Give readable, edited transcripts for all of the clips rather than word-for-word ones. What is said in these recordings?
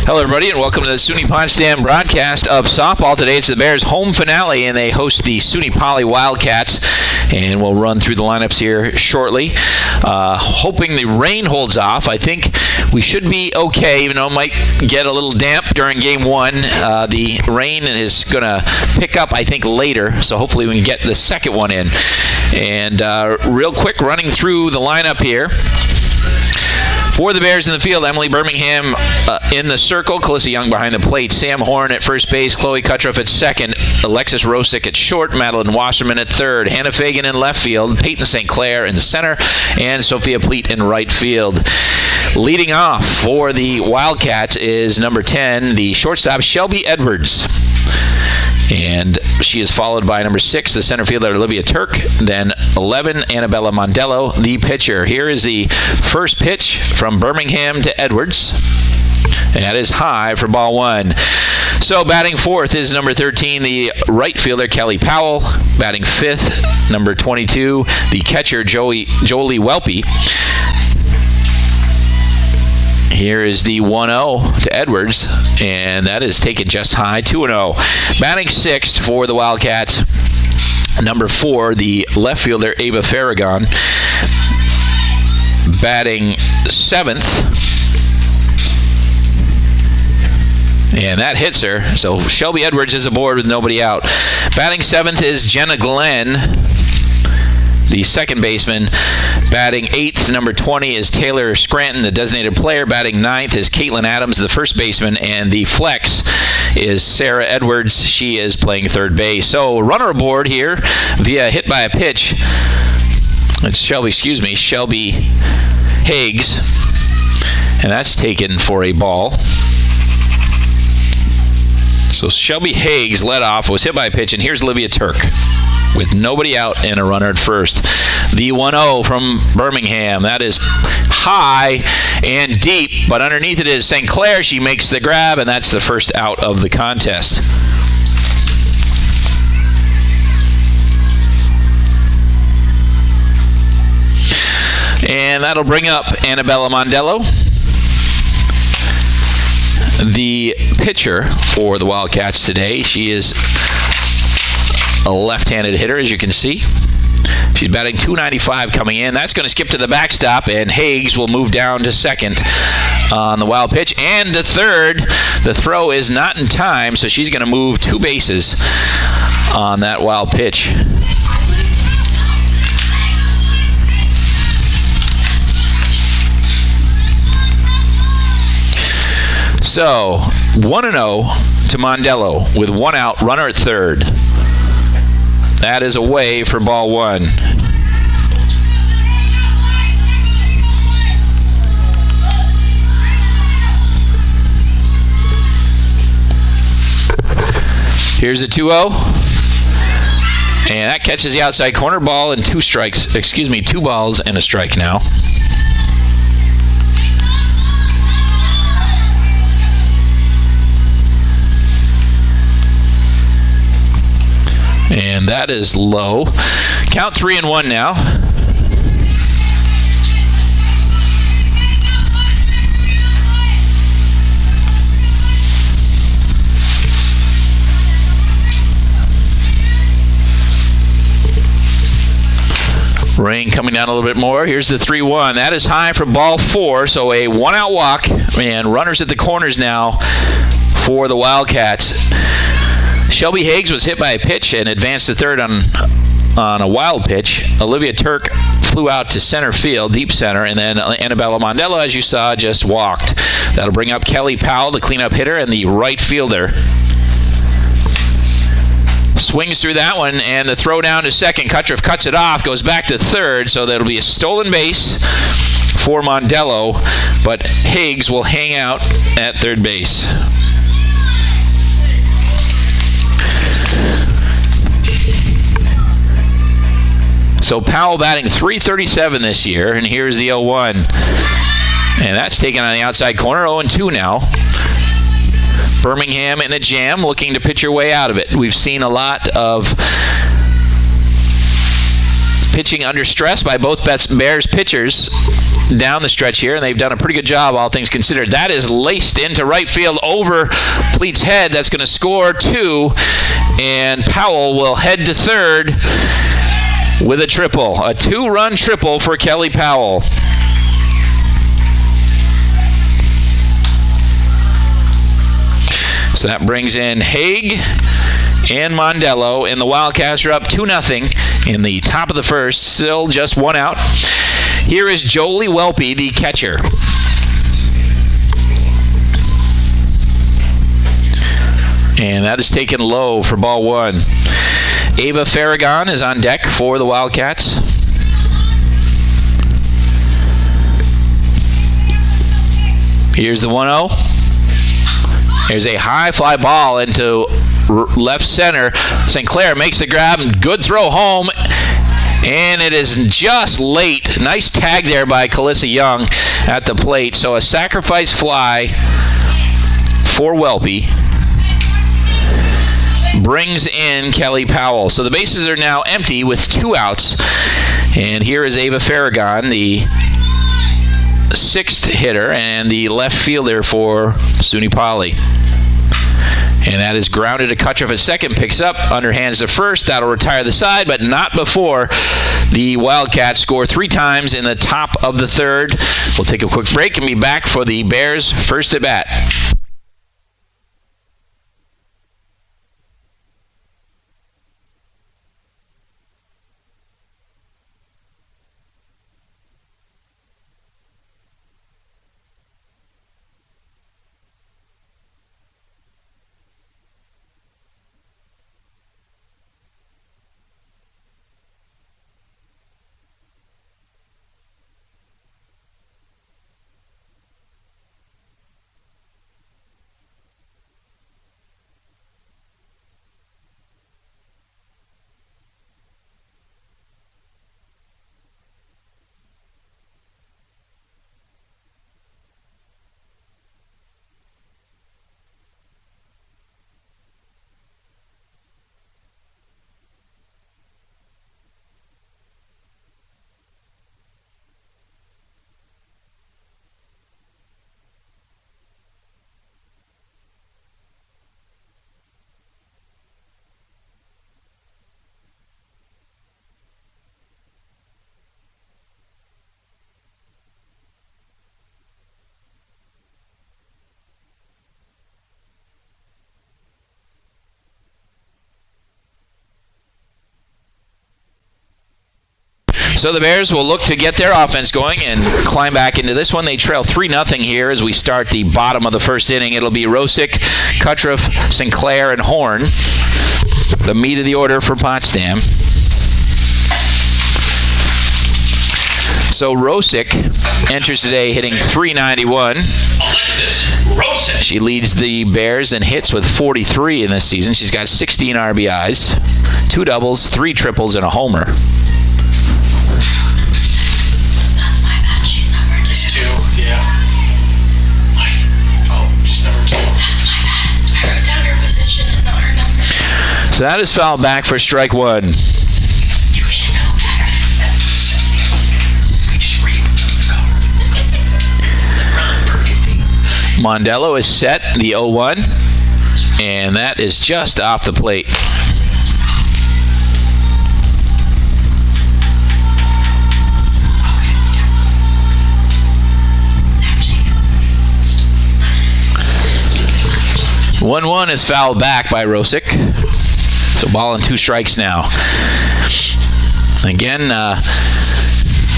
Hello, everybody, and welcome to the SUNY Potsdam broadcast of softball. Today it's the Bears' home finale, and they host the SUNY Poly Wildcats. And we'll run through the lineups here shortly. Hoping the rain holds off. I think we should be okay, even though it might get a little damp during game one. The rain is going to pick up, I think, later, so hopefully we can get the second one in. And real quick, running through the lineup here. For the Bears in the field, Emily Birmingham in the circle, Calissa Young behind the plate, Sam Horn at first base, Chloe Kutroff at second, Alexis Rosick at short, Madeline Wasserman at third, Hannah Fagan in left field, Peyton St. Clair in the center, and Sophia Pleat in right field. Leading off for the Wildcats is number 10, the shortstop, Shelby Edwards. And she is followed by number 6, the center fielder, Olivia Turk. Then 11, Annabella Mondello, the pitcher. Here is the first pitch from Birmingham to Edwards. And that is high for ball one. So batting fourth is number 13, the right fielder, Kelly Powell. Batting fifth, number 22, the catcher, Jolie Welpe. Here is the 1-0 to Edwards, and that is taken just high, 2-0. Batting sixth for the Wildcats, number 4, the left fielder, Ava Farragon. Batting seventh, and that hits her, so Shelby Edwards is aboard with nobody out. Batting seventh is Jenna Glenn, the second baseman. Batting eighth, number 20, is Taylor Scranton, the designated player. Batting ninth is Caitlin Adams, the first baseman. And the flex is Sarah Edwards. She is playing third base. So runner aboard here via hit by a pitch. It's Shelby Higgs. And that's taken for a ball. So Shelby Higgs led off, was hit by a pitch, and here's Olivia Turk with nobody out and a runner at first. The 1-0 from Birmingham. That is high and deep, but underneath it is St. Clair. She makes the grab, and that's the first out of the contest. And that'll bring up Annabella Mondello, the pitcher for the Wildcats today. She is a left-handed hitter, as you can see. She's batting .295 coming in. That's going to skip to the backstop, and Higgs will move down to second on the wild pitch. And to third, the throw is not in time, so she's going to move 2 bases on that wild pitch. So, 1-0 to Mondello with 1 out, runner at third. That is away for ball one. Here's the 2-0. And that catches the outside corner. Ball and 2 balls and a strike now. And that is low. Count 3-1 now. Rain coming down a little bit more. Here's the 3-1. That is high for ball 4, so a 1-out walk. And runners at the corners now for the Wildcats. Shelby Higgs was hit by a pitch and advanced to third on a wild pitch. Olivia Turk flew out to center field, deep center, and then Annabella Mondello, as you saw, just walked. That'll bring up Kelly Powell, the cleanup hitter, and the right fielder. Swings through that one, and the throw down to second. Kutroff cuts it off, goes back to third, so that'll be a stolen base for Mondello, but Higgs will hang out at third base. So Powell batting .337 this year, and here's the 0-1. And that's taken on the outside corner, 0-2 now. Birmingham in a jam, looking to pitch your way out of it. We've seen a lot of pitching under stress by both Bears pitchers down the stretch here, and they've done a pretty good job, all things considered. That is laced into right field over Pleat's head. That's going to score 2, and Powell will head to third with a triple. A 2-run triple for Kelly Powell. So that brings in Haig and Mondello, and the Wildcats are up 2-0 in the top of the first. Still just 1 out. Here is Jolie Welpe, the catcher. And that is taken low for ball 1. Ava Farragon is on deck for the Wildcats. Here's the 1-0. There's a high fly ball into left center. St. Clair makes the grab. Good throw home. And it is just late. Nice tag there by Calissa Young at the plate. So a sacrifice fly for Welpe brings in Kelly Powell. So the bases are now empty with 2 outs. And here is Ava Farragon, the 6th hitter and the left fielder for SUNY Poly. And that is grounded to Kutchoff at second, picks up, underhands to first. That'll retire the side, but not before the Wildcats score 3 times in the top of the third. We'll take a quick break and be back for the Bears' first at bat. So the Bears will look to get their offense going and climb back into this one. They trail 3-0 here as we start the bottom of the first inning. It'll be Rosick, Kutchoff, Sinclair, and Horn. The meat of the order for Potsdam. So Rosick enters today hitting .391. Alexis Rosick. She leads the Bears in hits with 43 in this season. She's got 16 RBIs, 2 doubles, 3 triples, and a homer. That's my bad. She's number 2. She's 2, yeah. She's number 2. That's my bad. I wrote down her position and not her number. So that is fouled back for strike 1. You should know better. I just read the Mondello is set, the 0-1, and that is just off the plate. Okay. 1-1 is fouled back by Rosick. So ball and 2 strikes now. Again,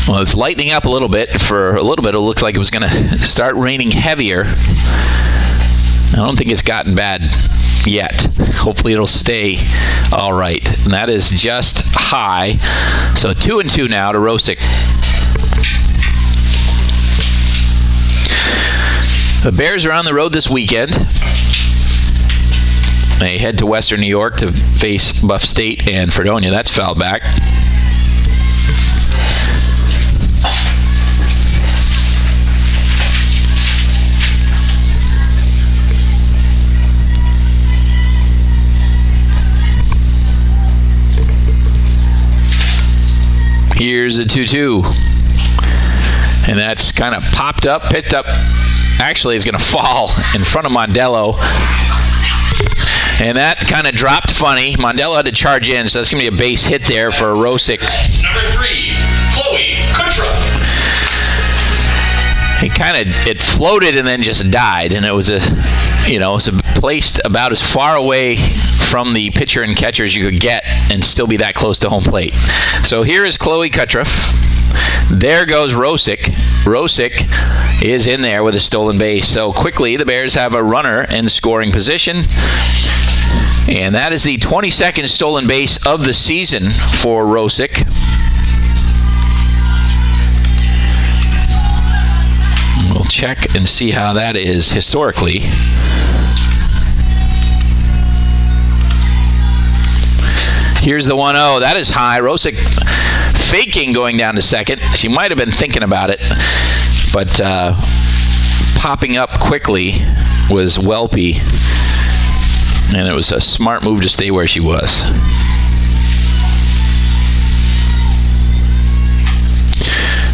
well, it's lightening up a little bit. For a little bit, it looked like it was going to start raining heavier. I don't think it's gotten bad yet. Hopefully it'll stay all right. And that is just high. So 2-2 now to Rosick. The Bears are on the road this weekend. They head to Western New York to face Buff State and Fredonia. That's fouled back. Here's a 2-2. And that's kind of popped up, picked up. Actually, is going to fall in front of Mondello. And that kind of dropped funny. Mondello had to charge in, so that's going to be a base hit there for Rosick. Number 3, Chloe Kutra. It floated and then just died, and it was placed about as far away from the pitcher and catcher as you could get and still be that close to home plate. So here is Chloe Kutroff. There goes Rosick. Rosick is in there with a stolen base. So quickly, the Bears have a runner in scoring position. And that is the 22nd stolen base of the season for Rosick. We'll check and see how that is historically. Here's the 1-0. That is high. Rosick faking going down to second. She might have been thinking about it, but popping up quickly was Welpe, and it was a smart move to stay where she was.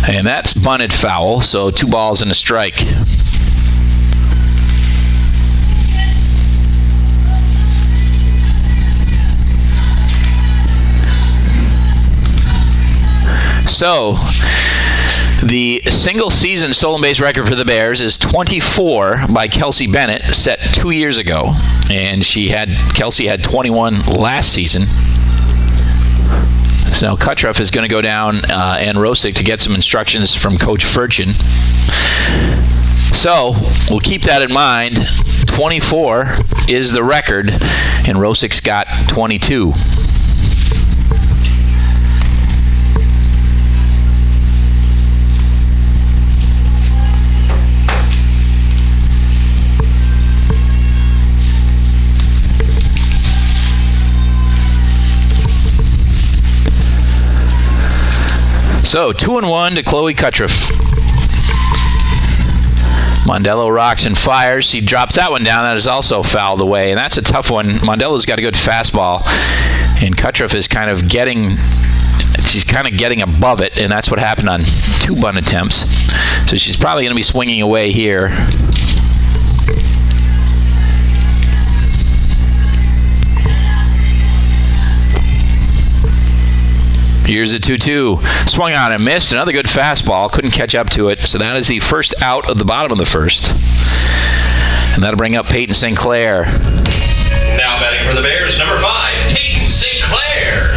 And that's bunted foul, so 2 balls and a strike. So, the single-season stolen base record for the Bears is 24 by Kelsey Bennett, set 2 years ago. And Kelsey had 21 last season. So now Kutroff is going to go down and Rosick to get some instructions from Coach Furchin. So we'll keep that in mind. 24 is the record, and Rosick's got 22. So 2-1 to Chloe Kutroff. Mondello rocks and fires. He drops that one down. That is also fouled away, and that's a tough one. Mondello's got a good fastball, and Kutroff is kind of getting above it, and that's what happened on 2 bunt attempts. So she's probably going to be swinging away here. Here's a 2-2. Swung on and missed. Another good fastball. Couldn't catch up to it. So that is the first out of the bottom of the first. And that'll bring up Peyton St. Clair. Now batting for the Bears, number 5, Peyton St. Clair.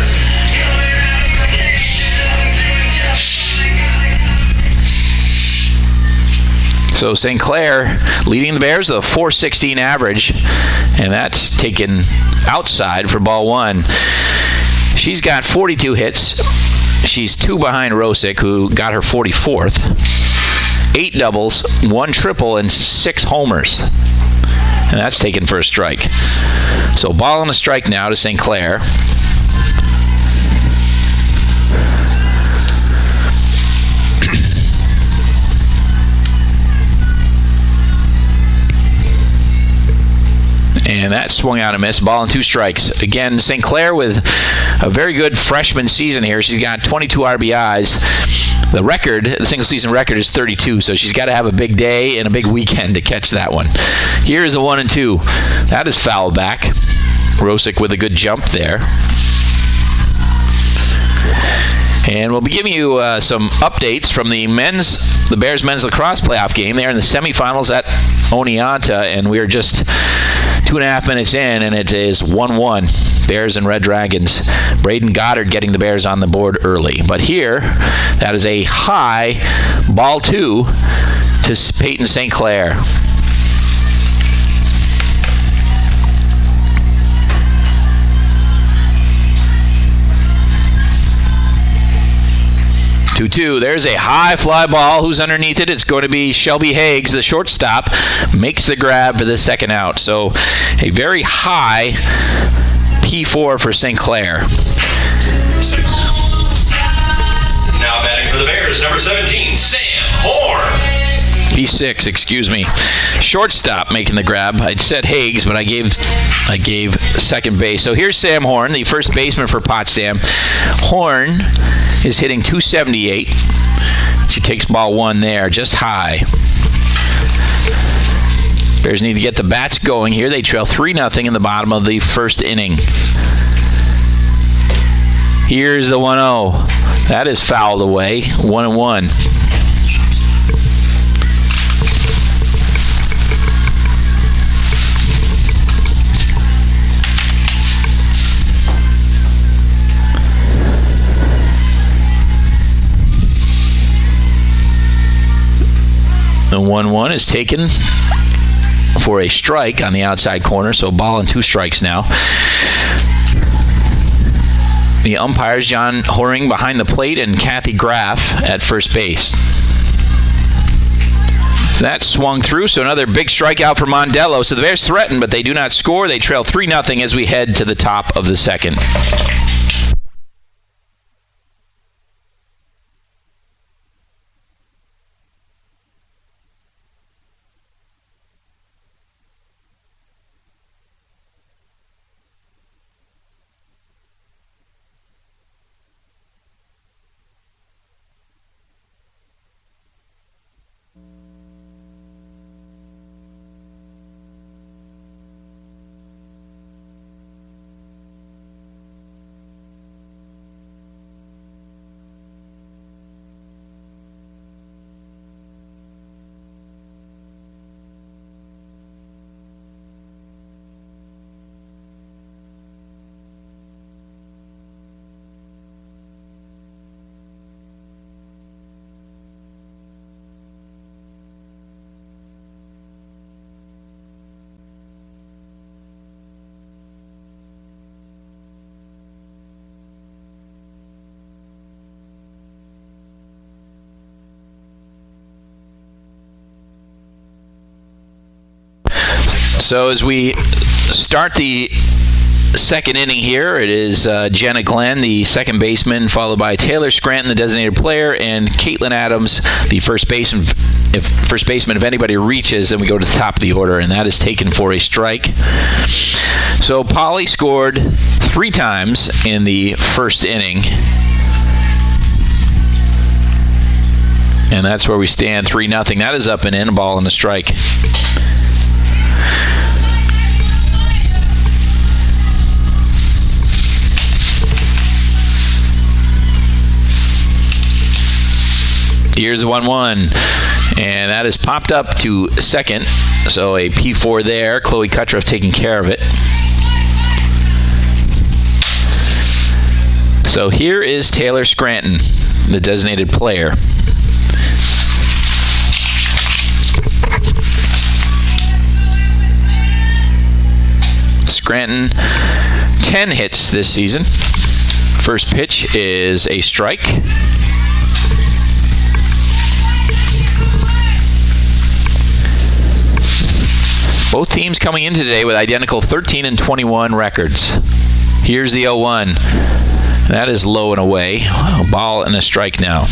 So St. Clair leading the Bears with a .416 average. And that's taken outside for ball 1. She's got 42 hits. She's 2 behind Rosick, who got her 44th. 8 doubles, 1 triple, and 6 homers. And that's taken for a strike. So ball and a strike now to St. Clair. And that swung out and missed. Ball and 2 strikes. Again, St. Clair with a very good freshman season here. She's got 22 RBIs. The single-season record is 32, so she's got to have a big day and a big weekend to catch that one. Here's a 1-2. That is fouled back. Rosick with a good jump there. And we'll be giving you some updates from the Bears men's lacrosse playoff game. They're in the semifinals at Oneonta, and we're just 2.5 minutes in, and it is 1-1. Bears and Red Dragons. Braden Goddard getting the Bears on the board early. But here, that is a high ball 2 to Peyton St. Clair. There's a high fly ball. Who's underneath it? It's going to be Shelby Higgs, the shortstop, makes the grab for the second out. So a very high P4 for St. Clair. Now batting for the Bears, number 17, Sam Horn. P6, excuse me. Shortstop making the grab. I'd said Higgs, but I gave second base. So here's Sam Horn, the first baseman for Potsdam. Horn is hitting .278. She takes ball 1 there, just high. Bears need to get the bats going here. They trail 3-0 in the bottom of the first inning. Here's the 1-0. That is fouled away. 1-1. The 1-1 is taken for a strike on the outside corner, so ball and 2 strikes now. The umpires, John Horing behind the plate and Kathy Graff at first base. That swung through, so another big strikeout for Mondello. So the Bears threaten, but they do not score. They trail 3-0 as we head to the top of the second. So as we start the second inning here, it is Jenna Glenn, the second baseman, followed by Taylor Scranton, the designated player, and Caitlin Adams, the first baseman. If anybody reaches, then we go to the top of the order, and that is taken for a strike. So Polly scored 3 times in the first inning. And that's where we stand, 3-0. That is up and in, a ball and a strike. Here's the 1-1, and that is popped up to second, so a P4 there. Chloe Kutroff taking care of it. So here is Taylor Scranton, the designated player. Scranton, 10 hits this season. First pitch is a strike. Both teams coming in today with identical 13-21 records. Here's the 0-1. That is low and away. A ball and a strike now.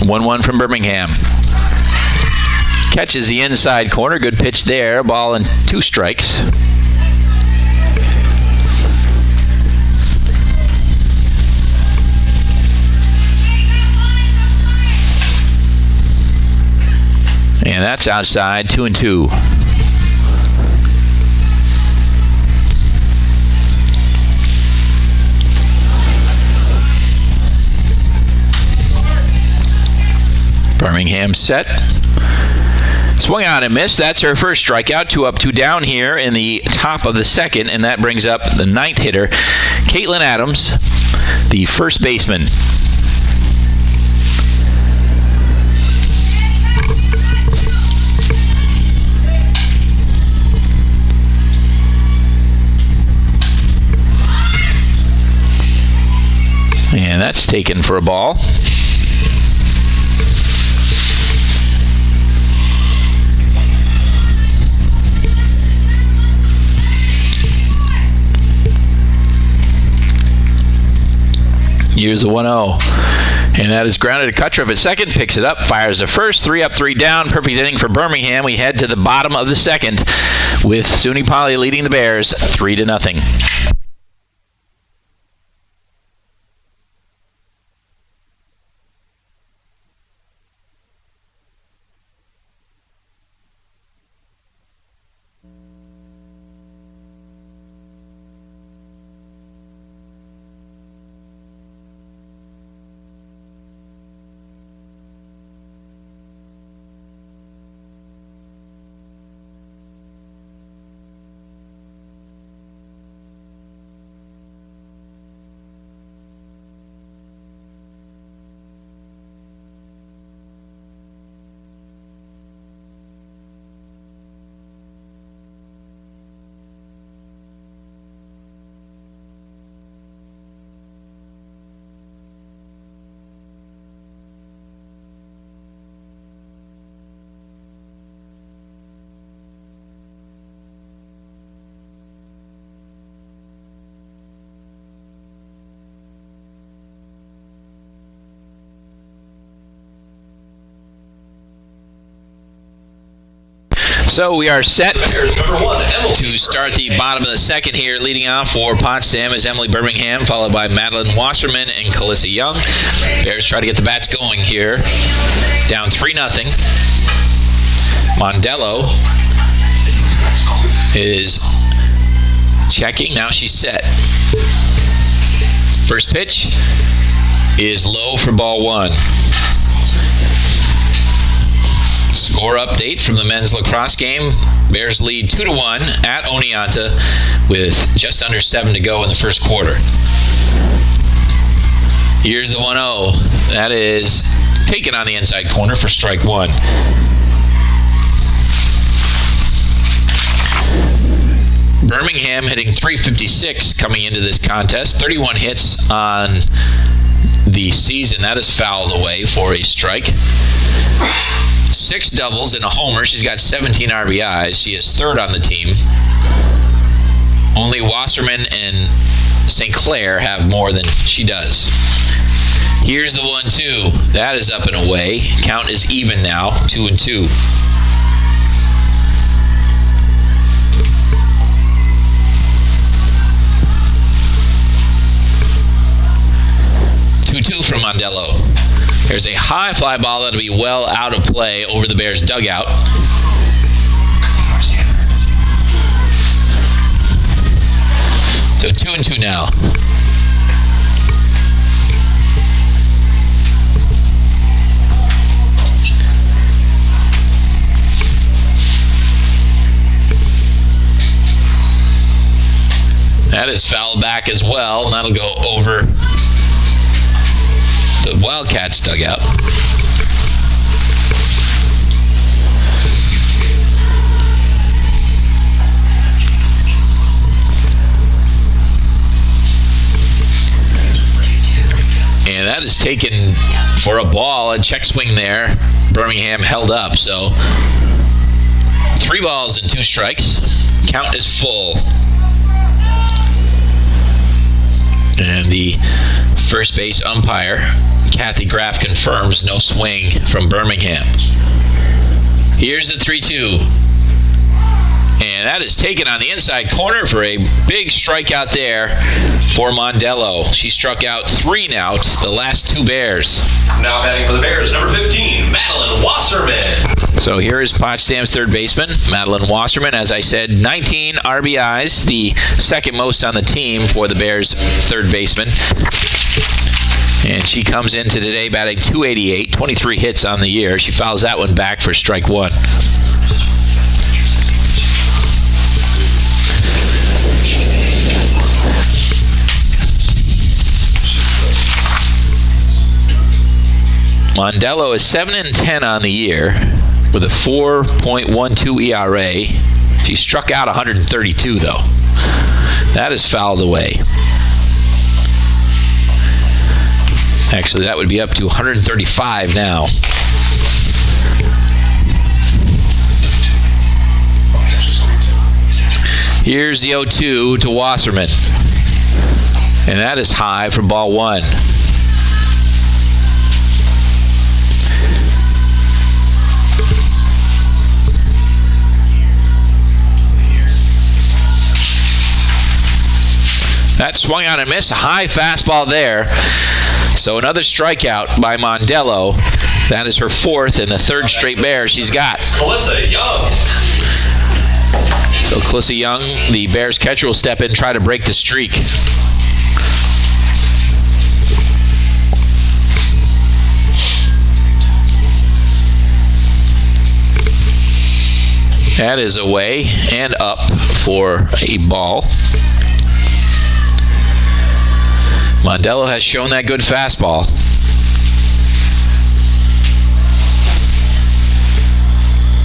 One from Birmingham. Catches the inside corner. Good pitch there. Ball and 2 strikes. And that's outside, 2-2. Birmingham set. Swung out and missed. That's her first strikeout. 2 up, 2 down here in the top of the second, and that brings up the 9th hitter, Caitlin Adams, the first baseman. And that's taken for a ball. Here's a 1-0. And that is grounded to Kutroff at second. Picks it up, fires the first. 3 up, 3 down. Perfect inning for Birmingham. We head to the bottom of the second with SUNY Poly leading the Bears 3-0. So we are set to start the bottom of the second here. Leading off for Potsdam is Emily Birmingham, followed by Madeline Wasserman and Calissa Young. Bears try to get the bats going here. Down 3-0. Mondello is checking. Now she's set. First pitch is low for ball 1. Score update from the men's lacrosse game. Bears lead 2-1 at Oneonta with just under 7 to go in the first quarter. Here's the 1-0. That is taken on the inside corner for strike 1. Birmingham hitting .356 coming into this contest. 31 hits on the season. That is fouled away for a strike. 6 doubles and a homer. She's got 17 RBIs. She is third on the team. Only Wasserman and St. Clair have more than she does. Here's the 1-2. That is up and away. Count is even now, 2-2. From Mondello. There's a high fly ball that'll be well out of play over the Bears' dugout. So 2-2 now. That is fouled back as well, and that'll go over the Wildcats dugout. And that is taken for a ball, a check swing there. Birmingham held up, so 3 balls and 2 strikes. Count is full. And the first base umpire, Kathy Graff, confirms no swing from Birmingham. Here's the 3-2. And that is taken on the inside corner for a big strikeout there for Mondello. She struck out 3 now, the last 2 Bears. Now batting for the Bears, number 15, Madeline Wasserman. So here is Potsdam's third baseman, Madeline Wasserman. As I said, 19 RBIs, the second most on the team for the Bears' third baseman. And she comes into today batting .288, 23 hits on the year. She fouls that one back for strike 1. Mondello is 7-10 on the year with a 4.12 ERA. She struck out 132 though. That is fouled away. Actually, that would be up to 135 now. Here's the 0-2 to Wasserman. And that is high for ball 1. That swung on and missed. A high fastball there. So another strikeout by Mondello. That is her fourth and the third straight Bear she's got. Alyssa Young. So Alyssa Young, the Bears catcher, will step in and try to break the streak. That is away and up for a ball. Mondello has shown that good fastball.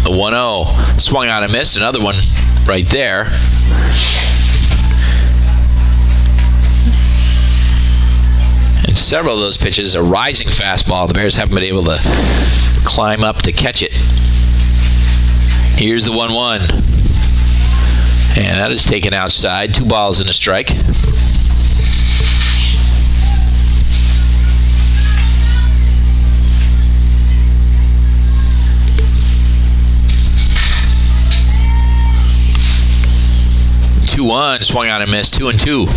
The 1-0 swung on and missed. Another one right there. And several of those pitches, a rising fastball. The Bears haven't been able to climb up to catch it. Here's the 1-1. And that is taken outside. 2 balls and a strike. Swung on and missed. 2-2.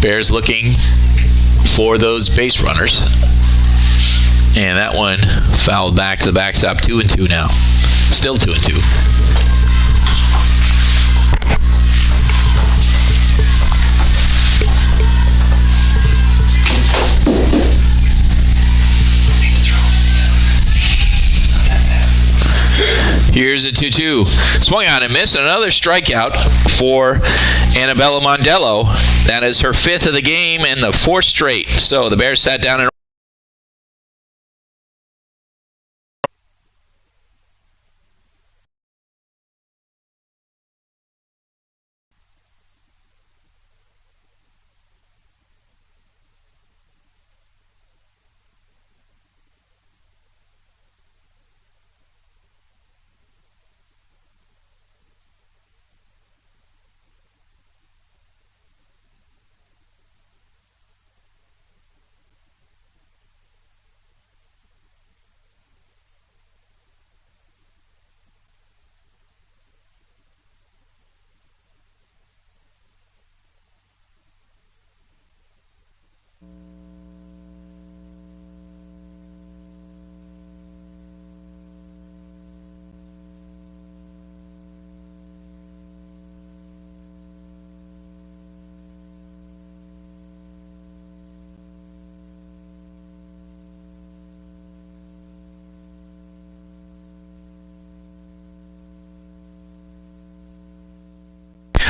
Bears looking for those base runners. And that one fouled back to the backstop. 2-2 now. Still 2-2. Here's a 2-2. Swung on and missed. Another strikeout for Annabella Mondello. That is her 5th of the game and the 4th straight. So the Bears sat down and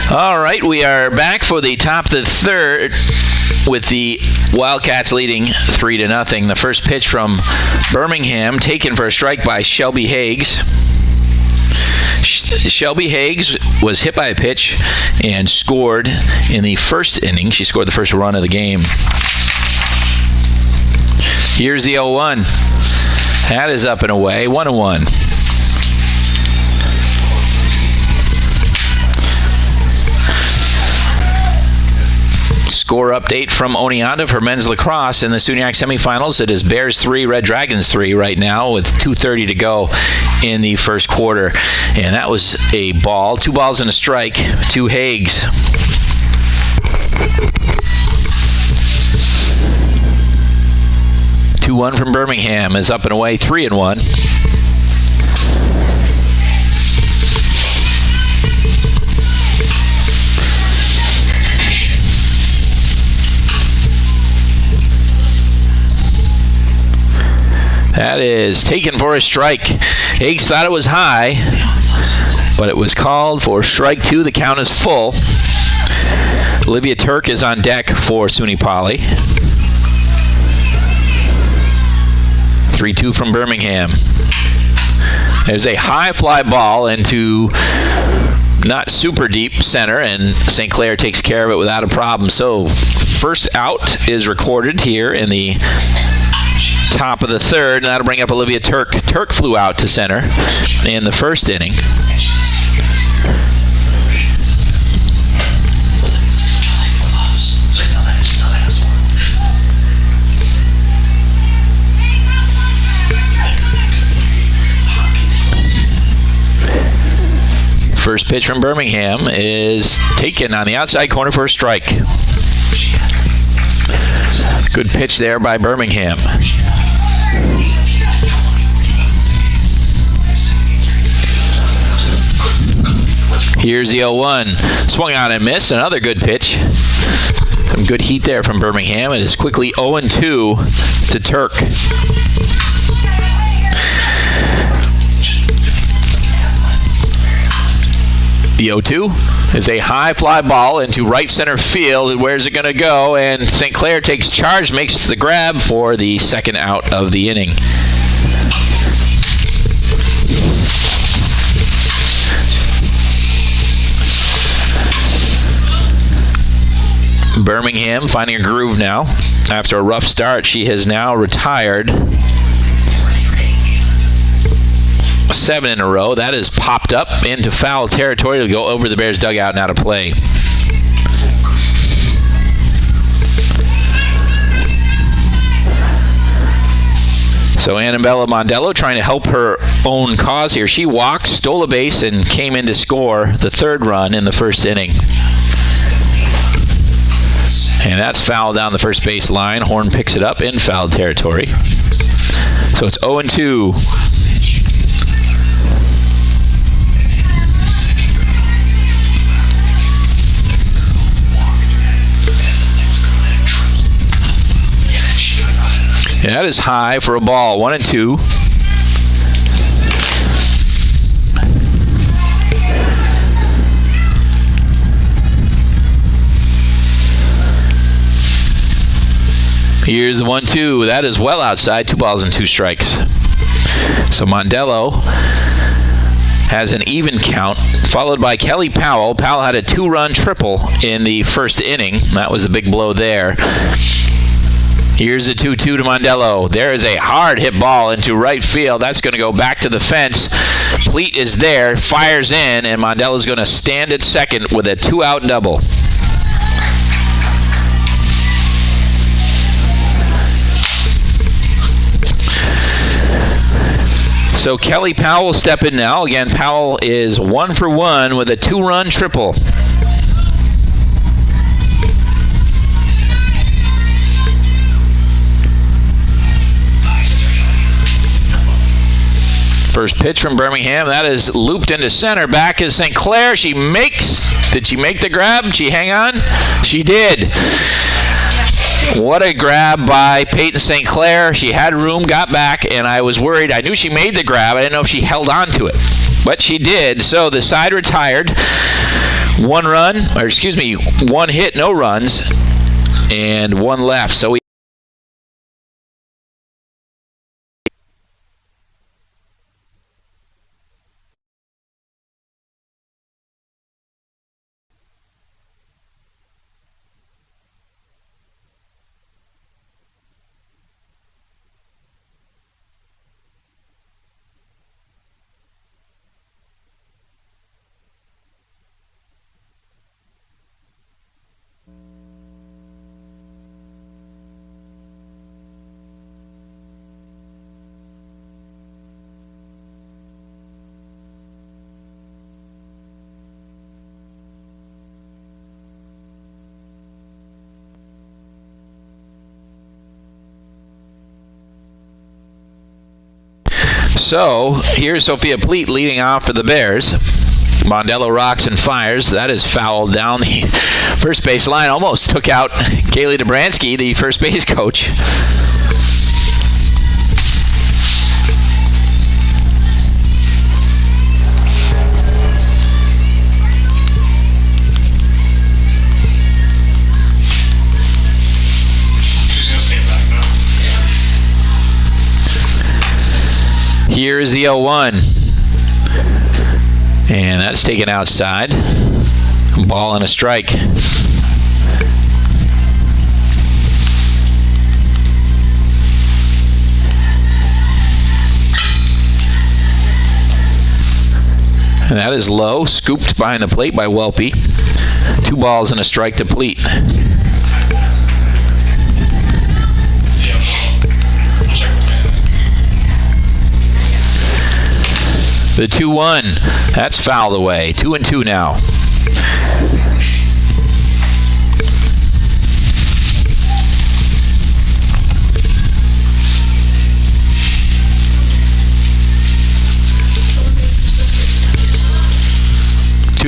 all right, we are back for the top of the third with the Wildcats leading 3-0. The first pitch from Birmingham taken for a strike by Shelby Higgs. Shelby Higgs was hit by a pitch and scored in the first inning. She scored the first run of the game. Here's the 0-1. That is up and away. 1-1. Score update from Oneonta for men's lacrosse in the SUNY semifinals. It is Bears 3, Red Dragons 3 right now with 2:30 to go in the first quarter. And that was a ball. 2 balls and a strike to Higgs. Two-1 from Birmingham is up and away. 3-1. That is taken for a strike. Higgs thought it was high, but it was called for strike 2. The count is full. Olivia Turk is on deck for SUNY Poly. 3-2 from Birmingham. There's a high fly ball into not super deep center, and St. Clair takes care of it without a problem. So first out is recorded here in the top of the third, and that'll bring up Olivia Turk. Turk flew out to center in the first inning. First pitch from Birmingham is taken on the outside corner for a strike. Good pitch there by Birmingham. Here's the 0-1. Swung out and missed. Another good pitch. Some good heat there from Birmingham. It is quickly 0-2 to Turk. The 0-2 is a high fly ball into right center field. Where's it going to go? And St. Clair takes charge, makes the grab for the second out of the inning. Birmingham finding a groove now. After a rough start, she has now retired 7 in a row. That is popped up into foul territory to go over the Bears dugout and out of play. So Annabella Mondello trying to help her own cause here. She walked, stole a base, and came in to score the third run in the first inning. And that's foul down the first base line. Horn picks it up in foul territory. So it's 0-2. And that is high for a ball. 1-2. Here's the 1-2. That is well outside. 2 balls and 2 strikes. So Mondello has an even count, followed by Kelly Powell. Powell had a 2-run triple in the first inning. That was the big blow there. Here's the 2-2 to Mondello. There is a hard hit ball into right field. That's going to go back to the fence. Pleat is there, fires in, and Mondello's going to stand at second with a 2-out double. So Kelly Powell will step in now. Again, Powell is 1 for 1 with a 2-run triple. First pitch from Birmingham. That is looped into center. Back is St. Clair. She makes. Did she make the grab? Did she hang on? She did. What a grab by Peyton St. Clair. She had room, got back, and I was worried. I knew she made the grab. I didn't know if she held on to it. But she did. So the side retired. 1 hit, no runs, and 1 left. So we So here's Sophia Pleat leading off for the Bears. Mondello rocks and fires. That is fouled down the first base line. Almost took out Kaylee Dobransky, the first base coach. Here's the 0-1. And that's taken outside. Ball and a strike. And that is low, scooped behind the plate by Welpe. 2 balls and a strike to Pleat. The 2-1. That's fouled away. 2-2 now.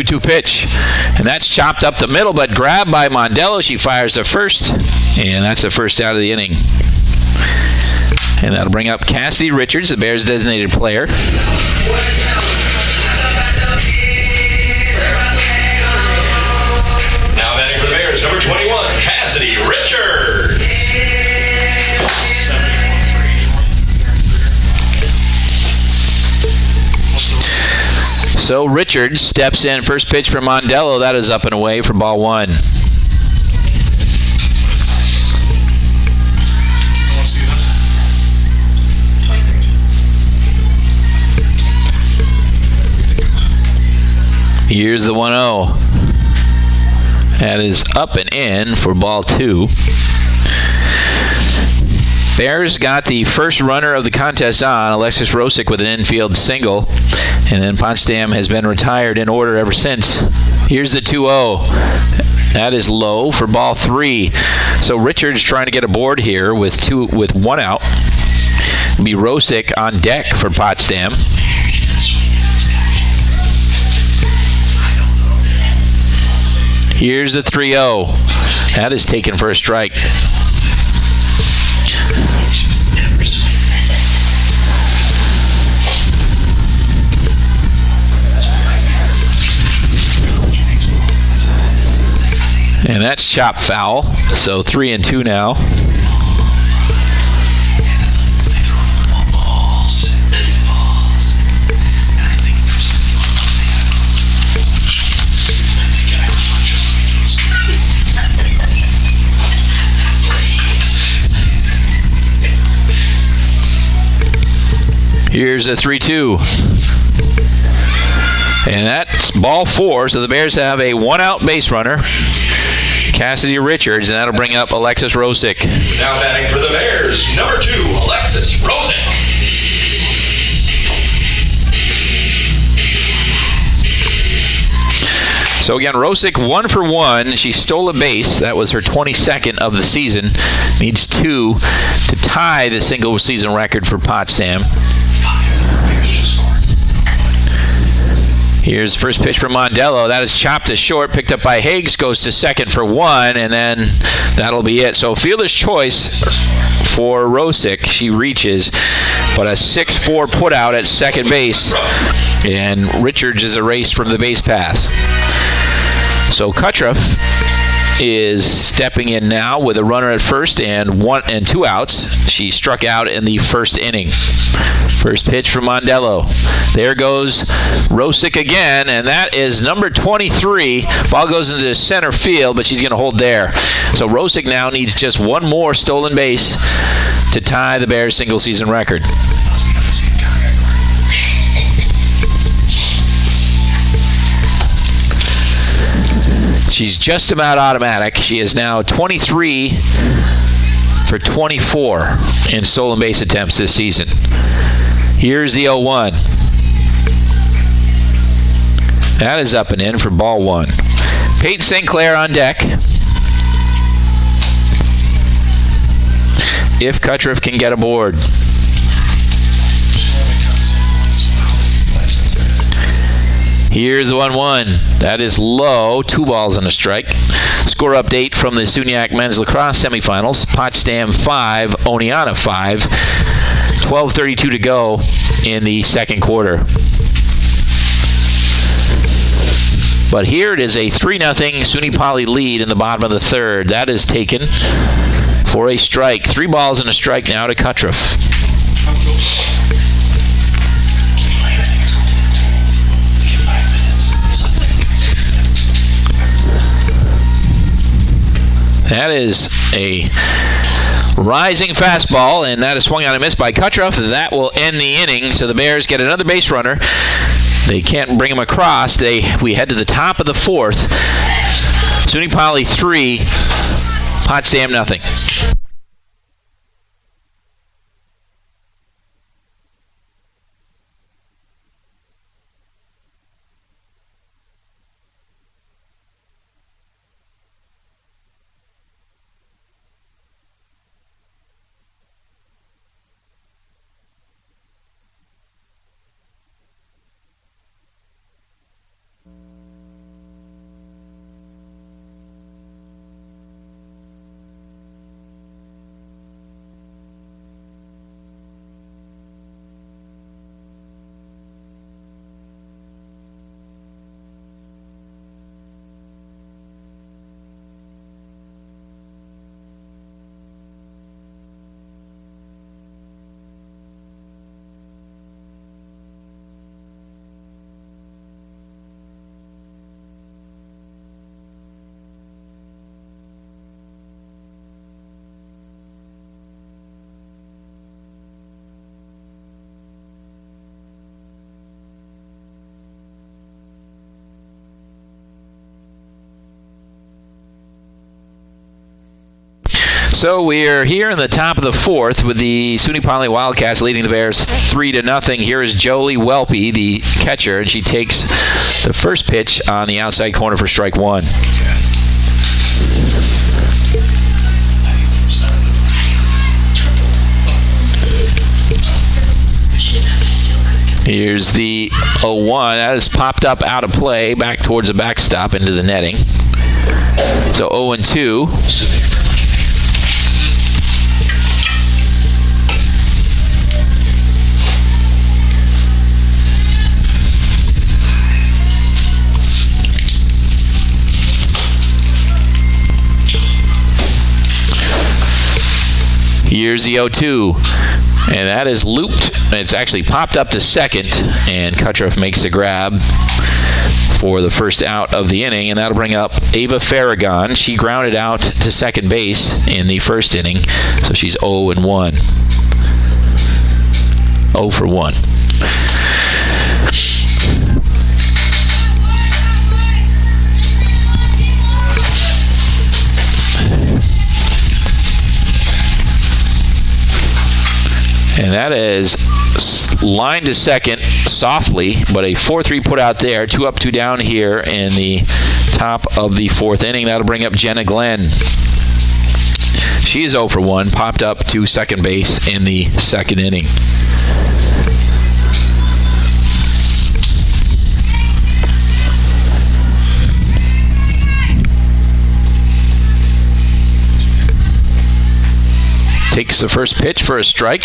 Two pitch, and that's chopped up the middle, but grabbed by Mondello. She fires the first, and that's the first out of the inning. And that'll bring up Cassidy Richards, the Bears' designated player. Now batting for the Bears, number 21, Cassidy Richards. So Richards steps in. First pitch for Mondello. That is up and away for ball 1. Here's the 1-0. That is up and in for ball 2. Bears got the first runner of the contest on, Alexis Rosick, with an infield single. And then Potsdam has been retired in order ever since. Here's the 2-0. That is low for ball 3. So Richards trying to get aboard here with 1 out. It'll be Rosick on deck for Potsdam. Here's the 3-0. That is taken for a strike. And that's chopped foul. So 3-2 now. Here's a 3-2. And that's ball 4. So the Bears have a 1-out base runner, Cassidy Richards, and that'll bring up Alexis Rosick. Now batting for the Bears, number 2, Alexis Rosick. So again, Rosick 1 for 1. She stole a base. That was her 22nd of the season. Needs 2 to tie the single season record for Potsdam. Here's the first pitch from Mondello. That is chopped to short, picked up by Higgs, goes to second for 1, and then that'll be it. So fielder's choice for Rosick. She reaches, but a 6-4 put out at second base, and Richards is erased from the base pass. So Kutroff is stepping in now with a runner at first and 2 outs. She struck out in the first inning. First pitch from Mondello. There goes Rosick again, and that is number 23. Ball goes into center field, but she's going to hold there. So Rosick now needs just 1 more stolen base to tie the Bears' single season record. She's just about automatic. She is now 23 for 24 in stolen base attempts this season. Here's the 0-1. That is up and in for ball 1. Peyton St. Clair on deck. If Kutroff can get aboard. Here's the 1-1. That is low. 2 balls and a strike. Score update from the SUNY men's lacrosse semifinals. Potsdam 5, Oneonta 5. 12:32 to go in the second quarter. But here it is a 3-0 SUNY Poly lead in the bottom of the third. That is taken for a strike. 3 balls and a strike now to Kutroff. That is a rising fastball, and that is swung out and missed by Kutroff. That will end the inning, so the Bears get another base runner. They can't bring him across. We head to the top of the 4th. SUNY Poly 3, Potsdam nothing. So we're here in the top of the fourth with the SUNY Poly Wildcats leading the Bears 3-0. Here is Jolie Welpe, the catcher, and she takes the first pitch on the outside corner for strike one. Here's the 0-1. That is popped up out of play, back towards the backstop into the netting. So 0-2. Here's the 0-2, and that is looped. It's actually popped up to second, and Kucherov makes the grab for the first out of the inning, and that'll bring up Ava Farragon. She grounded out to second base in the first inning, so she's 0-1. 0 for 1. And that is line to second softly, but a 4-3 put out there. 2 up, 2 down here in the top of the fourth inning. That'll bring up Jenna Glenn. She is 0 for 1, popped up to second base in the second inning. Takes the first pitch for a strike.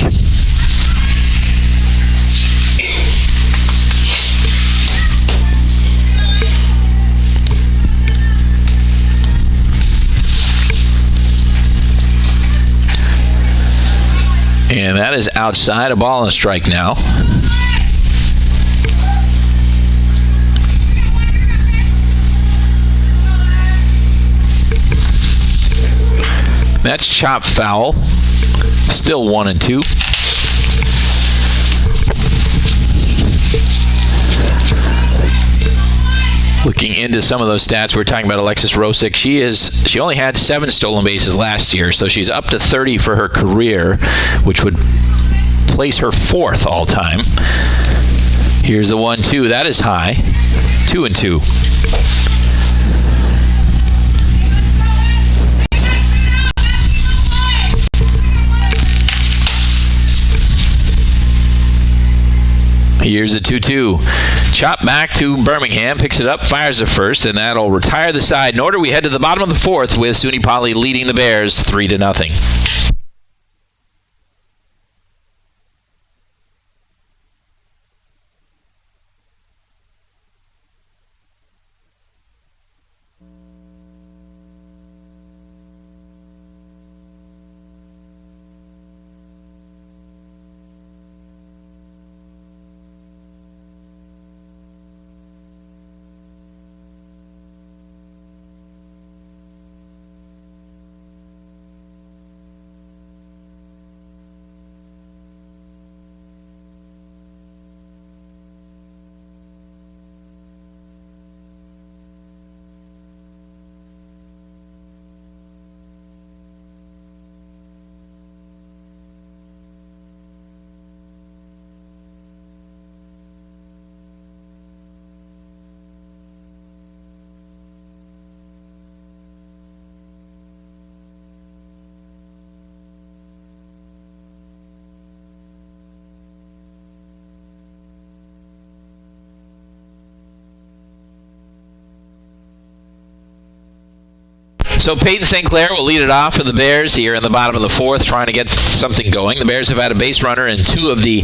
And that is outside, a ball and a strike now. That's chop foul. Still 1-2. Looking into some of those stats, we're talking about Alexis Rosick. She only had 7 stolen bases last year, so she's up to 30 for her career, which would place her 4th all time. Here's the 1-2. That is high. 2-2. Here's the 2-2. Chop back to Birmingham, picks it up, fires the first, and that'll retire the side. In order, we head to the bottom of the fourth with SUNY Poly leading the Bears 3-0. So Peyton St. Clair will lead it off for the Bears here in the bottom of the fourth, trying to get something going. The Bears have had a base runner in 2 of the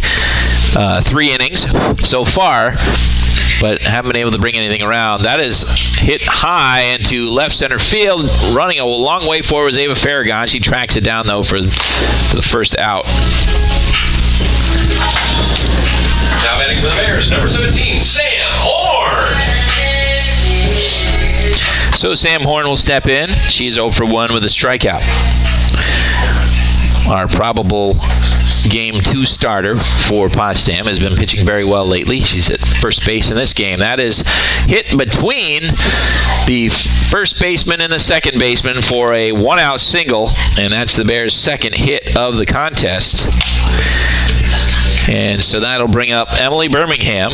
3 innings so far, but haven't been able to bring anything around. That is hit high into left center field. Running a long way forward is Ava Farragon. She tracks it down, though, for the first out. Now batting for the Bears, number 17, Sam Horn. So Sam Horn will step in. She's 0 for 1 with a strikeout. Our probable Game 2 starter for Potsdam, has been pitching very well lately. She's at first base in this game. That is hit between the first baseman and the second baseman for a one-out single, and that's the Bears' second hit of the contest. And so that'll bring up Emily Birmingham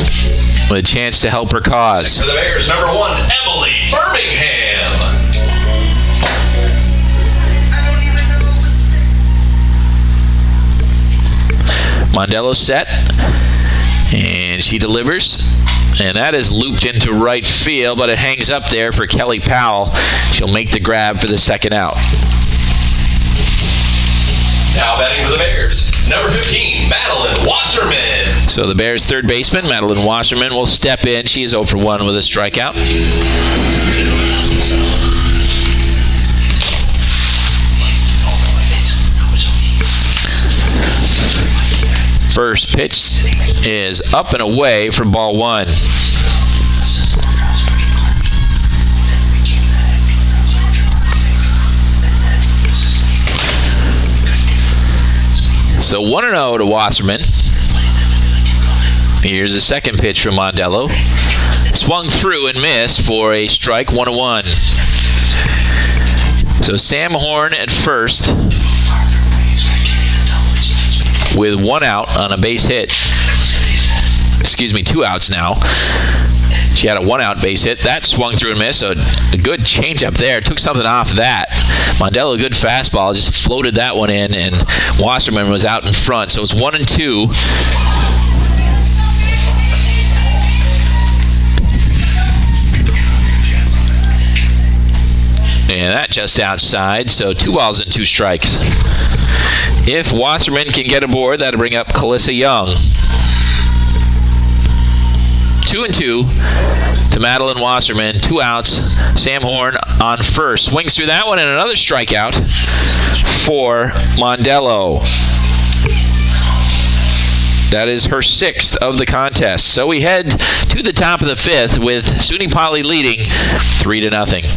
with a chance to help her cause. For the Bears, number 1, Emily Birmingham. Mondello set, and she delivers, and that is looped into right field, but it hangs up there for Kelly Powell. She'll make the grab for the second out. Now batting for the Bears, number 15, Madeline Wasserman. So the Bears' third baseman, Madeline Wasserman, will step in. She is 0 for 1 with a strikeout. First pitch is up and away for ball 1. So 1-0 to Wasserman. Here's the second pitch from Mondello. Swung through and missed for a strike, 1-1. So Sam Horn at first, with 1 out on a base hit. Excuse me, 2 outs now. She had a 1-out base hit. That swung through and missed, so a good changeup there. Took something off that. Mondello, a good fastball, just floated that one in, and Wasserman was out in front. So it's 1-2. And that just outside, so 2 balls and 2 strikes. If Wasserman can get aboard, that'll bring up Calissa Young. 2-2 to Madeline Wasserman. 2 outs. Sam Horn on first. Swings through that one, and another strikeout for Mondello. That is her 6th of the contest. So we head to the top of the 5th with SUNY Poly leading 3-0.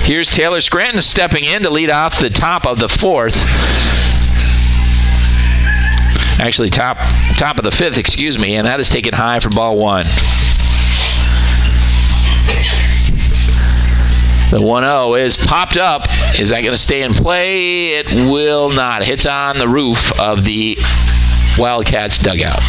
Here's Taylor Scranton stepping in to lead off the top of the 4th. Actually, top of the 5th, excuse me, and that is taken high for ball 1. The 1-0 is popped up. Is that going to stay in play? It will not. Hits on the roof of the Wildcats dugout.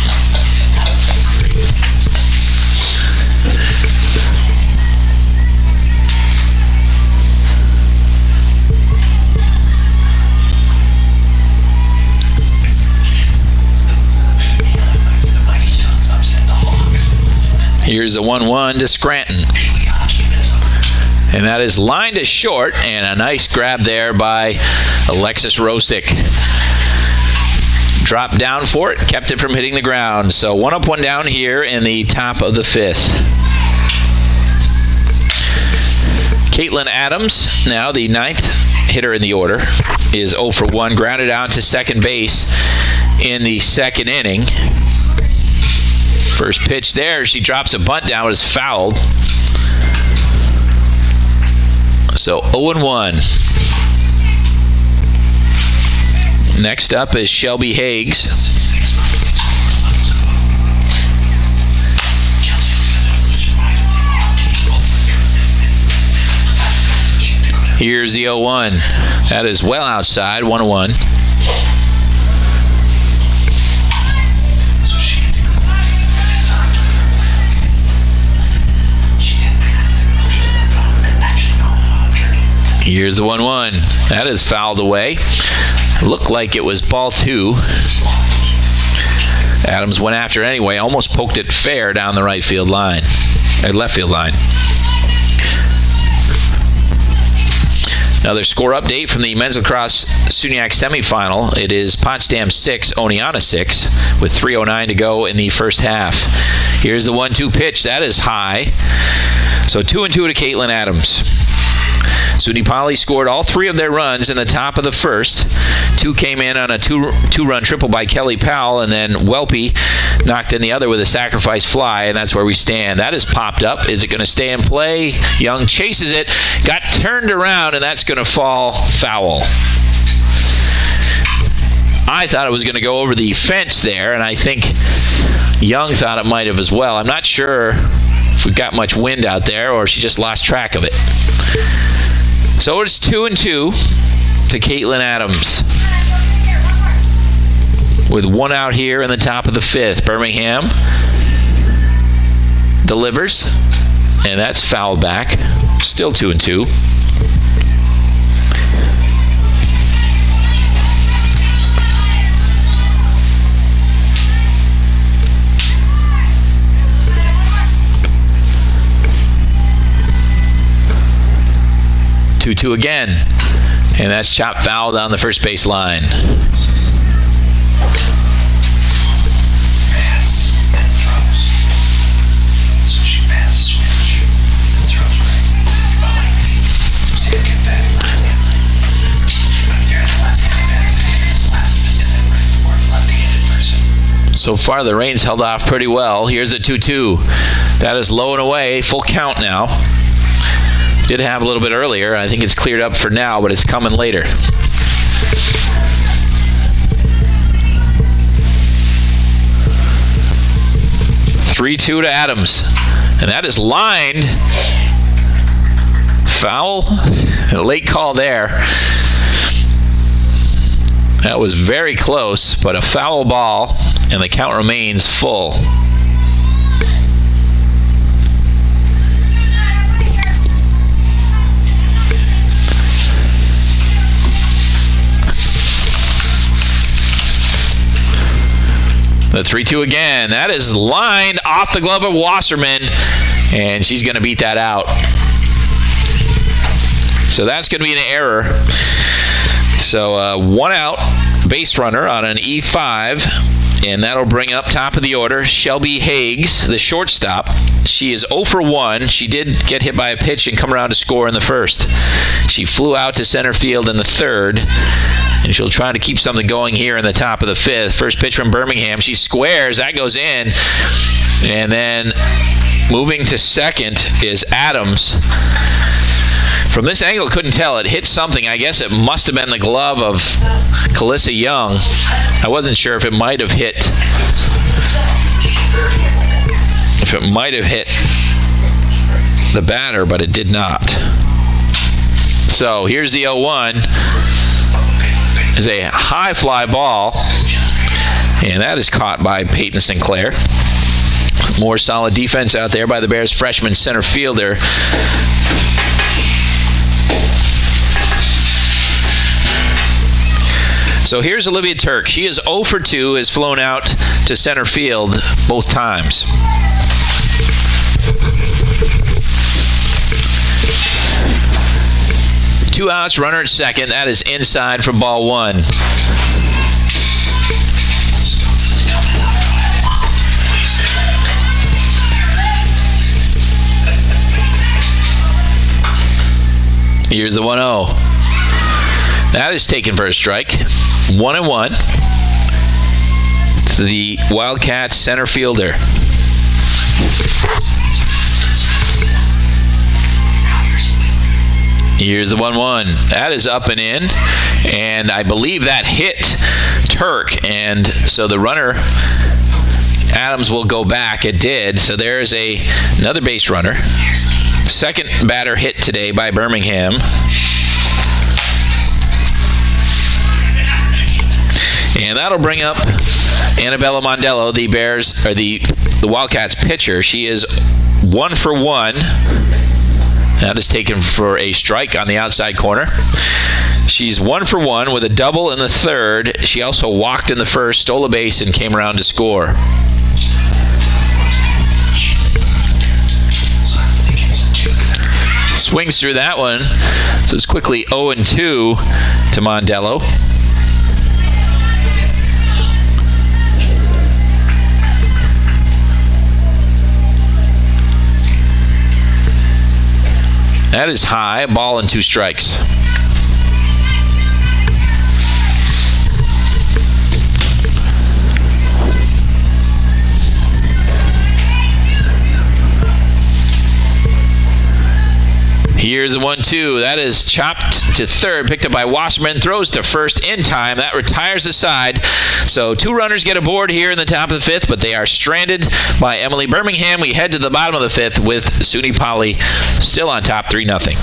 Here's the 1-1 to Scranton. And that is lined to short, and a nice grab there by Alexis Rosick. Dropped down for it, kept it from hitting the ground. So 1 up, 1 down here in the top of the 5th. Caitlin Adams, now the 9th hitter in the order, is 0 for 1, grounded out to second base in the 2nd inning. First pitch there, she drops a bunt down, but is fouled. So 0-1. Next up is Shelby Higgs. Here's the 0-1. That is well outside, 1-1. Here's the 1-1. That is fouled away. Looked like it was ball 2. Adams went after it anyway. Almost poked it fair down the left field line. Another score update from the men's lacrosse SUNYAC semifinal. It is Potsdam 6, Oneonta 6, with 3:09 to go in the first half. Here's the 1-2 pitch. That is high. So 2-2 to Caitlin Adams. SUNY Poly scored all 3 of their runs in the top of the first. 2 came in on a two-run triple by Kelly Powell, and then Welpe knocked in the other with a sacrifice fly, and that's where we stand. That is popped up. Is it going to stay in play? Young chases it, got turned around, and that's going to fall foul. I thought it was going to go over the fence there, and I think Young thought it might have as well. I'm not sure if we got much wind out there or she just lost track of it. So it's 2-2 to Caitlin Adams. With 1 out here in the top of the 5th. Birmingham delivers, and that's fouled back. Still 2-2. Two again, and that's chopped foul down the first base line. So far the rain's held off pretty well. Here's a 2-2. That is low and away, full count now. Did have a little bit earlier. I think it's cleared up for now, but it's coming later. (3-2) to Adams, and that is lined. Foul. A late call there. That was very close, but a foul ball, and the count remains full. The 3-2 again. That is lined off the glove of Wasserman, and she's going to beat that out. So that's going to be an error. So 1 out, base runner on an E5, and that'll bring up top of the order Shelby Higgs, the shortstop. She is 0 for 1. She did get hit by a pitch and come around to score in the first. She flew out to center field in the third, and she'll try to keep something going here in the top of the 5th. First pitch from Birmingham. She squares. That goes in. And then moving to second is Adams. From this angle, couldn't tell. It hit something. I guess it must have been the glove of Calissa Young. I wasn't sure if it might have hit. If it might have hit the batter, but it did not. So here's the 0-1. Is a high fly ball, and that is caught by Peyton Sinclair. More solid defense out there by the Bears freshman center fielder. So here's Olivia Turk. She is 0 for 2, has flown out to center field both times. Two outs, runner at second. That is inside for ball 1. Here's the 1-0. That is taken for a strike. 1-1 to the Wildcats center fielder. Here's the 1-1. That is up and in. And I believe that hit Turk, and so the runner Adams will go back. It did. So there's another base runner. Second batter hit today by Birmingham. And that'll bring up Annabella Mondello, the Bears, or the Wildcats pitcher. She is 1 for 1. That is taken for a strike on the outside corner. She's 1 for 1 with a double in the third. She also walked in the first, stole a base, and came around to score. Swings through that one. So it's quickly 0-2 to Mondello. That is high, a ball and 2 strikes. Here's a 1-2. That is chopped to third, picked up by Wasserman, throws to first in time. That retires the side. So 2 runners get aboard here in the top of the 5th, but they are stranded by Emily Birmingham. We head to the bottom of the 5th with SUNY Poly still on top 3-0.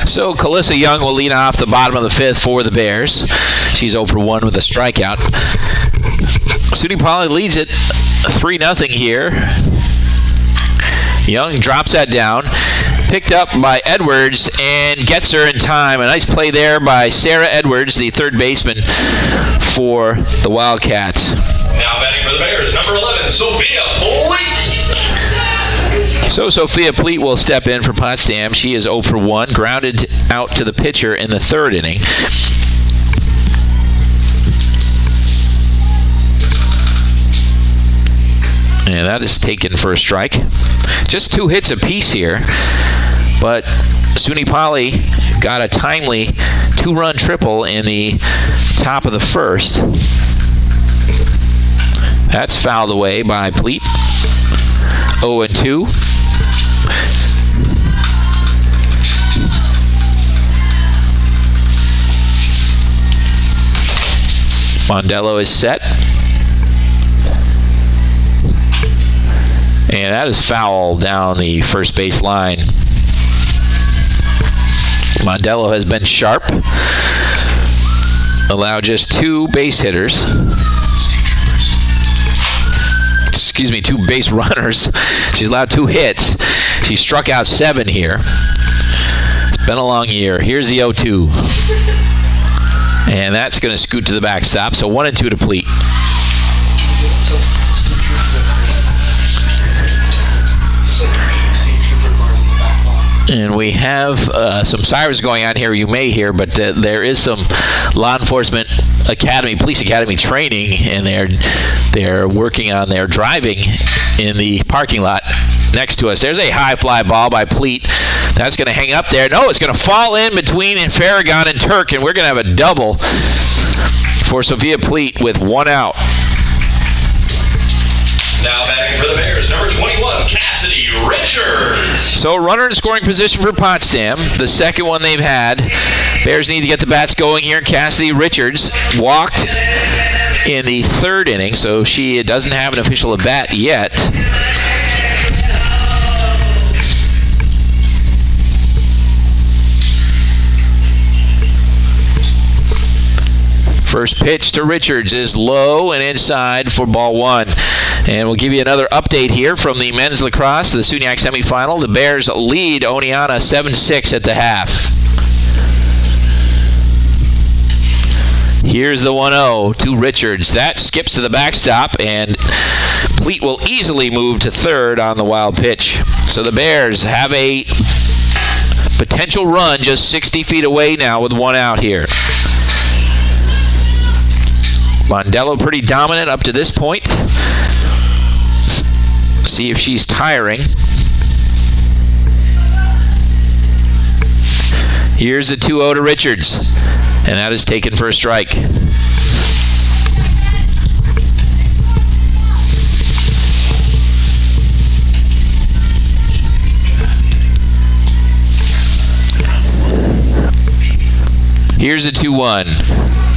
So Calissa Young will lead off the bottom of the 5th for the Bears. She's 0 for 1 with a strikeout. SUNY Poly leads it 3-0 here. Young drops that down. Picked up by Edwards and gets her in time. A nice play there by Sarah Edwards, the third baseman for the Wildcats. Now batting for the Bears, number 11, Sophia Pleat. So Sophia Pleat will step in for Potsdam. She is 0 for 1, grounded out to the pitcher in the 3rd inning. And that is taken for a strike. Just 2 hits apiece here, but SUNY Poly got a timely 2-run triple in the top of the 1st. That's fouled away by Pleat. 0-2. Mondello is set. And that is foul down the first base line. Mondello has been sharp. Allowed just 2 base hitters. Excuse me, 2 base runners. She's allowed 2 hits. She struck out 7 here. It's been a long year. Here's the 0-2. And that's going to scoot to the backstop. So 1-2 to Pleat. And we have some sirens going on here you may hear, but there is some law enforcement academy, police academy training, and they're working on their driving in the parking lot next to us. There's a high fly ball by Pleat. That's going to hang up there. No, it's going to fall in between Farragon and Turk, and we're going to have a double for Sophia Pleat with one out. Now batting for the Bears, number 21, Cassidy Richards. So runner in scoring position for Potsdam, the second one they've had. Bears need to get the bats going here. Cassidy Richards walked in the third inning, so she doesn't have an official at bat yet. First pitch to Richards is low and inside for ball one. And we'll give you another update here from the men's lacrosse, the SUNY semifinal. The Bears lead Oneonta 7-6 at the half. Here's the 1-0 to Richards. That skips to the backstop, and Pleat will easily move to third on the wild pitch. So the Bears have a potential run just 60 feet away now with one out here. Mondello pretty dominant up to this point. See if she's tiring. Here's the 2-0 to Richards, and that is taken for a strike. Here's the 2-1.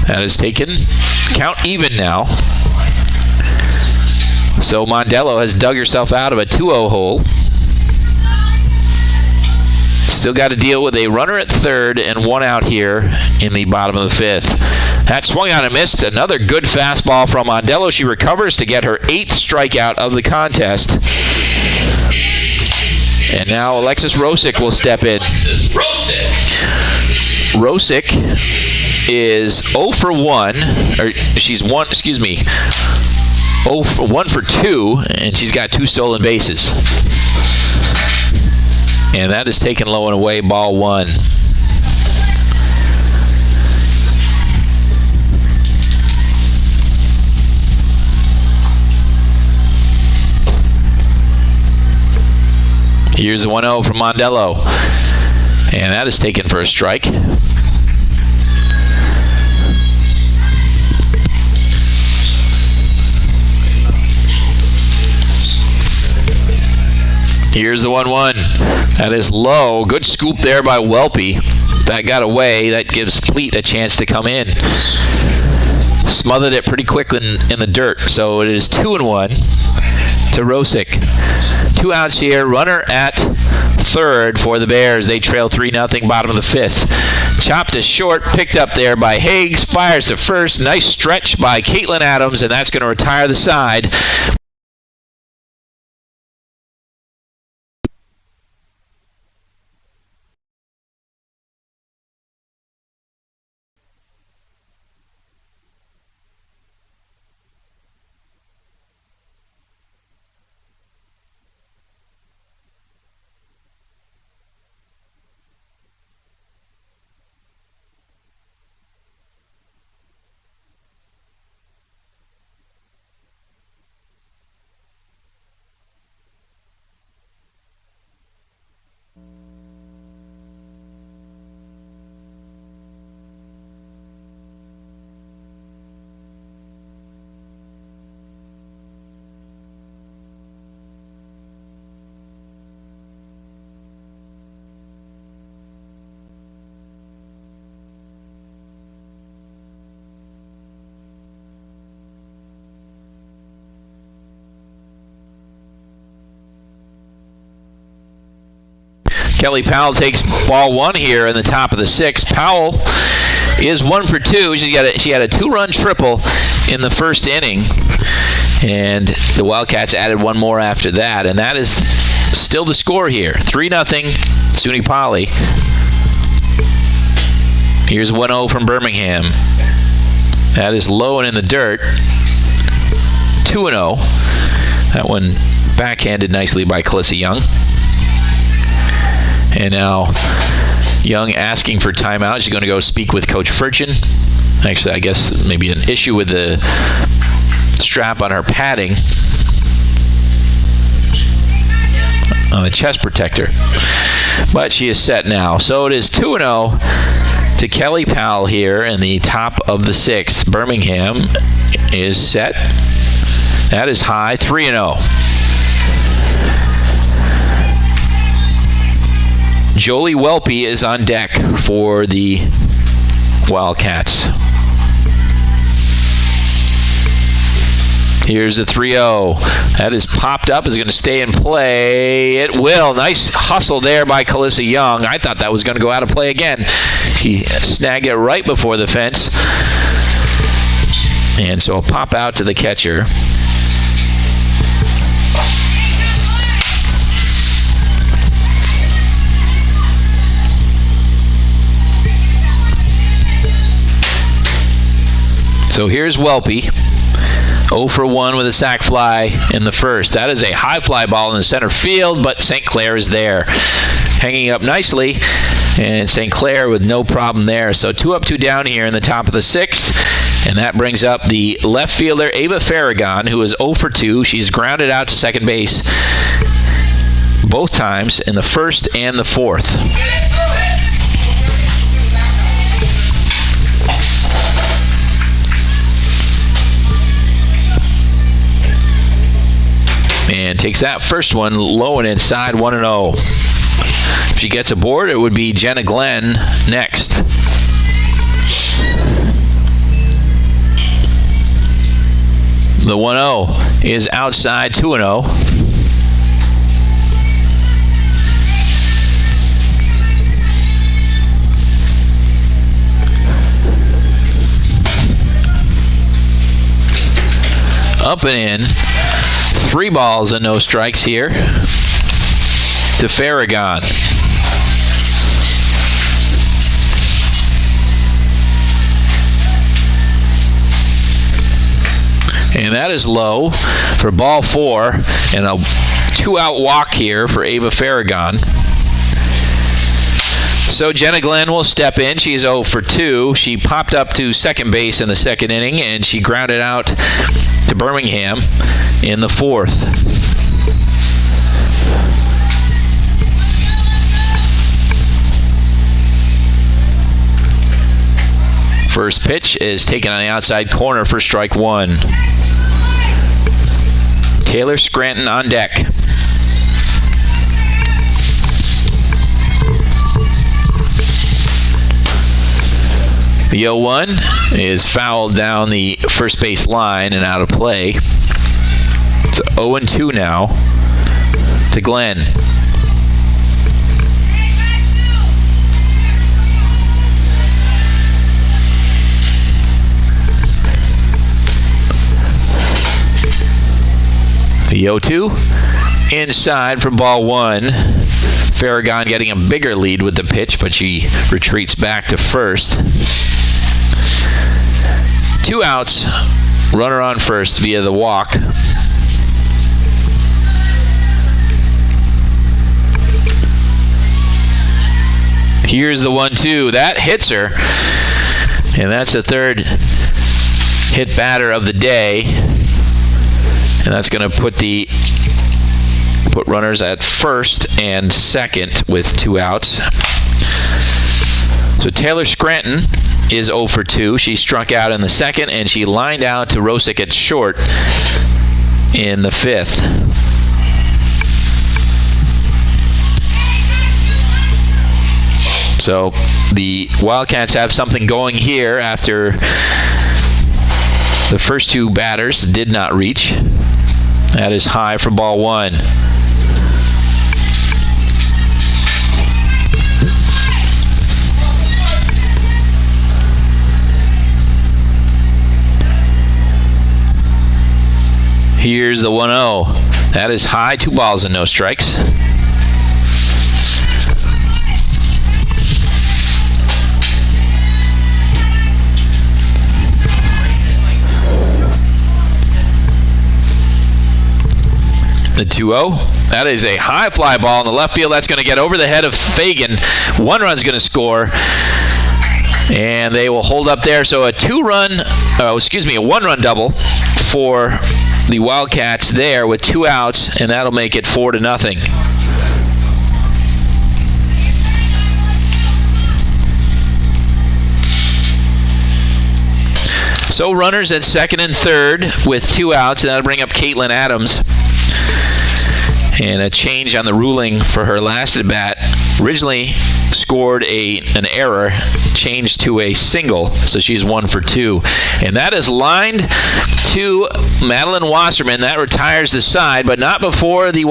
That is taken. Count even now. So Mondello has dug herself out of a 2-0 hole. Still got to deal with a runner at third and one out here in the bottom of the fifth. That swung on and missed. Another good fastball from Mondello. She recovers to get her 8th strikeout of the contest. And now Alexis Rosick will step in. Rosick is 0 for 1, or she's 1 for 2, and she's got 2 stolen bases. And that is taken low and away, ball one. Here's the 1-0 from Mondello, and that is taken for a strike. Here's the 1-1. That is low. Good scoop there by Welpe. That got away. That gives Pleat a chance to come in. Smothered it pretty quick in the dirt. So it is 2-1 to Rosick. 2 outs here. Runner at third for the Bears. They trail 3-0, bottom of the fifth. Chopped to short. Picked up there by Higgs. Fires to first. Nice stretch by Caitlin Adams, and that's going to retire the side. Kelly Powell takes ball one here in the top of the sixth. Powell is 1 for 2. She had a 2-run triple in the first inning, and the Wildcats added one more after that, and that is still the score here. 3-0 SUNY Poly. Here's 1-0 from Birmingham. That is low and in the dirt. 2-0. That one backhanded nicely by Calissa Young. And now Young asking for timeout. She's going to go speak with Coach Furchin. Actually, I guess maybe an issue with the strap on her padding on the chest protector. But she is set now. So it is 2-0 to Kelly Powell here in the top of the 6th. Birmingham is set. That is high, 3-0. Jolie Welpe is on deck for the Wildcats. Here's the 3-0. That is popped up. Is going to stay in play. It will. Nice hustle there by Calissa Young. I thought that was going to go out of play again. She snagged it right before the fence. And so a pop out to the catcher. So here's Welpe. 0 for 1 with a sac fly in the first. That is a high fly ball in the center field, but St. Clair is there. Hanging up nicely, and St. Clair with no problem there. So 2 up, 2 down here in the top of the 6th, and that brings up the left fielder, Ava Farragon, who is 0 for 2. She's grounded out to second base both times in the first and the fourth. And takes that first one low and inside, 1-0. If she gets aboard, it would be Jenna Glenn next. The 1-0 is outside, 2-0. Up and in. 3 balls and no strikes here to Farragon. And that is low for ball 4, and a 2-out walk here for Ava Farragon. So Jenna Glenn will step in. She's 0 for 2. She popped up to second base in the second inning, and she grounded out to Birmingham in the fourth. First pitch is taken on the outside corner for strike 1. Taylor Scranton on deck. The 0-1 is fouled down the first base line and out of play. It's 0-2 now to Glenn. The 0-2 inside for ball 1. Farragon getting a bigger lead with the pitch, but she retreats back to first. 2 outs, runner on first via the walk. Here's the 1-2. That hits her, and that's the third hit batter of the day. And that's going to put runners at first and second with 2 outs. So Taylor Scranton is 0 for 2. She struck out in the second, and she lined out to Rosick at short in the 5th. So the Wildcats have something going here after the first 2 batters did not reach. That is high for ball 1. Here's the 1-0. That is high, 2 balls and no strikes. The 2-0. That is a high fly ball in the left field. That's going to get over the head of Fagan. One run's going to score. And they will hold up there. So a one-run double for the Wildcats there with 2 outs, and that'll make it 4-0. So runners at second and third with 2 outs, and that'll bring up Caitlin Adams. And a change on the ruling for her last at bat. Originally scored an error, changed to a single, so she's 1 for 2. And that is lined to Madeline Wasserman. That retires the side, but not before the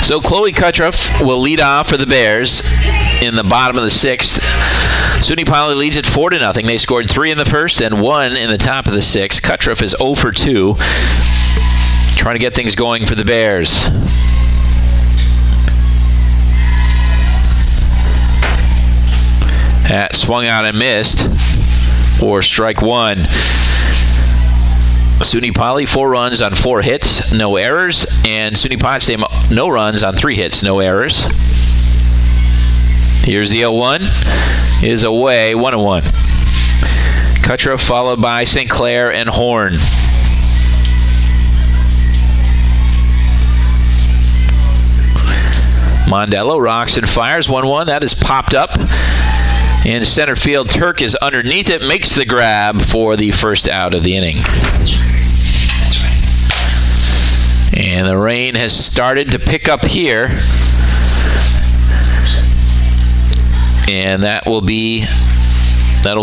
So Chloe Kutroff will lead off for the Bears in the bottom of the 6th. SUNY Poly leads it 4-0. They scored 3 in the first and 1 in the top of the 6th. Kutroff is 0 for 2, trying to get things going for the Bears. That swung out and missed for strike 1. SUNY Poly 4 runs on 4 hits, no errors, and SUNY Potsdam no runs on 3 hits, no errors. Here's the 0-1, is away, 1-1. Kutroff followed by St. Clair and Horn. Mondello rocks and fires, 1-1, that is popped up. In center field, Turk is underneath it, makes the grab for the first out of the inning. And the rain has started to pick up here. And that'll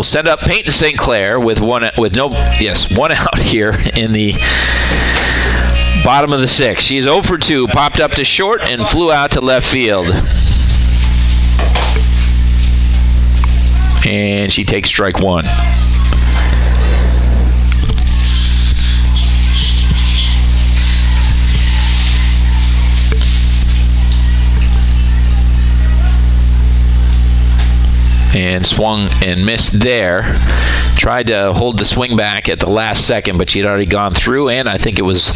send up Peyton St. Clair with one out here in the bottom of the 6th. She's 0 for 2, popped up to short and flew out to left field. And she takes strike 1. And swung and missed there. Tried to hold the swing back at the last second, but she'd already gone through, and I think it was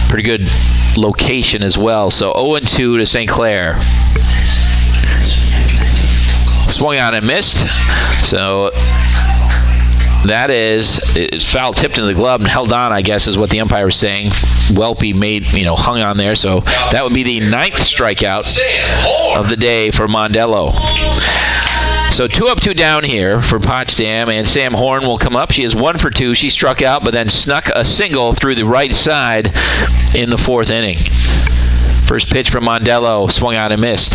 pretty good location as well. So 0-2 to St. Clair. Swung out and missed. So that is foul tipped into the glove and held on, I guess, is what the umpire was saying. Welpe hung on there. So that would be the 9th strikeout of the day for Mondello. So 2 up, 2 down here for Potsdam, and Sam Horn will come up. She is 1 for 2. She struck out, but then snuck a single through the right side in the 4th inning. First pitch from Mondello, swung out and missed.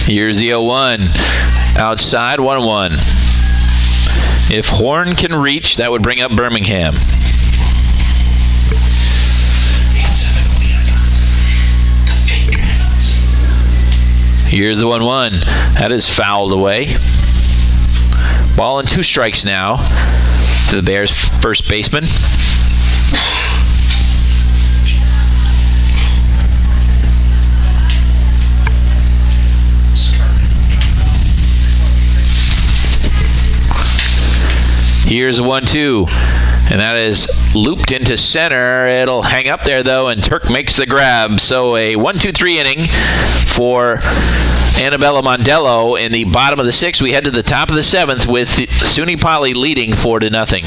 Here's the 0-1. Outside, 1-1. If Horn can reach, that would bring up Birmingham. Here's the 1-1. That is fouled away. Ball and 2 strikes now to the Bears' first baseman. Here's a 1-2, and that is looped into center. It'll hang up there, though, and Turk makes the grab. So a 1-2-3 inning for Annabella Mondello in the bottom of the 6th. We head to the top of the 7th with SUNY Poly leading 4-0.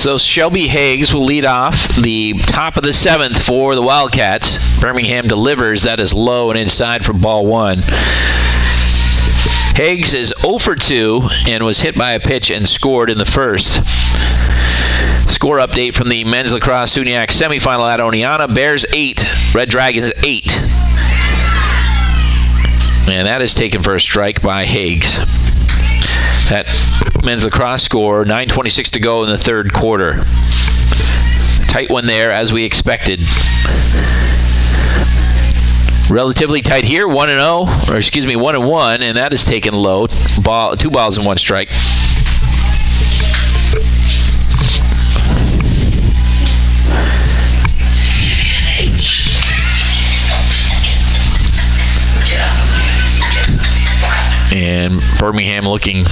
So Shelby Higgs will lead off the top of the 7th for the Wildcats. Birmingham delivers. That is low and inside for ball 1. Higgs is 0 for 2 and was hit by a pitch and scored in the first. Score update from the men's lacrosse SUNYAC semifinal at Oneonta. Bears 8, Red Dragons 8. And that is taken for a strike by Higgs. That men's lacrosse score, 9:26 to go in the third quarter. Tight one there, as we expected. Relatively tight here, 1-0, or excuse me, 1-1, and that is taken low. 2 balls and 1 strike. And Birmingham looking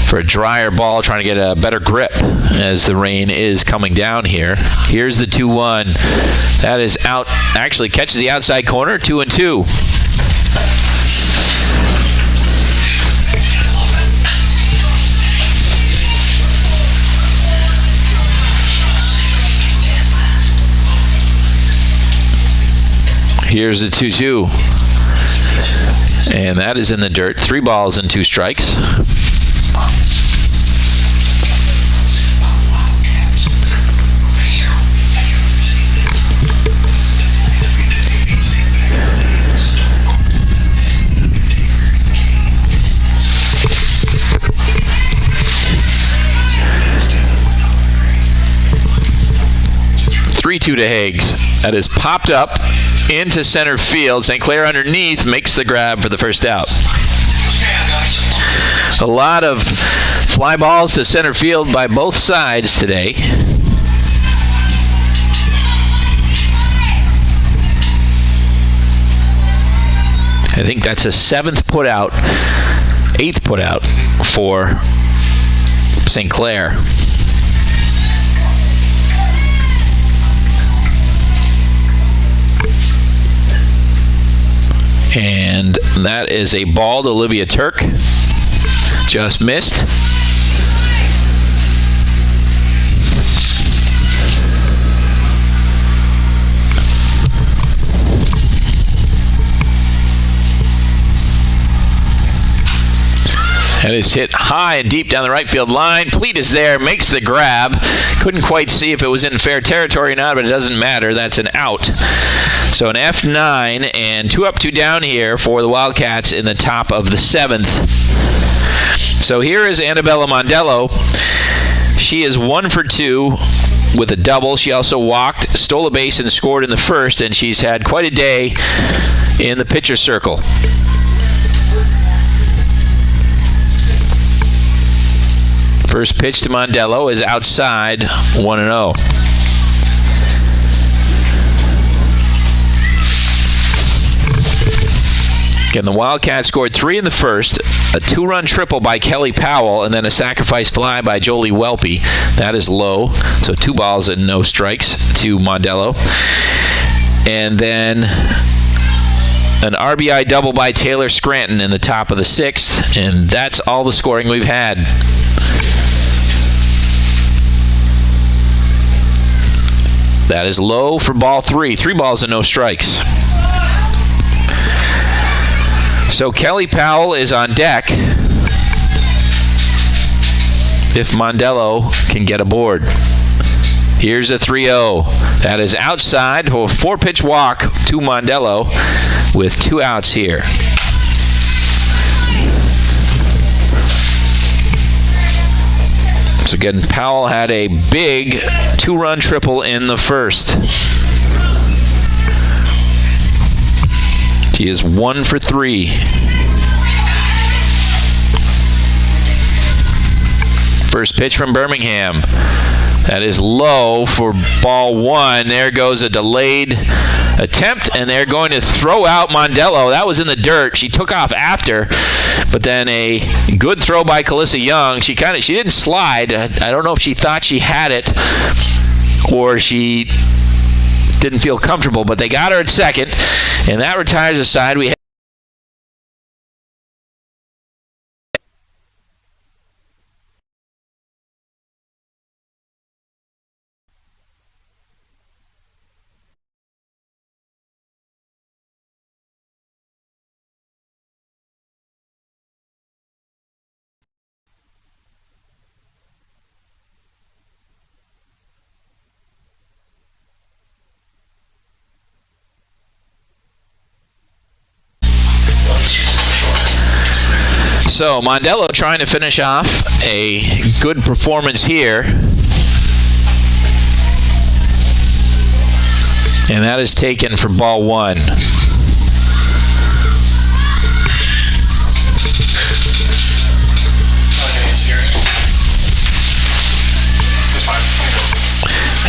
for a drier ball, trying to get a better grip as the rain is coming down here. Here's the 2-1. That is out, actually catches the outside corner, 2-2. Here's the 2-2. And that is in the dirt. 3 balls and 2 strikes. To Higgs. That is popped up into center field. St. Clair underneath makes the grab for the first out. A lot of fly balls to center field by both sides today. I think that's a 7th put out, 8th put out for St. Clair. And that is a ball to Olivia Turk. Just missed. That is hit high and deep down the right field line. Pleat is there, makes the grab. Couldn't quite see if it was in fair territory or not, but it doesn't matter. That's an out. So an F9 and 2 up, 2 down here for the Wildcats in the top of the 7th. So here is Annabella Mondello. She is 1 for 2 with a double. She also walked, stole a base, and scored in the first, and she's had quite a day in the pitcher circle. First pitch to Mondello is outside, 1-0. Again, the Wildcats scored 3 in the first, a 2-run triple by Kelly Powell, and then a sacrifice fly by Jolie Welpe. That is low, so 2 balls and no strikes to Mondello. And then an RBI double by Taylor Scranton in the top of the 6th, and that's all the scoring we've had. That is low for ball 3. 3 balls and no strikes. So Kelly Powell is on deck if Mondello can get aboard. Here's a 3-0. That is outside for a 4-pitch walk to Mondello with 2 outs here. So again, Powell had a big 2-run triple in the first. He is 1 for 3. First pitch from Birmingham. That is low for ball 1. There goes a delayed attempt, and they're going to throw out Mondello. That was in the dirt. She took off after, but then a good throw by Calissa Young. She didn't slide. I don't know if she thought she had it or she didn't feel comfortable, but they got her at second, and that retires the side. We So Mondello trying to finish off a good performance here. And that is taken for ball one.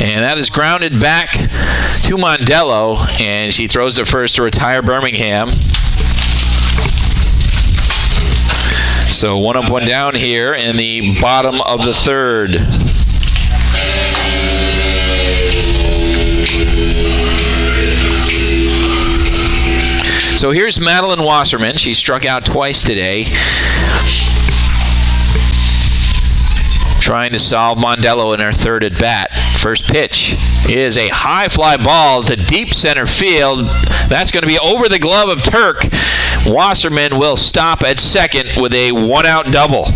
And that is grounded back to Mondello, and she throws the first to retire Birmingham. So 1 up, 1 down here in the bottom of the third. So here's Madeline Wasserman. She struck out twice today, trying to solve Mondello in her third at bat. First pitch is a high fly ball to deep center field. That's going to be over the glove of Turk. Wasserman will stop at second with a 1-out double.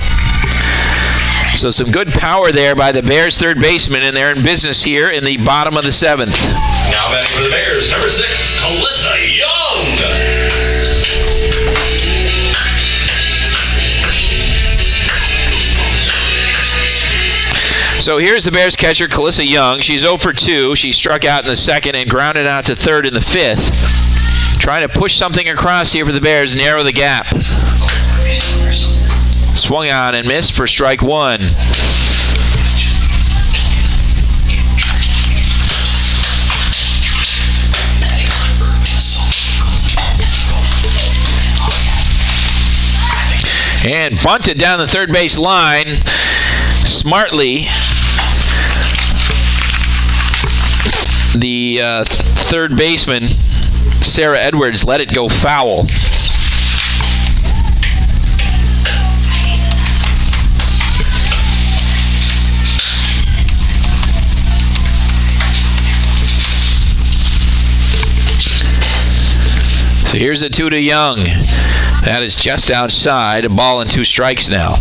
So some good power there by the Bears third baseman, and they're in business here in the bottom of the seventh. Now batting for the Bears, number 6, Alyssa Young. So here's the Bears catcher, Calissa Young. She's 0 for 2. She struck out in the second and grounded out to third in the fifth. Trying to push something across here for the Bears, narrow the gap. Swung on and missed for strike one. And bunted down the third base line smartly. The third baseman, Sarah Edwards, let it go foul. So here's a 2 to Young. That is just outside. A ball and 2 strikes now.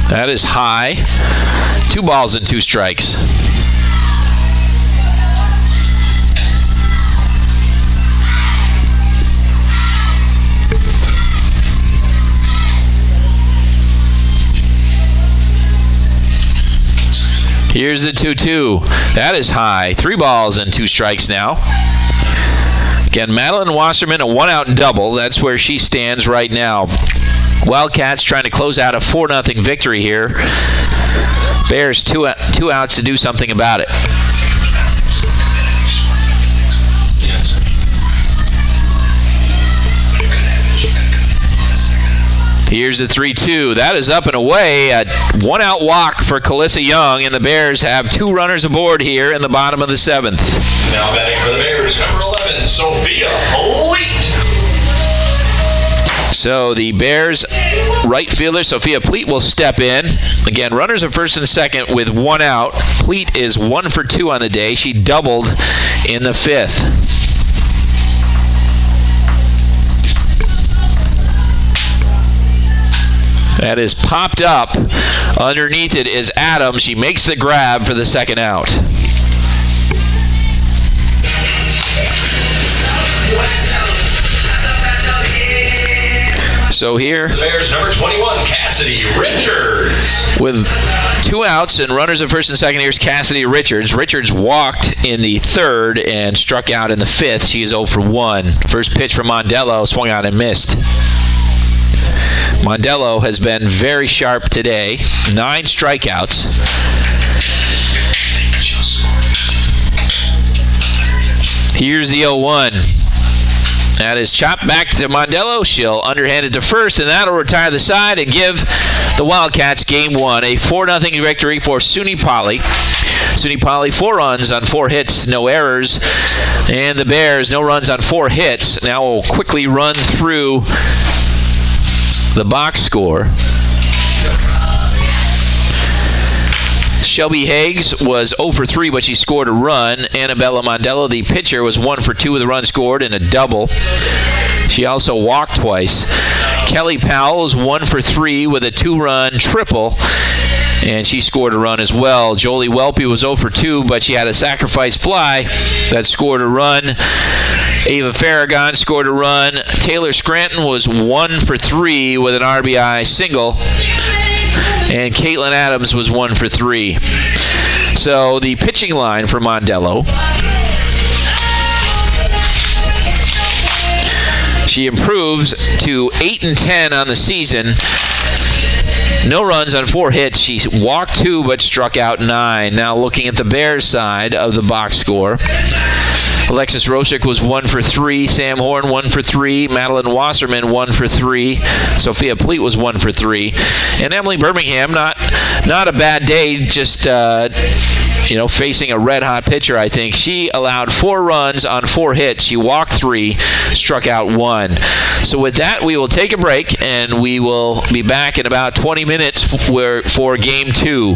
That is high. 2 balls and 2 strikes. Here's the 2-2. That is high. 3 balls and 2 strikes now. Again, Madeline Wasserman, a 1-out double. That's where she stands right now. Wildcats trying to close out a 4-0 victory here. Bears two outs to do something about it. Here's the 3-2. That is up and away. A 1-out walk for Calissa Young, and the Bears have 2 runners aboard here in the bottom of the 7th. Now batting for the Bears, number 11, Sophia Pleat. So the Bears right fielder, Sophia Pleat, will step in. Again, runners are first and second with 1 out. Pleat is 1 for 2 on the day. She doubled in the 5th. That is popped up. Underneath it is Adams. She makes the grab for the 2nd out. So here, The Bears, number 21, Cassidy Richards. with 2 outs and runners at first and second, here's Cassidy Richards. Richards walked in the 3rd and struck out in the 5th. She is 0 for 1. First pitch from Mondello, swung on and missed. Mondello has been very sharp today. 9 strikeouts. Here's the 0-1. That is chopped back to Mondello. She'll underhand it to first, and that'll retire the side and give the Wildcats game 1. A 4-0 victory for SUNY Poly. SUNY Poly 4 runs on 4 hits, no errors. And the Bears, no runs on 4 hits. Now we'll quickly run through the box score. Shelby Higgs was 0 for 3, but she scored a run. Annabella Mondello, the pitcher, was 1 for 2 with a run scored and a double. She also walked twice. Kelly Powell was 1 for 3 with a 2-run triple. and she scored a run as well. Jolie Welpe was 0 for 2, but she had a sacrifice fly that scored a run. Ava Farragon scored a run. Taylor Scranton was 1 for 3 with an RBI single. And Caitlin Adams was 1 for 3. So the pitching line for Mondello. She improves to 8-10 on the season. No runs on 4 hits. She walked 2 but struck out 9. Now looking at the Bears side of the box score. Alexis Rosick was 1 for 3. Sam Horn 1 for 3. Madeline Wasserman 1 for 3. Sophia Pleat was 1 for 3. And Emily Birmingham, not a bad day, just facing a red-hot pitcher, I think. She allowed 4 runs on 4 hits. She walked 3, struck out 1. So with that, we will take a break, and we will be back in about 20 minutes for Game 2.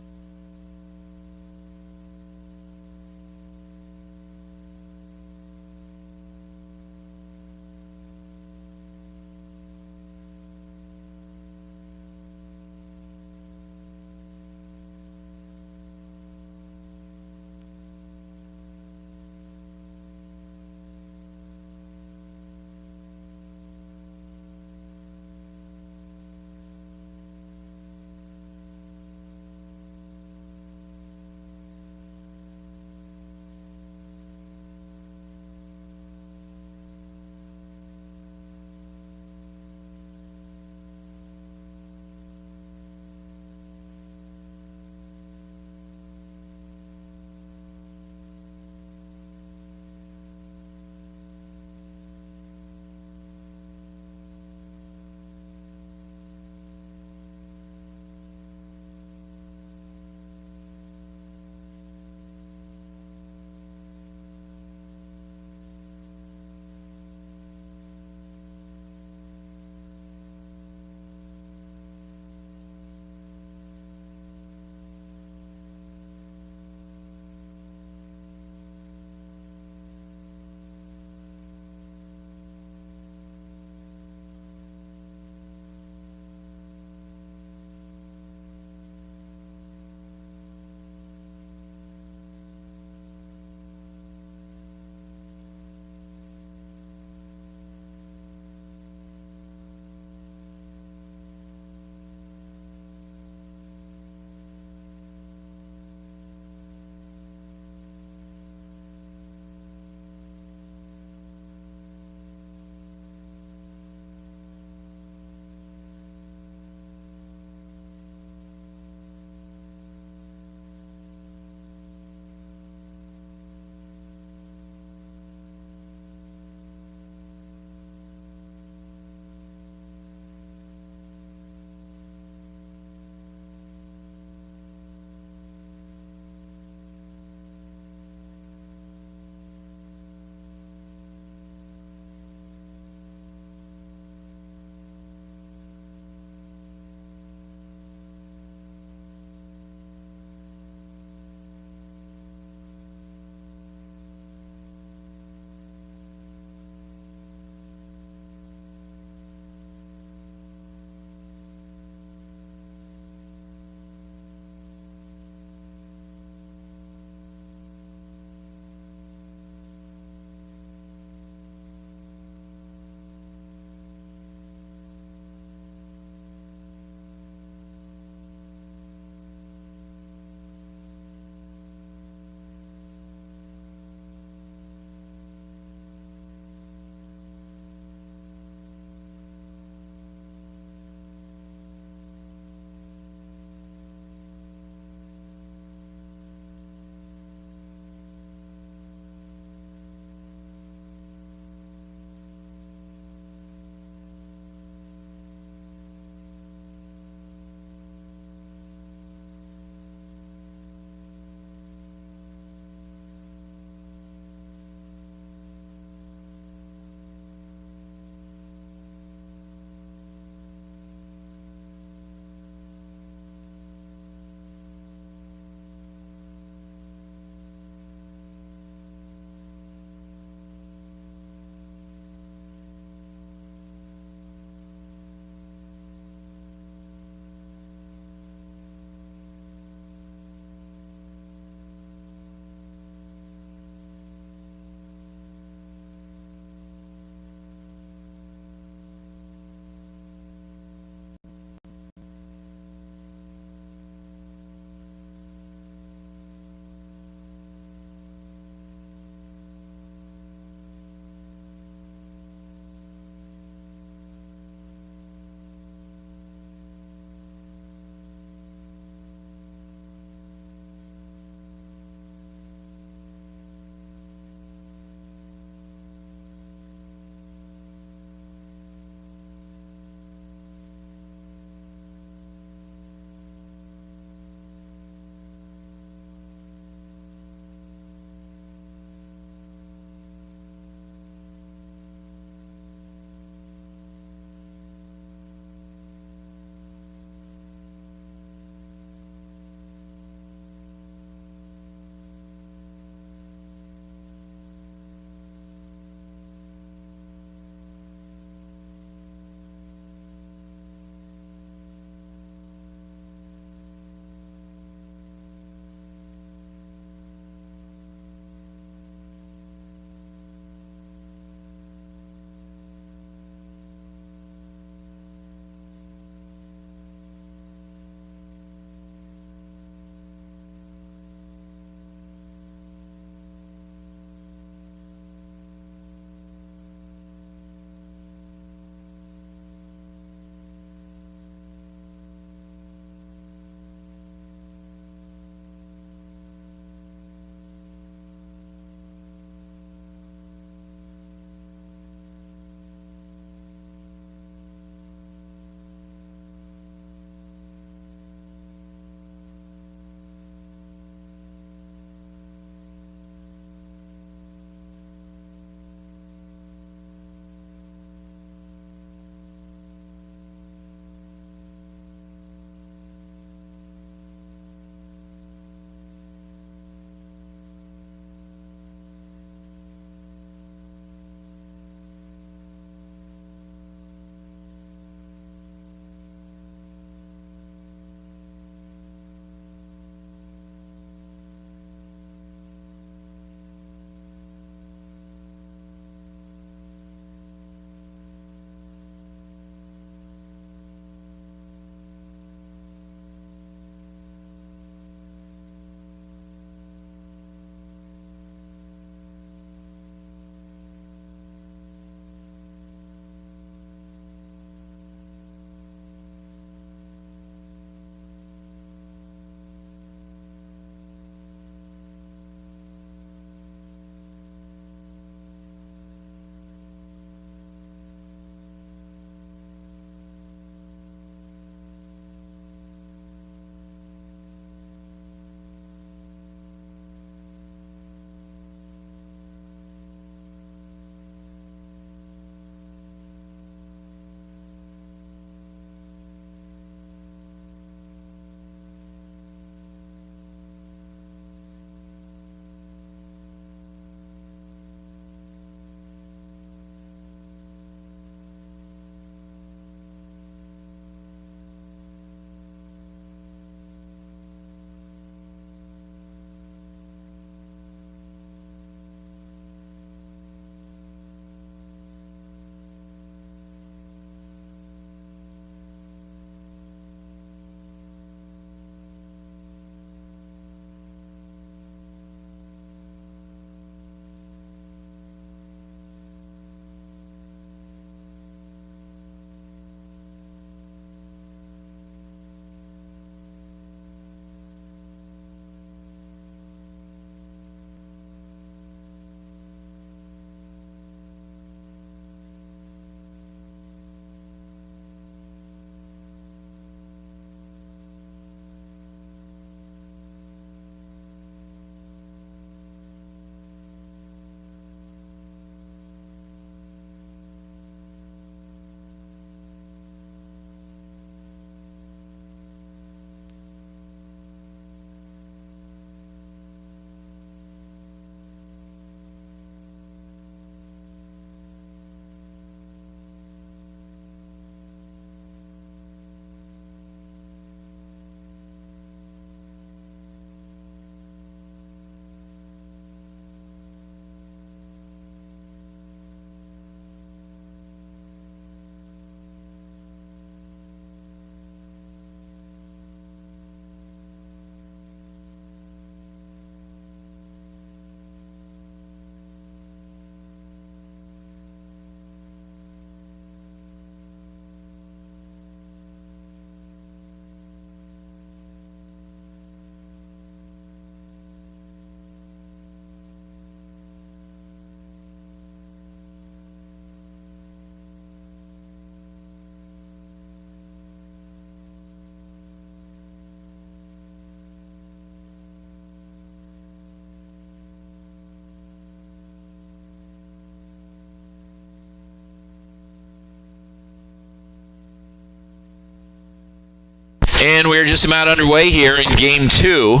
And we're just about underway here in Game 2.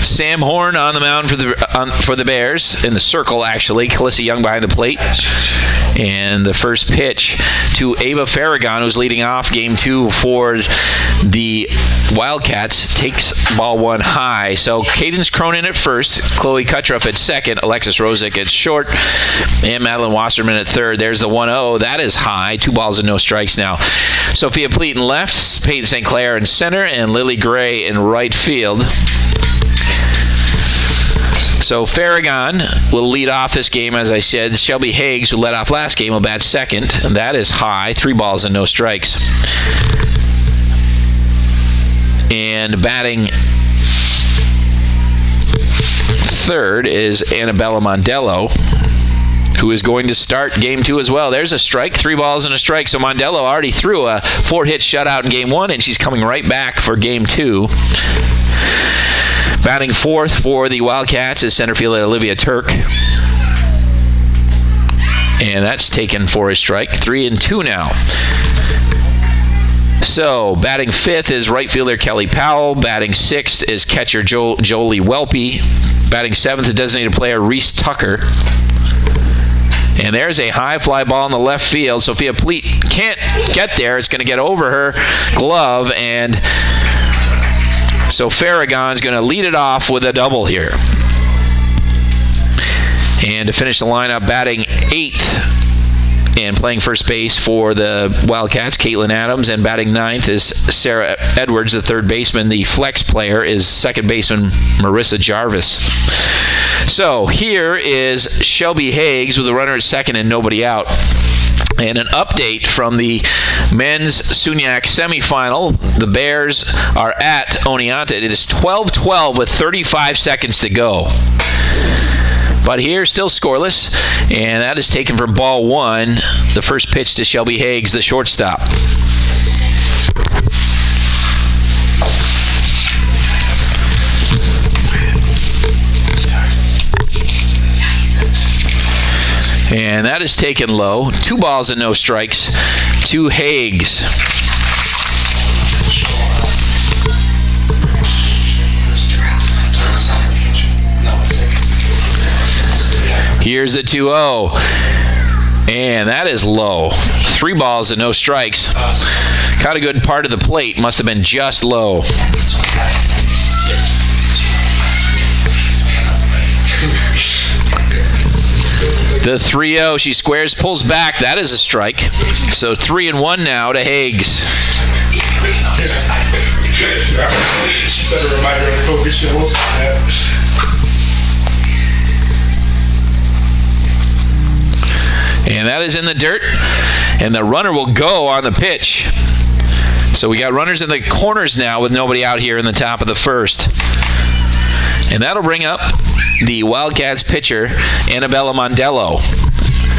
Sam Horn on the mound for the Bears, in the circle actually. Calissa Young behind the plate. And the first pitch to Ava Farragon, who's leading off Game 2 for the Wildcats, takes ball one high. So Cadence Cronin at first, Chloe Kutroff at second, Alexis Rosick at short, and Madeline Wasserman at third. There's the 1-0. That is high. 2 balls and no strikes now. Sophia Pleat in left, Peyton St. Clair in center, and Lily Gray in right field. So Farragon will lead off this game, as I said. Shelby Higgs, who led off last game, will bat second. And that is high. 3 balls and no strikes. And batting third is Annabella Mondello, who is going to start Game 2 as well. There's a strike, 3 balls and a strike. So Mondello already threw a 4-hit shutout in Game 1, and she's coming right back for Game 2. Batting fourth for the Wildcats is center fielder Olivia Turk. And that's taken for a strike. 3-2 now. So, batting fifth is right fielder Kelly Powell. Batting sixth is catcher Jolie Welpe. Batting seventh is designated player Reese Tucker. And there's a high fly ball in the left field. Sophia Pleat can't get there. It's going to get over her glove, and so Farragon's going to lead it off with a double here. And to finish the lineup, batting eighth and playing first base for the Wildcats, Caitlin Adams, and batting ninth is Sarah Edwards, the third baseman. The flex player is second baseman Marissa Jarvis. So here is Shelby Higgs with a runner at second and nobody out. And an update from the men's SUNY semifinal. The Bears are at Oneonta. It is 12-12 with 35 seconds to go. But here, still scoreless, and that is taken for ball one. The first pitch to Shelby Higgs, the shortstop. And that is taken low. 2 balls and no strikes to Higgs. Here's the 2-0. And that is low. 3 balls and no strikes. Caught a good part of the plate. Must have been just low. The 3-0, she squares, pulls back. That is a strike. So 3-1 now to Higgs. She said a reminder on the COVID shows. And that is in the dirt. And the runner will go on the pitch. So we got runners in the corners now with nobody out here in the top of the first. And that'll bring up the Wildcats pitcher, Annabella Mondello.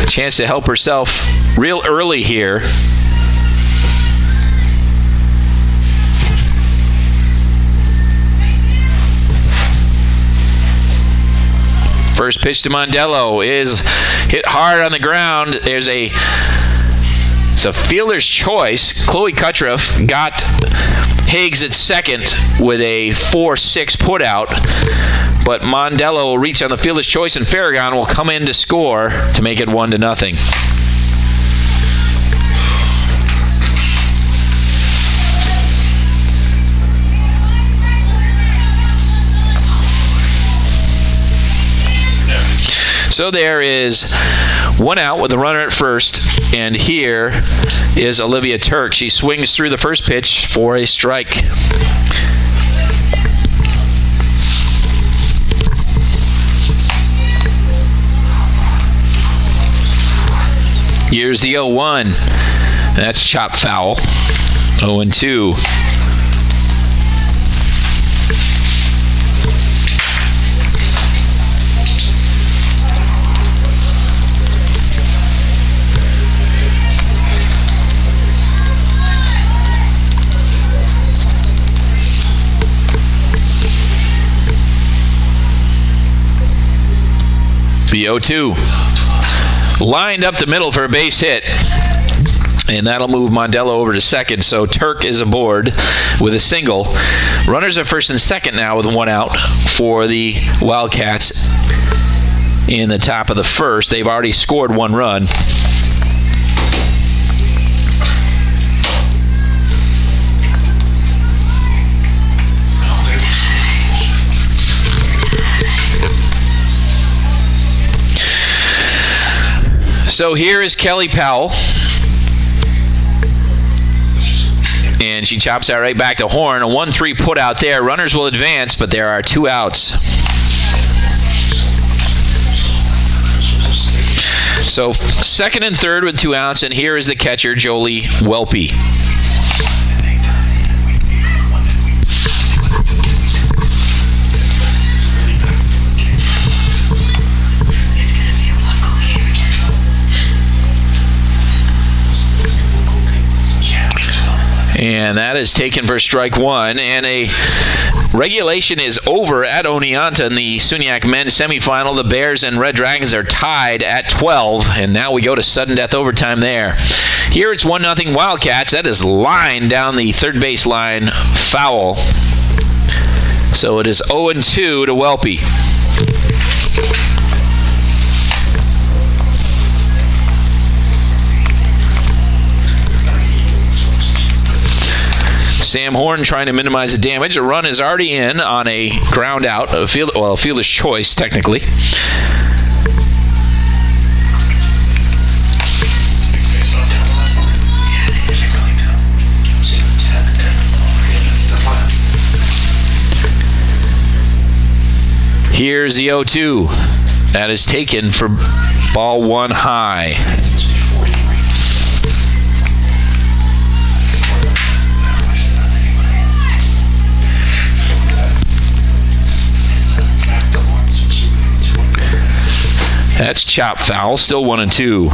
A chance to help herself real early here. First pitch to Mondello is hit hard on the ground. It's a fielder's choice. Chloe Kutroff got Higgs at second with a 4-6 putout, but Mondello will reach on the fielder's choice, and Farragon will come in to score to make it 1-0. So there is 1 out with a runner at first, and here is Olivia Turk. She swings through the first pitch for a strike. Here's the 0-1. That's chop foul. 0-2. The 0-2. Lined up the middle for a base hit. And that'll move Mondello over to second. So Turk is aboard with a single. Runners are first and second now with one out for the Wildcats in the top of the first. They've already scored one run. So here is Kelly Powell. And she chops that right back to Horn. A 1-3 put out there. Runners will advance, but there are two outs. So second and third with two outs, and here is the catcher, Jolie Welpe. And that is taken for strike one. And a regulation is over at Oneonta in the SUNYAC men's semifinal. The Bears and Red Dragons are tied at 12. And now we go to sudden death overtime there. Here it's 1-0 Wildcats. That is lined down the third base line foul. So it is 0-2 to Welpe. Sam Horn trying to minimize the damage. A run is already in on a ground out, a fielder's choice technically. Here's the 0-2. That is taken for ball one high. That's chop foul, still 1-2.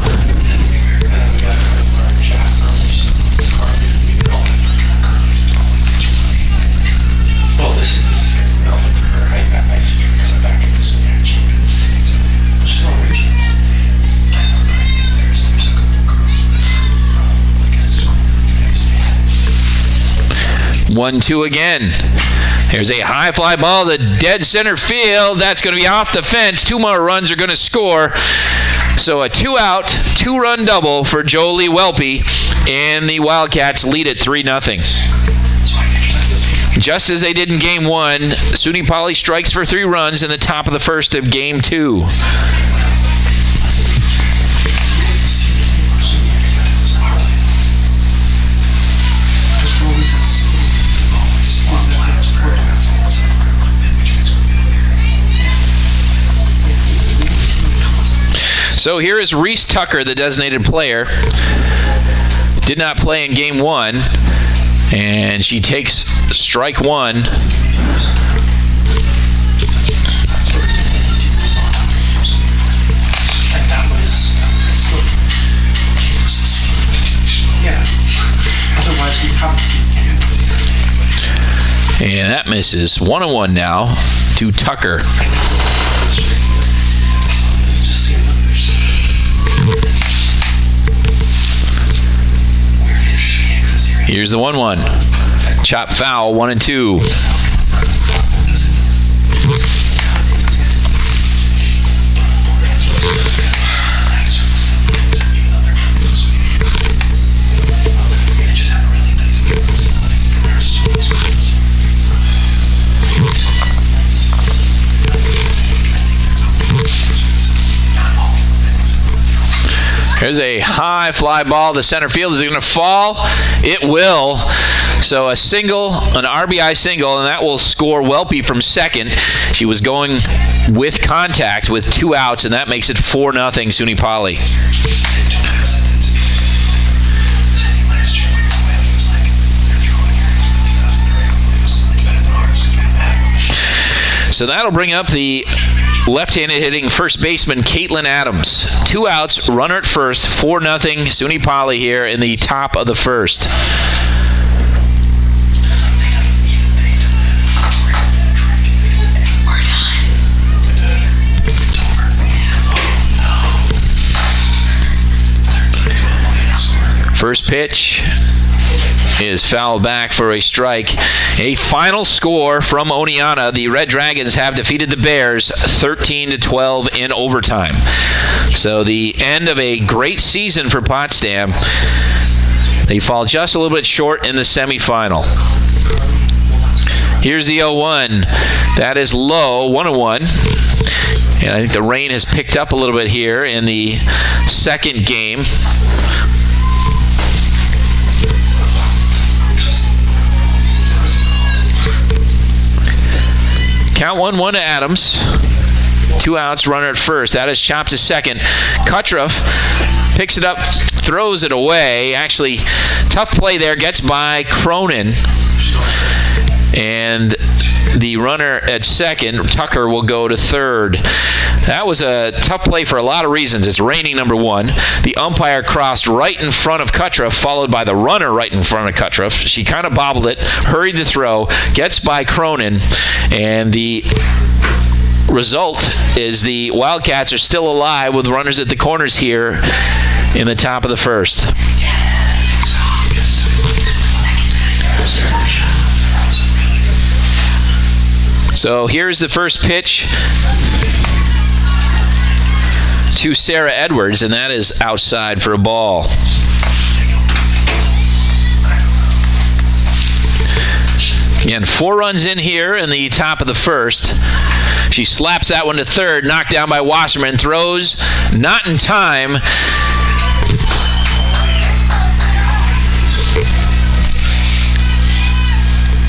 One, two again. There's a high fly ball to dead center field. That's going to be off the fence. Two more runs are going to score. So a two-out, two-run double for Jolie Welpe, and the Wildcats lead at 3-0. Just as they did in Game 1, SUNY Poly strikes for 3 runs in the top of the first of Game 2. So here is Reese Tucker, the designated player. Did not play in Game 1, and she takes strike one. And that misses. 1-1 now to Tucker. Here's the 1-1. Chop foul, 1-2. Here's a high fly ball to center field. Is it going to fall? It will. So a single, an RBI single, and that will score Welpe from second. She was going with contact with 2 outs, and that makes it 4-0 SUNY Poly. So that'll bring up the left-handed hitting first baseman Caitlin Adams. 2 outs, runner at first, 4-0 SUNY Poly here in the top of the first. First pitch is fouled back for a strike. A final score from Oneonta. The Red Dragons have defeated the Bears 13-12 in overtime. So the end of a great season for Potsdam. They fall just a little bit short in the semifinal. Here's the 0-1. That is low, 1-1. And I think the rain has picked up a little bit here in the second game. Count 1-1 to Adams. 2 outs, runner at first. That is chopped to second. Kutroff picks it up, throws it away. Actually, tough play there. Gets by Cronin. And the runner at second, Tucker, will go to third. That was a tough play for a lot of reasons. It's raining, number one. The umpire crossed right in front of Kutroff, followed by the runner right in front of Kutroff. She kind of bobbled it, hurried the throw, gets by Cronin, and the result is the Wildcats are still alive with runners at the corners here in the top of the first. So here's the first pitch to Sarah Edwards, and that is outside for a ball. Again, 4 runs in here in the top of the first. She slaps that one to third, knocked down by Wasserman, throws not in time.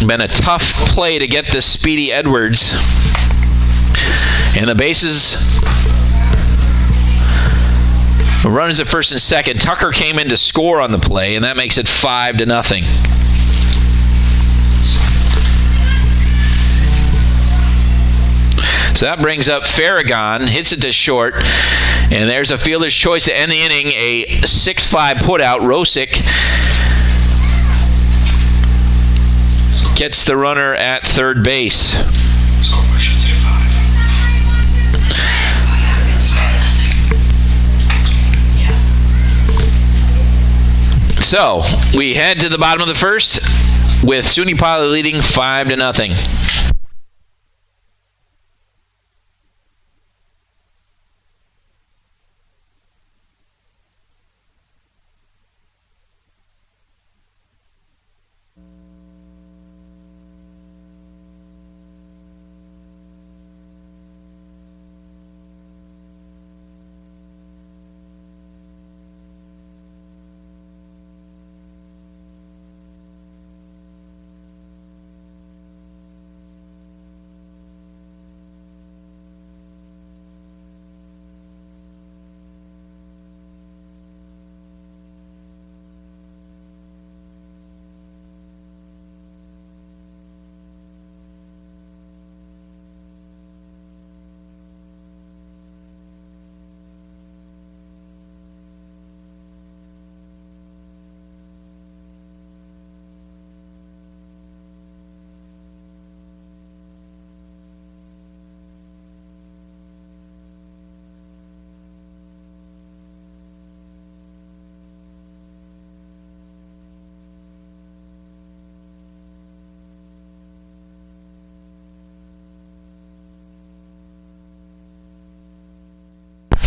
Been a tough play to get this speedy Edwards. And the bases, runners at first and second. Tucker came in to score on the play, and that makes it 5-0. So that brings up Farragon, hits it to short, and there's a fielder's choice to end the inning, a 6-5 putout. Rosick gets the runner at third base. So we head to the bottom of the first with SUNY Poly leading 5-0.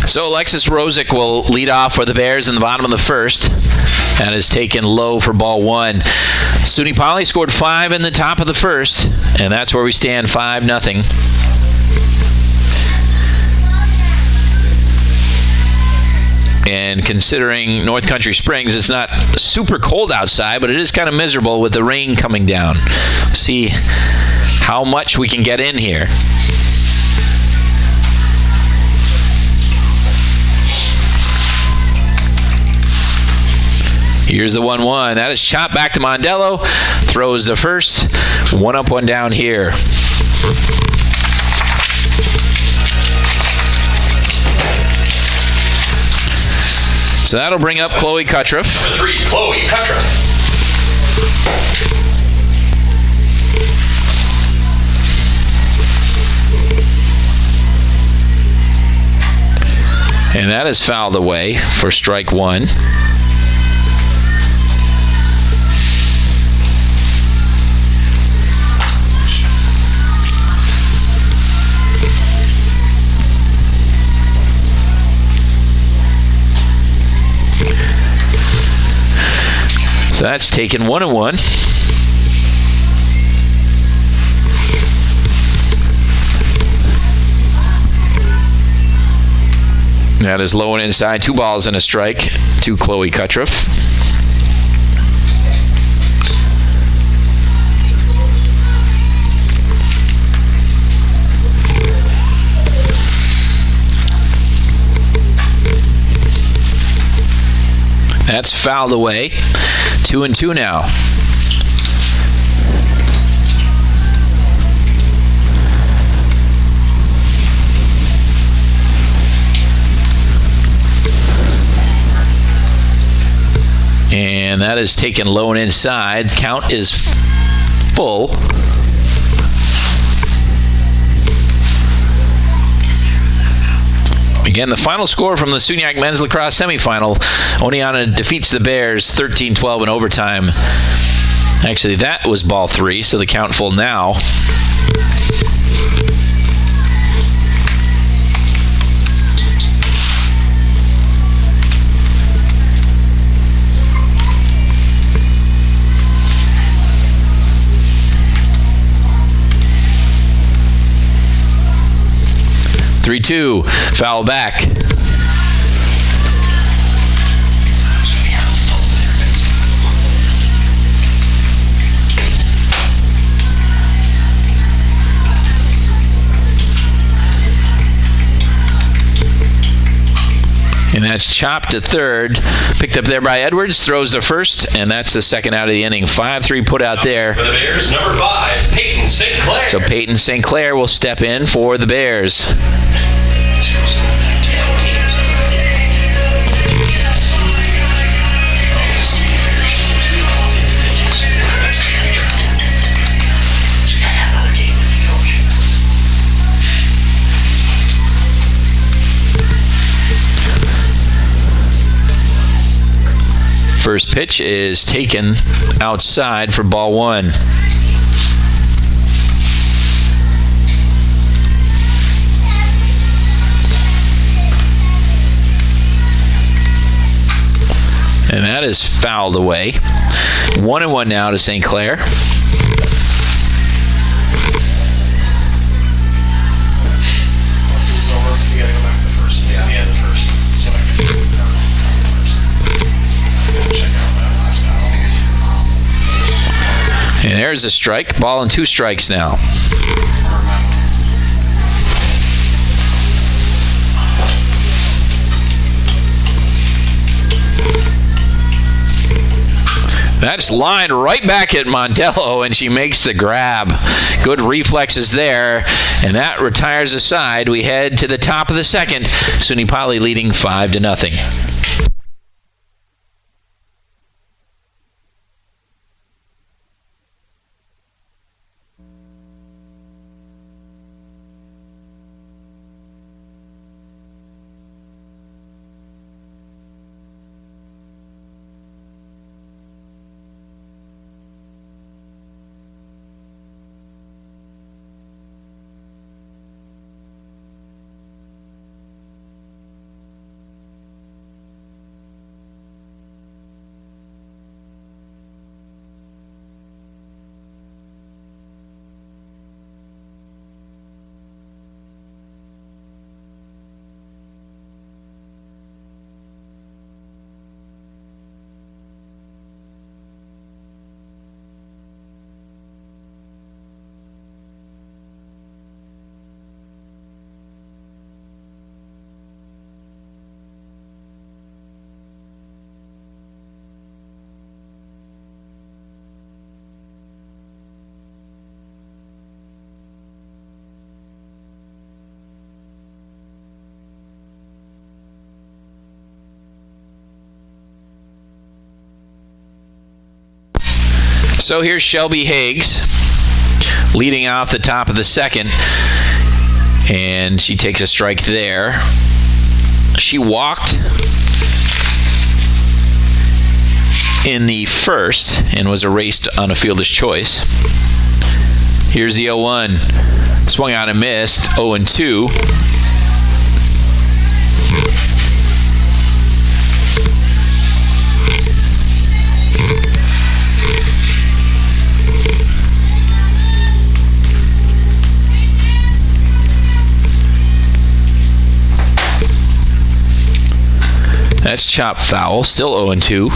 So Alexis Rosick will lead off for the Bears in the bottom of the first. That is taken low for ball 1. SUNY Poly scored 5 in the top of the first, and that's where we stand, 5-0. And considering North Country Springs, it's not super cold outside, but it is kind of miserable with the rain coming down. See how much we can get in here. Here's the 1-1. That is chopped back to Mondello. Throws the first. 1 up, 1 down here. So that'll bring up Chloe Kutroff. Number 3, Chloe Kutroff. And that is fouled away for strike 1. So that's taken 1-1. That is low and inside. 2 balls and a strike to Chloe Cutroff. That's fouled away. 2-2 now. And that is taken low and inside. Count is full. Again, the final score from the SUNY men's lacrosse semifinal. Oneonta defeats the Bears 13-12 in overtime. Actually, that was ball 3, so the count full now. Three-two, foul back. And that's chopped to third. Picked up there by Edwards. Throws the first, and that's the second out of the inning. 5-3 put out there. For the Bears, number 5, Peyton St. Clair. So Peyton St. Clair will step in for the Bears. First pitch is taken outside for ball 1. And that is fouled away. 1-1 now to St. Clair. Once this is over, we gotta go back to first. Yeah, the end of first. So I can check out that last out. And there's a strike. Ball and 2 strikes now. That's lined right back at Mondello, and she makes the grab. Good reflexes there, and that retires a side. We head to the top of the second. SUNY Poly leading 5-0. So here's Shelby Higgs leading off the top of the second, and she takes a strike there. She walked in the first and was erased on a fielder's choice. Here's the 0-1. Swung on and missed. 0-2. That's chopped foul. Still 0-2.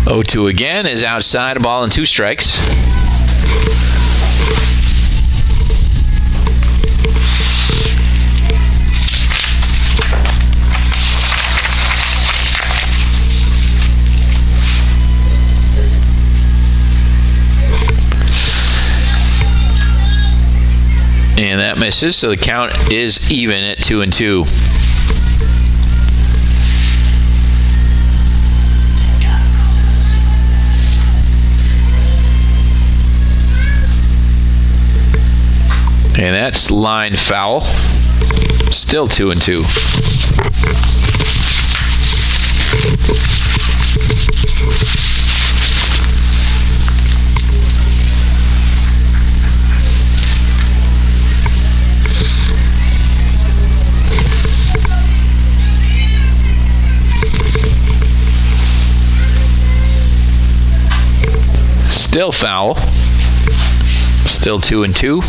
O2 again is outside, a ball and 2 strikes. And that misses, so the count is even at 2-2. And that's line foul. Still 2-2. Still foul. Still 2-2.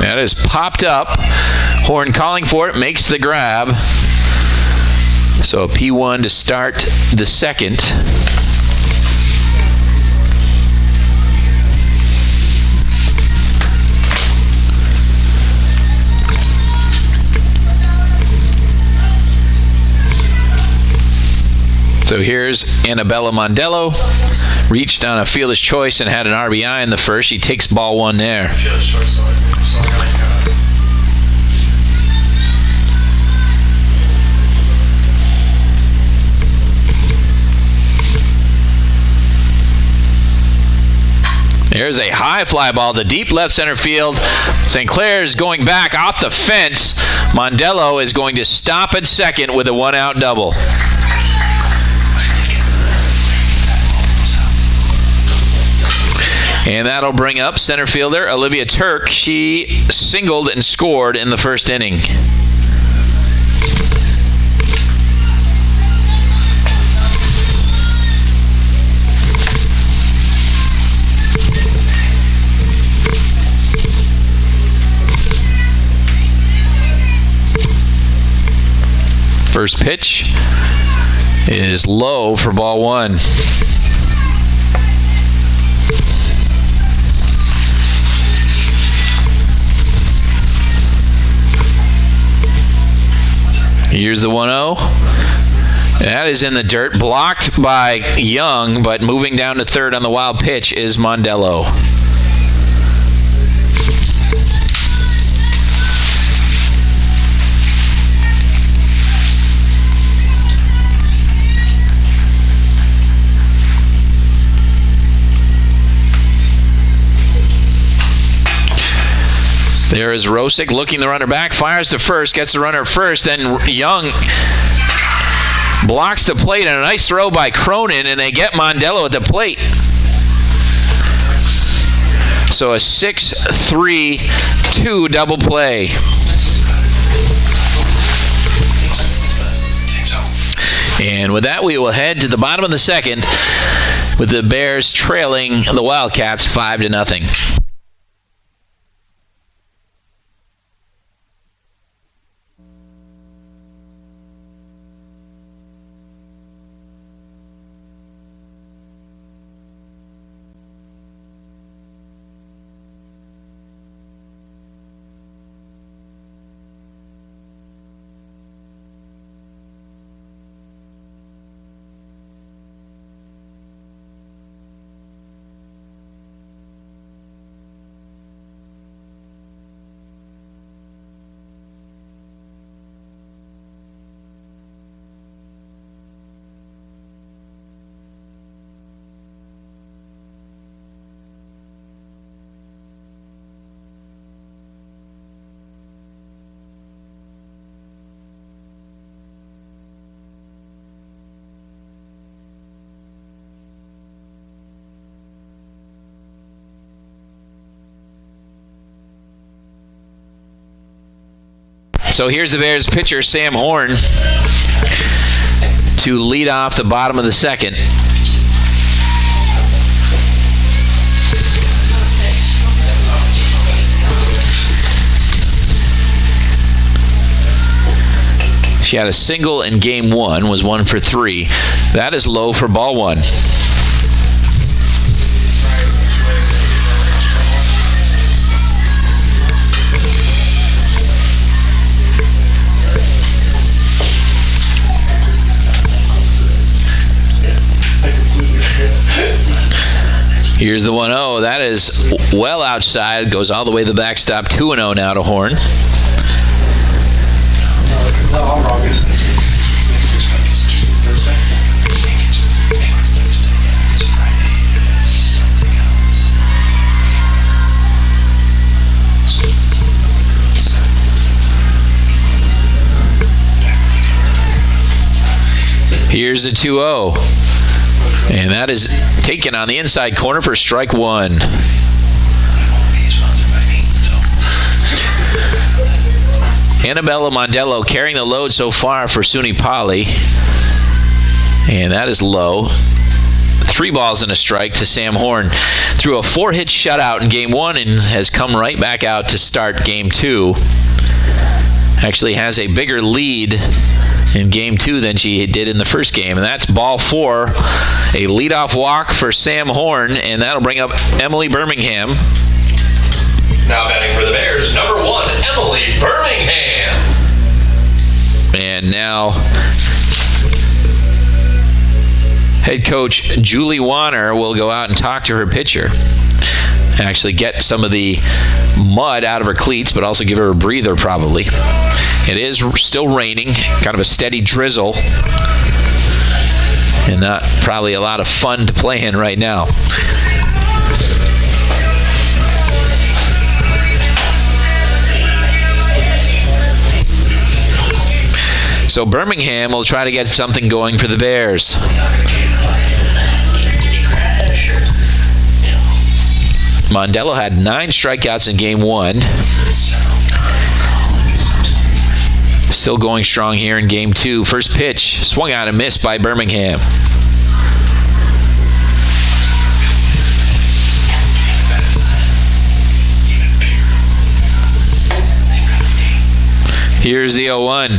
That is popped up. Horn calling for it, makes the grab. So a P1 to start the second. So here's Annabella Mondello. Reached on a fielder's choice and had an RBI in the first. She takes ball 1 there. Fielder's choice, so I got There's a high fly ball to deep left center field. St. Clair is going back off the fence. Mondello is going to stop at second with a 1-out double. And that'll bring up center fielder Olivia Turk. She singled and scored in the first inning. First pitch is low for ball 1. Here's the 1-0. That is in the dirt, blocked by Young, but moving down to third on the wild pitch is Mondello. There is Rosick looking the runner back, fires to first, gets the runner first, then Young blocks the plate, and a nice throw by Cronin, and they get Mondello at the plate. So a 6-3-2 double play. And with that, we will head to the bottom of the second with the Bears trailing the Wildcats 5-0. So here's the Bears pitcher, Sam Horn, to lead off the bottom of the second. She had a single in game one, was 1 for 3. That is low for ball one. Here's the 1-0. That is well outside. Goes all the way to the backstop. 2-0 now to Horn. No, I'm wrong. It's Thursday. Here's the 2-0. And that is taken on the inside corner for strike one. Annabella Mondello carrying the load so far for SUNY Poly. And that is low. 3 balls and a strike to Sam Horn. Threw a 4-hit shutout in game one and has come right back out to start game two. Actually has a bigger lead in game two than she did in the first game. And that's ball 4. A leadoff walk for Sam Horn, and that'll bring up Emily Birmingham. Now batting for the Bears, number 1, Emily Birmingham. And now head coach Julie Warner will go out and talk to her pitcher. Actually get some of the mud out of her cleats, but also give her a breather probably. It is still raining, kind of a steady drizzle, and not probably a lot of fun to play in right now. So Birmingham will try to get something going for the Bears. Mondello had 9 strikeouts in game one. Still going strong here in game two. First pitch, swung out and missed by Birmingham. Here's the 0-1.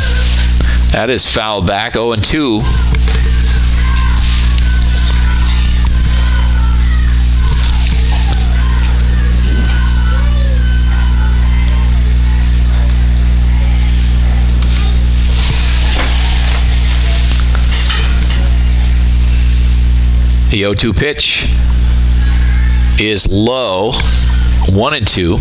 That is fouled back, 0-2. The 0-2 pitch is low, 1-2.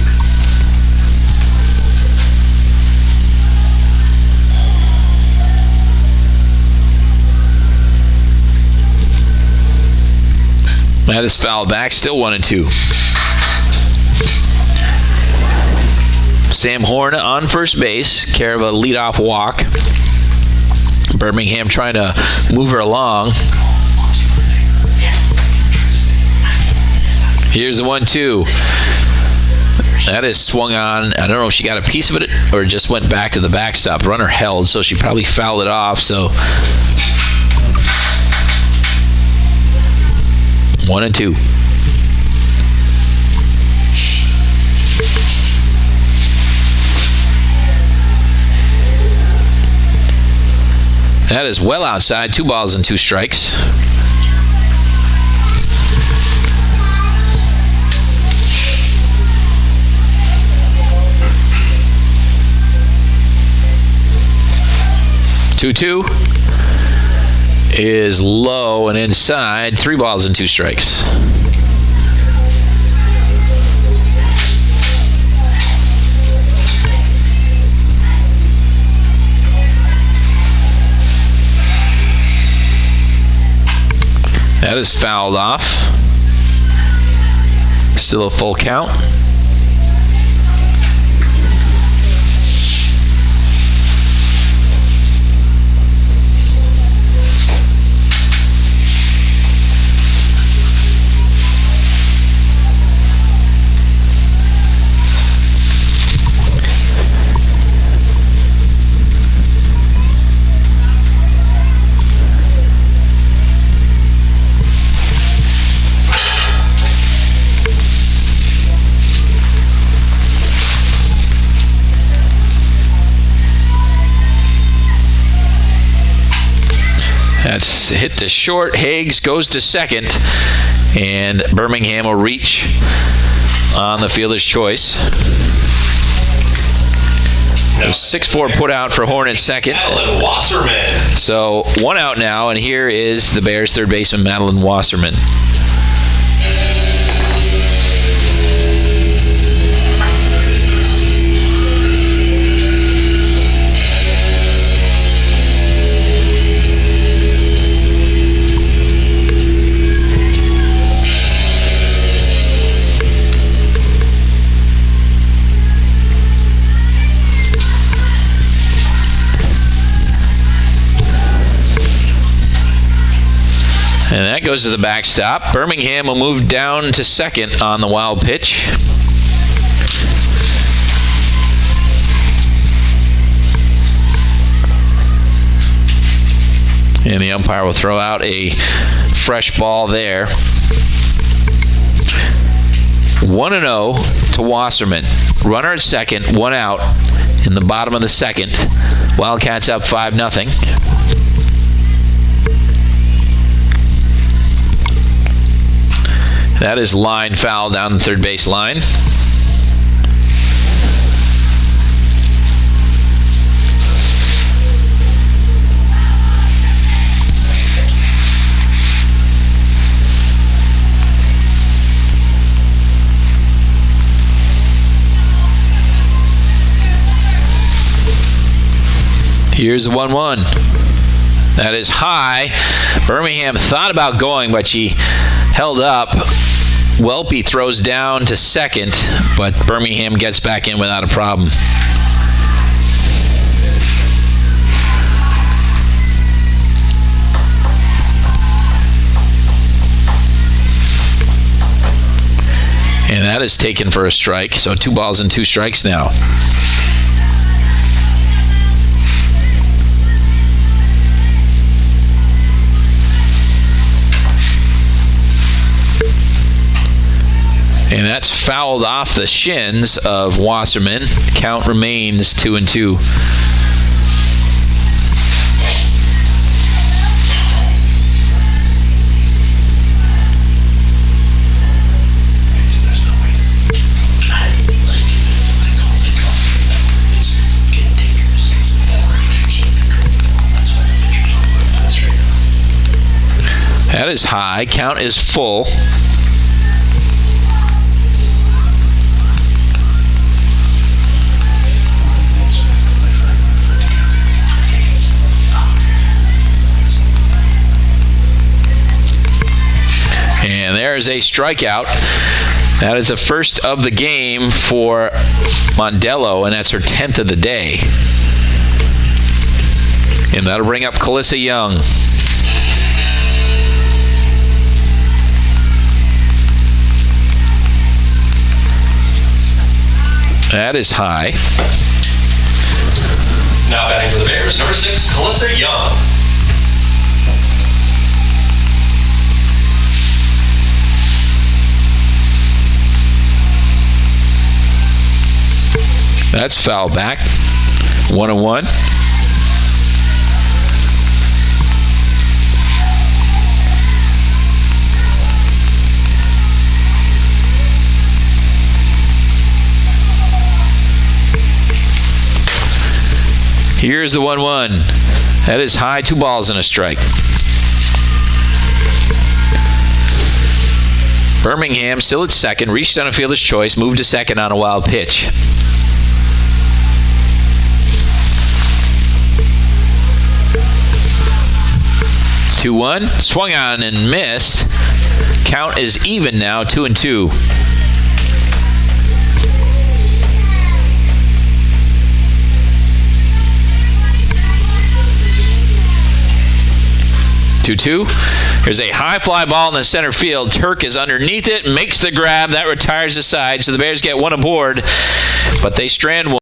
That is fouled back, still 1-2. Sam Horn on first base, care of a leadoff walk. Birmingham trying to move her along. Here's the 1-2. That is swung on. I don't know if she got a piece of it or just went back to the backstop. Runner held, so she probably fouled it off. So 1-2. That is well outside. 2 balls and 2 strikes. Two is low and inside. 3 balls and 2 strikes. That is fouled off. Still a full count. That's hit to short. Higgs goes to second, and Birmingham will reach on the fielder's choice. 6-4 put out for Horn at second. Madeline Wasserman. So 1 out now, and here is the Bears' third baseman, Madeline Wasserman. And that goes to the backstop. Birmingham will move down to second on the wild pitch. And the umpire will throw out a fresh ball there. 1-0 to Wasserman. Runner at second, 1 out in the bottom of the second. Wildcats up 5-0. That is line foul down the third base line. Here's the 1-1. That is high. Birmingham thought about going, but she held up. Welpe throws down to second, but Birmingham gets back in without a problem. And that is taken for a strike, so 2 balls and 2 strikes now. And that's fouled off the shins of Wasserman. Count remains 2-2. That is high. Count is full. And there's a strikeout. That is the first of the game for Mondello, and that's her 10th of the day. And that'll bring up Calissa Young. That is high. Now batting for the Bears, number 6, Calissa Young. That's foul back. 1-1. Here's the 1-1. That is high. 2 balls and a strike. Birmingham still at second. Reached on a fielder's choice. Moved to second on a wild pitch. 2-1. Swung on and missed. Count is even now, 2-2. Here's a high fly ball in the center field. Turk is underneath it, makes the grab. That retires the side, so the Bears get 1 aboard, but they strand 1.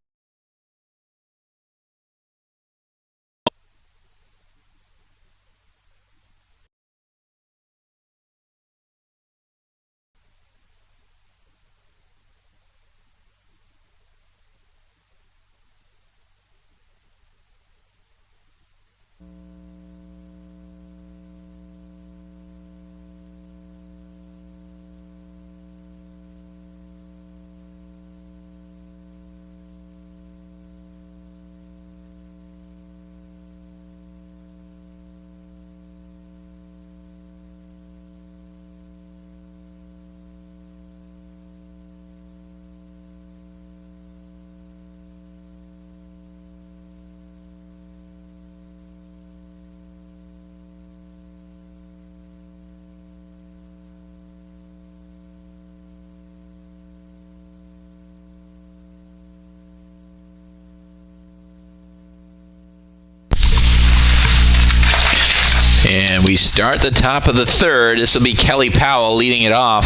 And we start the top of the third. This will be Kelly Powell leading it off.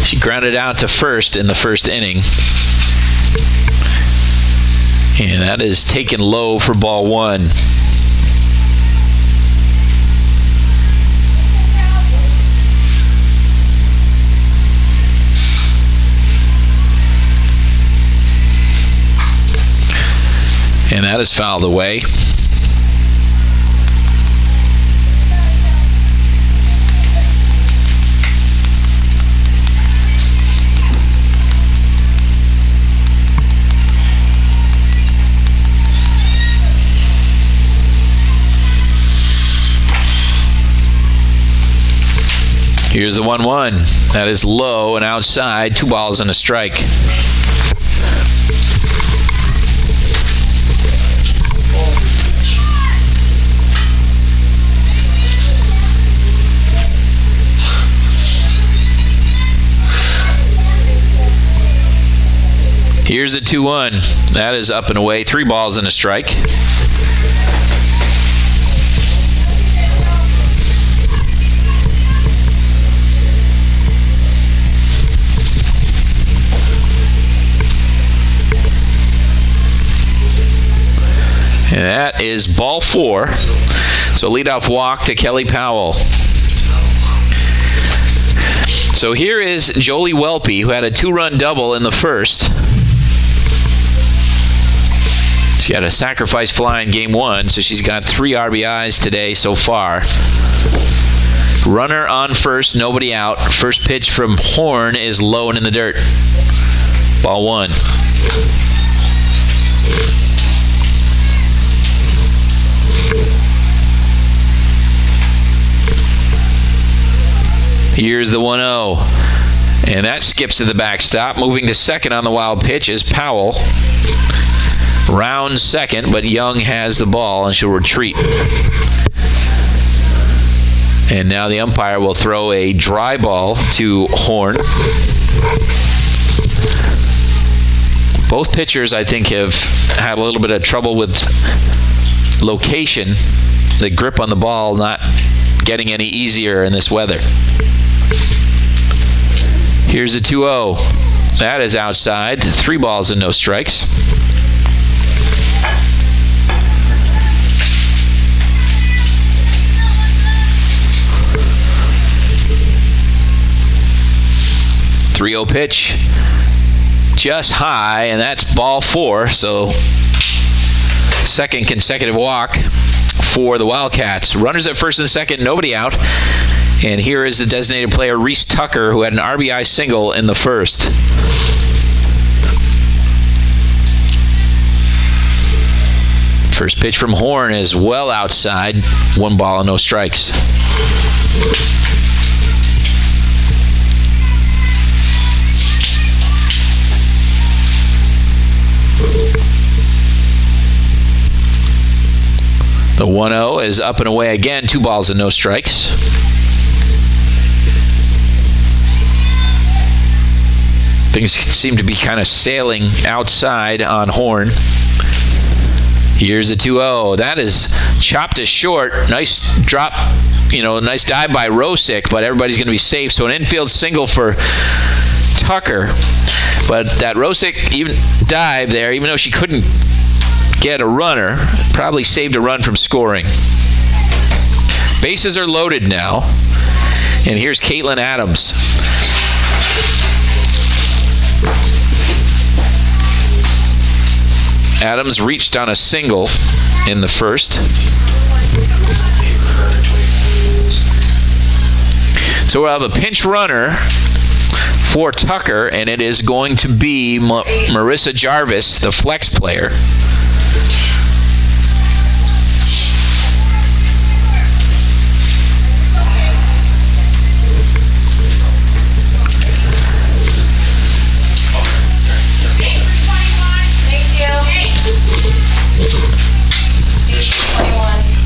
She grounded out to first in the first inning. And that is taken low for ball one. And that is fouled away. Here's the 1-1. That is low and outside. 2 balls and a strike. Here's a 2-1. That is up and away. 3 balls and a strike. And that is ball 4. So leadoff walk to Kelly Powell. So here is Jolie Welpe, who had a 2-run double in the first. She had a sacrifice fly in game 1, so she's got 3 RBIs today so far. Runner on first, nobody out. First pitch from Horn is low and in the dirt. Ball 1. Here's the 1-0. And that skips to the backstop. Moving to second on the wild pitch is Powell. Round second, but Young has the ball and she'll retreat. And now the umpire will throw a dry ball to Horn. Both pitchers, I think, have had a little bit of trouble with location. The grip on the ball not getting any easier in this weather. Here's a 2-0. That is outside. 3 balls and no strikes. .30 pitch. Just high, and that's ball 4. So second consecutive walk for the Wildcats. Runners at first and second, nobody out. And here is the designated player, Reese Tucker, who had an RBI single in the first. First pitch from Horn is well outside. 1 ball and no strikes. The 1-0 is up and away again. 2 balls and no strikes. Things seem to be kind of sailing outside on Horn. Here's the 2-0. That is chopped to short. Nice drop, nice dive by Rosick, but everybody's going to be safe. So an infield single for Tucker. But that Rosick even dive there, even though she couldn't get a runner, probably saved a run from scoring. Bases are loaded now. And here's Caitlin Adams. Adams reached on a single in the first. So we'll have a pinch runner for Tucker, and it is going to be Marissa Jarvis, the flex player.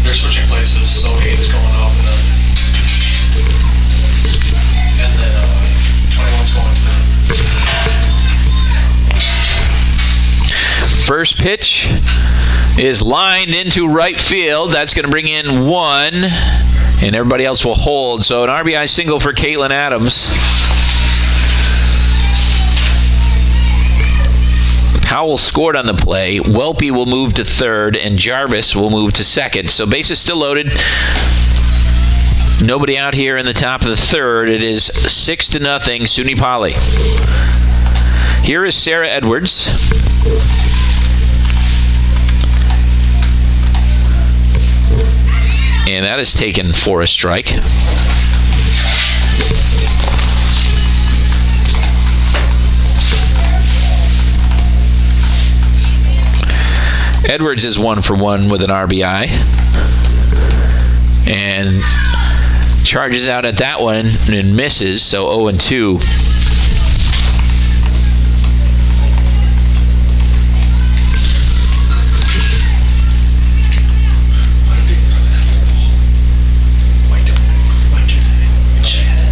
They're switching places, so 8's going up, and then 21's going to the... First pitch is lined into right field. That's going to bring in 1, and everybody else will hold. So an RBI single for Caitlin Adams. Powell scored on the play. Welpe will move to third, and Jarvis will move to second. So bases still loaded. Nobody out here in the top of the third. It is 6-0, SUNY Poly. Here is Sarah Edwards. And that is taken for a strike. Edwards is 1 for 1 with an RBI. And charges out at that one and misses, so 0-2.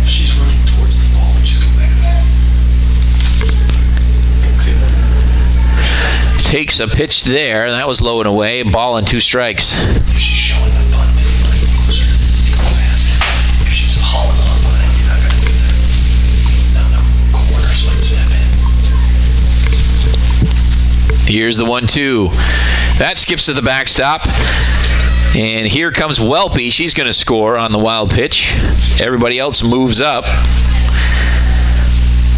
She's running towards the ball and she's going back. Takes a pitch there. That was low and away. Ball and 2 strikes. She's showing the bunt. If she's hauling on line, you're not going to do that. Down the corner, so it's step in. Here's the 1-2. That skips to the backstop. And here comes Welpe. She's going to score on the wild pitch. Everybody else moves up.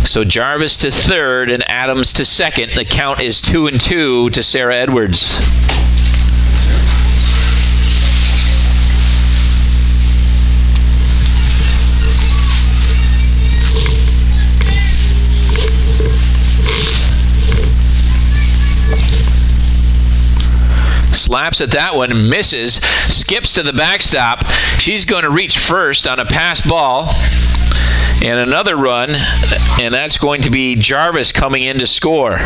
So Jarvis to third and Adams to second. The count is 2-2 to Sarah Edwards. Slaps at that one, misses, skips to the backstop. She's going to reach first on a pass ball. And another run, and that's going to be Jarvis coming in to score.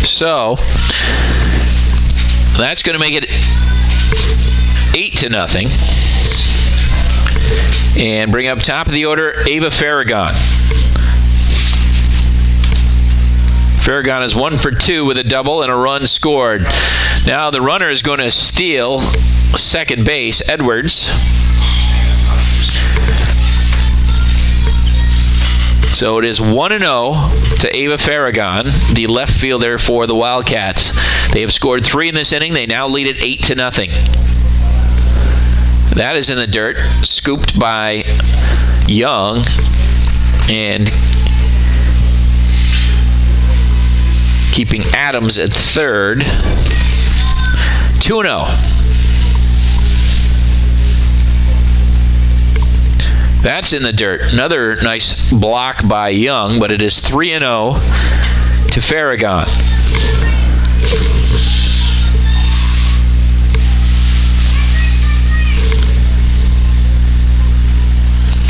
So, that's going to make it 8-0. And bring up top of the order, Ava Farragon. Farragon is 1 for 2 with a double and a run scored. Now the runner is going to steal second base, Edwards. So it is 1-0 to Ava Farragon, the left fielder for the Wildcats. They have scored 3 in this inning. They now lead it 8-0. That is in the dirt, scooped by Young, and keeping Adams at third. 2-0. That's in the dirt. Another nice block by Young, but it is 3-0 to Farragon.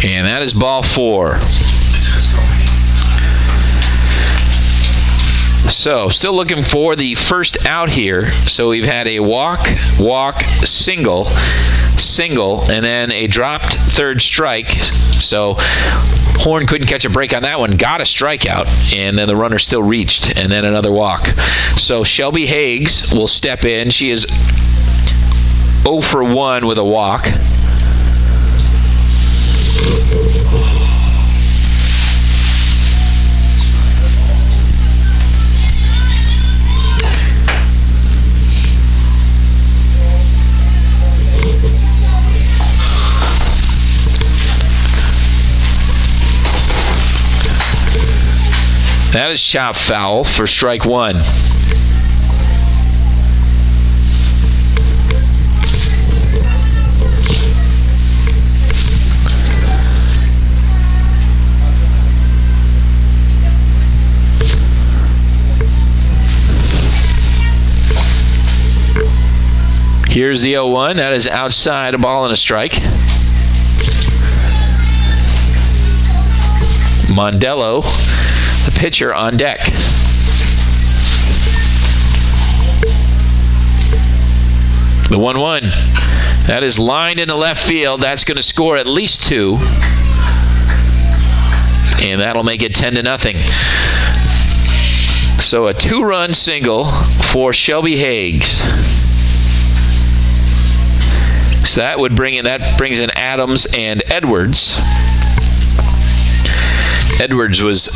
And that is ball 4. So, still looking for the first out here. So we've had a walk, single, and then a dropped third strike. So Horn couldn't catch a break on that one, got a strikeout, and then the runner still reached, and then another walk. So Shelby Higgs will step in. She is 0 for 1 with a walk. That is chop foul for strike 1. Here's the 0-1. That is outside, a ball and a strike. Mondello, the pitcher, on deck. The 1-1. That is lined into left field. That's going to score at least 2. And that'll make it 10-0. So a 2-run single for Shelby Higgs. So that brings in Adams and Edwards. Edwards was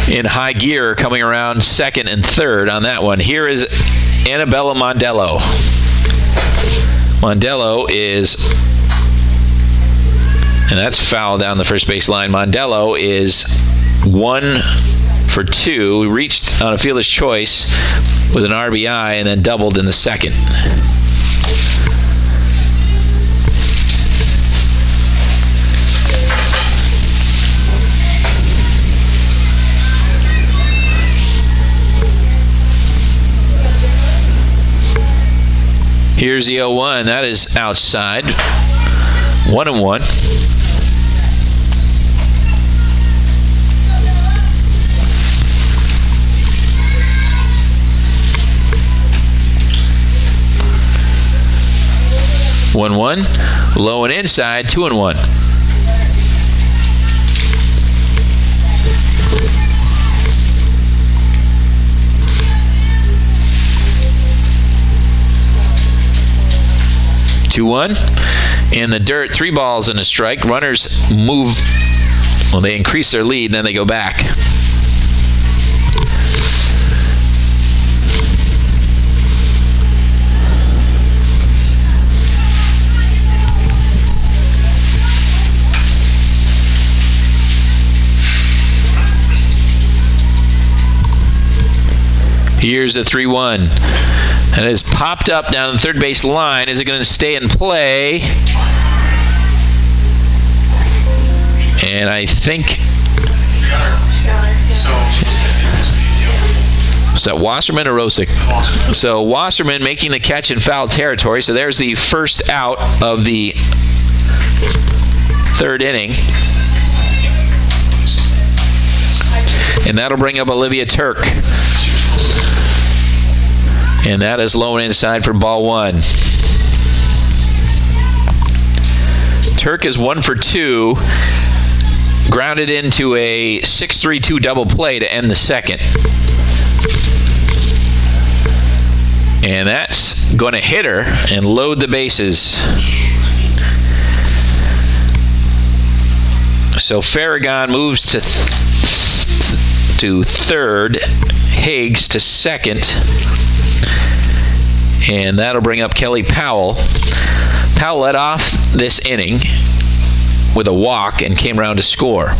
in high gear coming around second and third on that one. Here is Annabella Mondello. Mondello is, and that's foul down the first base line. Mondello is 1 for 2. He reached on a fielder's choice with an RBI and then doubled in the second. Here's the 0-1. That is outside. 1-1. Low and inside. 2-1. In the dirt, 3 balls and a strike. Runners move, well, they increase their lead, and then they go back. Here's the 3-1. And it's popped up down the third base line. Is it going to stay in play? And I think... Was that Wasserman or Rosick? So Wasserman making the catch in foul territory. So there's the first out of the third inning. And that'll bring up Olivia Turk. And that is low and inside for ball 1. Turk is 1 for 2. Grounded into a 6-3-2 double play to end the second. And that's going to hit her and load the bases. So Farragon moves to third. Higgs to second. And that'll bring up Kelly Powell. Powell led off this inning with a walk and came around to score.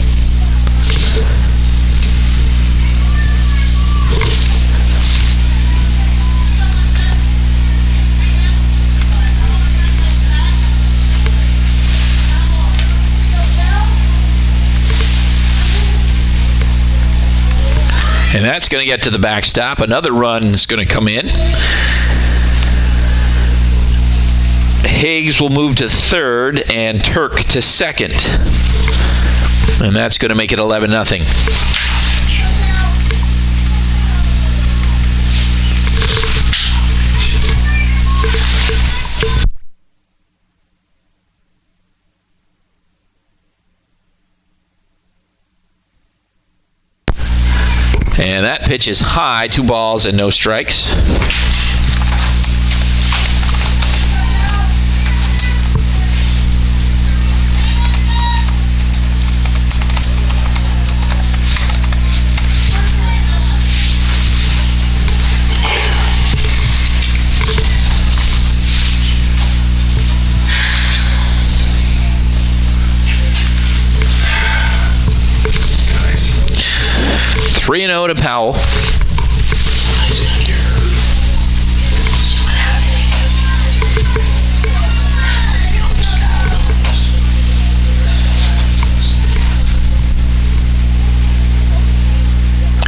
And that's going to get to the backstop. Another run is going to come in. Higgs will move to third and Turk to second. And that's going to make it 11-0. And that pitch is high, 2 balls and no strikes. Nice. 3-0 to Powell.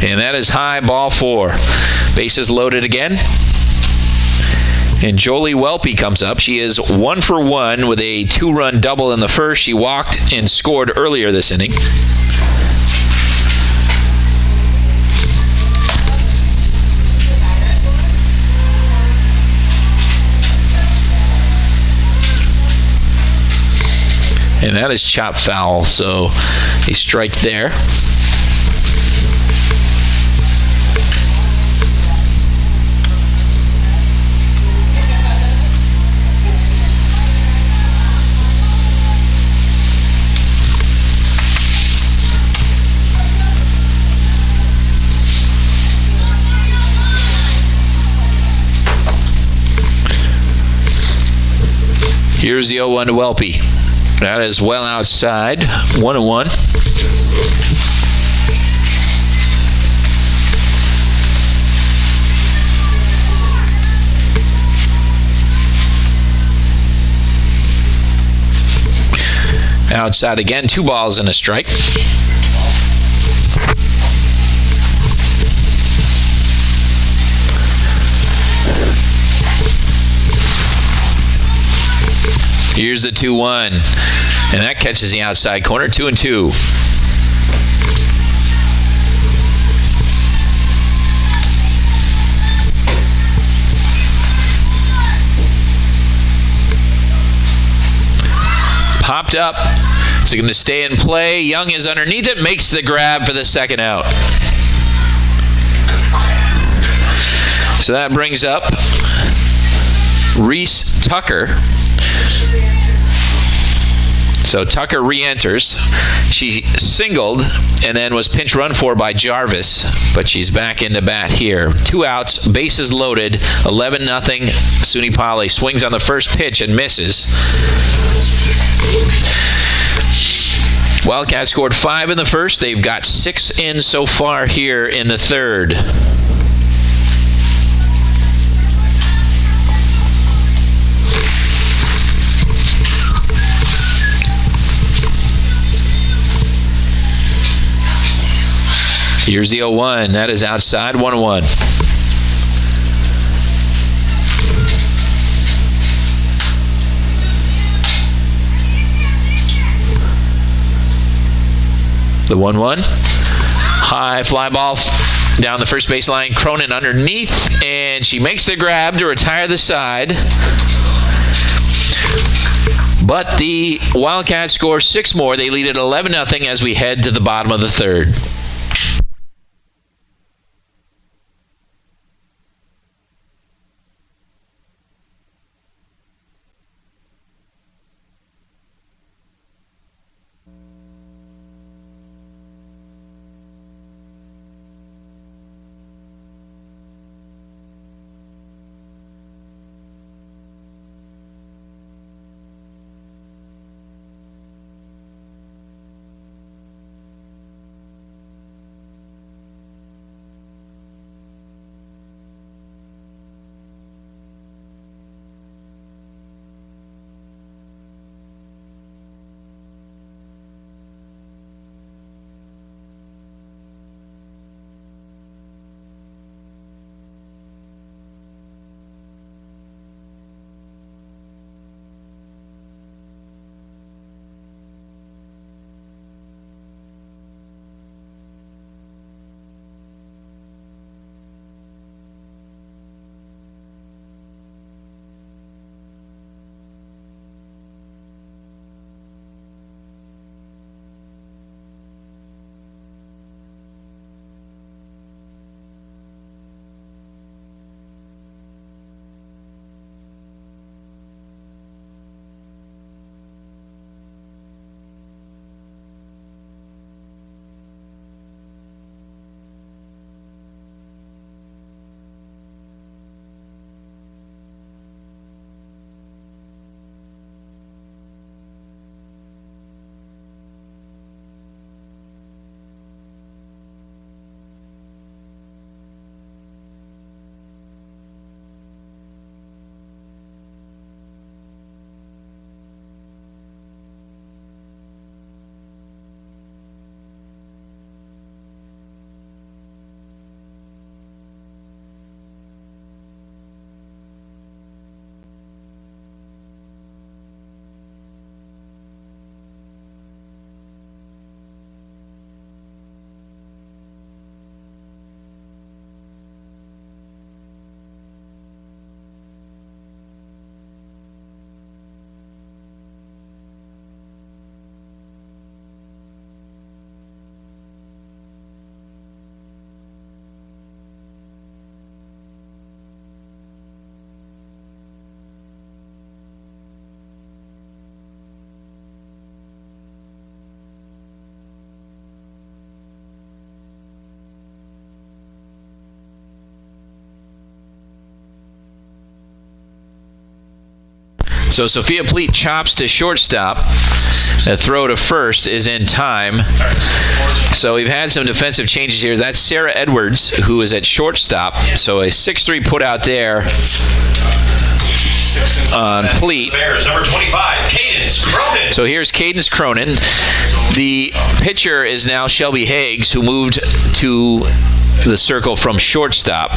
And that is high, ball 4. Bases loaded again. And Jolie Welpe comes up. She is 1 for 1 with a 2-run double in the first. She walked and scored earlier this inning. And that is chop foul, so a strike there. Here's the 0-1 to Welpe. That is well outside. 1-1. Outside again. 2 balls and a strike. Here's the 2-1, and that catches the outside corner. 2-2. Popped up. Is it going to stay in play? Young is underneath it, makes the grab for the second out. So that brings up Reese Tucker. So Tucker re-enters. She singled and then was pinch run for by Jarvis, but she's back into bat here. 2 outs, bases loaded, 11-0. SUNY Poly swings on the first pitch and misses. Wildcats scored 5 in the first. They've got 6 in so far here in the third. Here's the 0-1. That is outside. 1-1. The 1-1. High fly ball down the first baseline. Cronin underneath, and she makes the grab to retire the side. But the Wildcats score 6 more. They lead at 11-0 as we head to the bottom of the third. So Sophia Pleat chops to shortstop. The throw to first is in time. So we've had some defensive changes here. That's Sarah Edwards, who is at shortstop. So a 6-3 put out there on Pleat. Bears, number 25, Cadence Cronin. So here's Cadence Cronin. The pitcher is now Shelby Higgs, who moved to the circle from shortstop.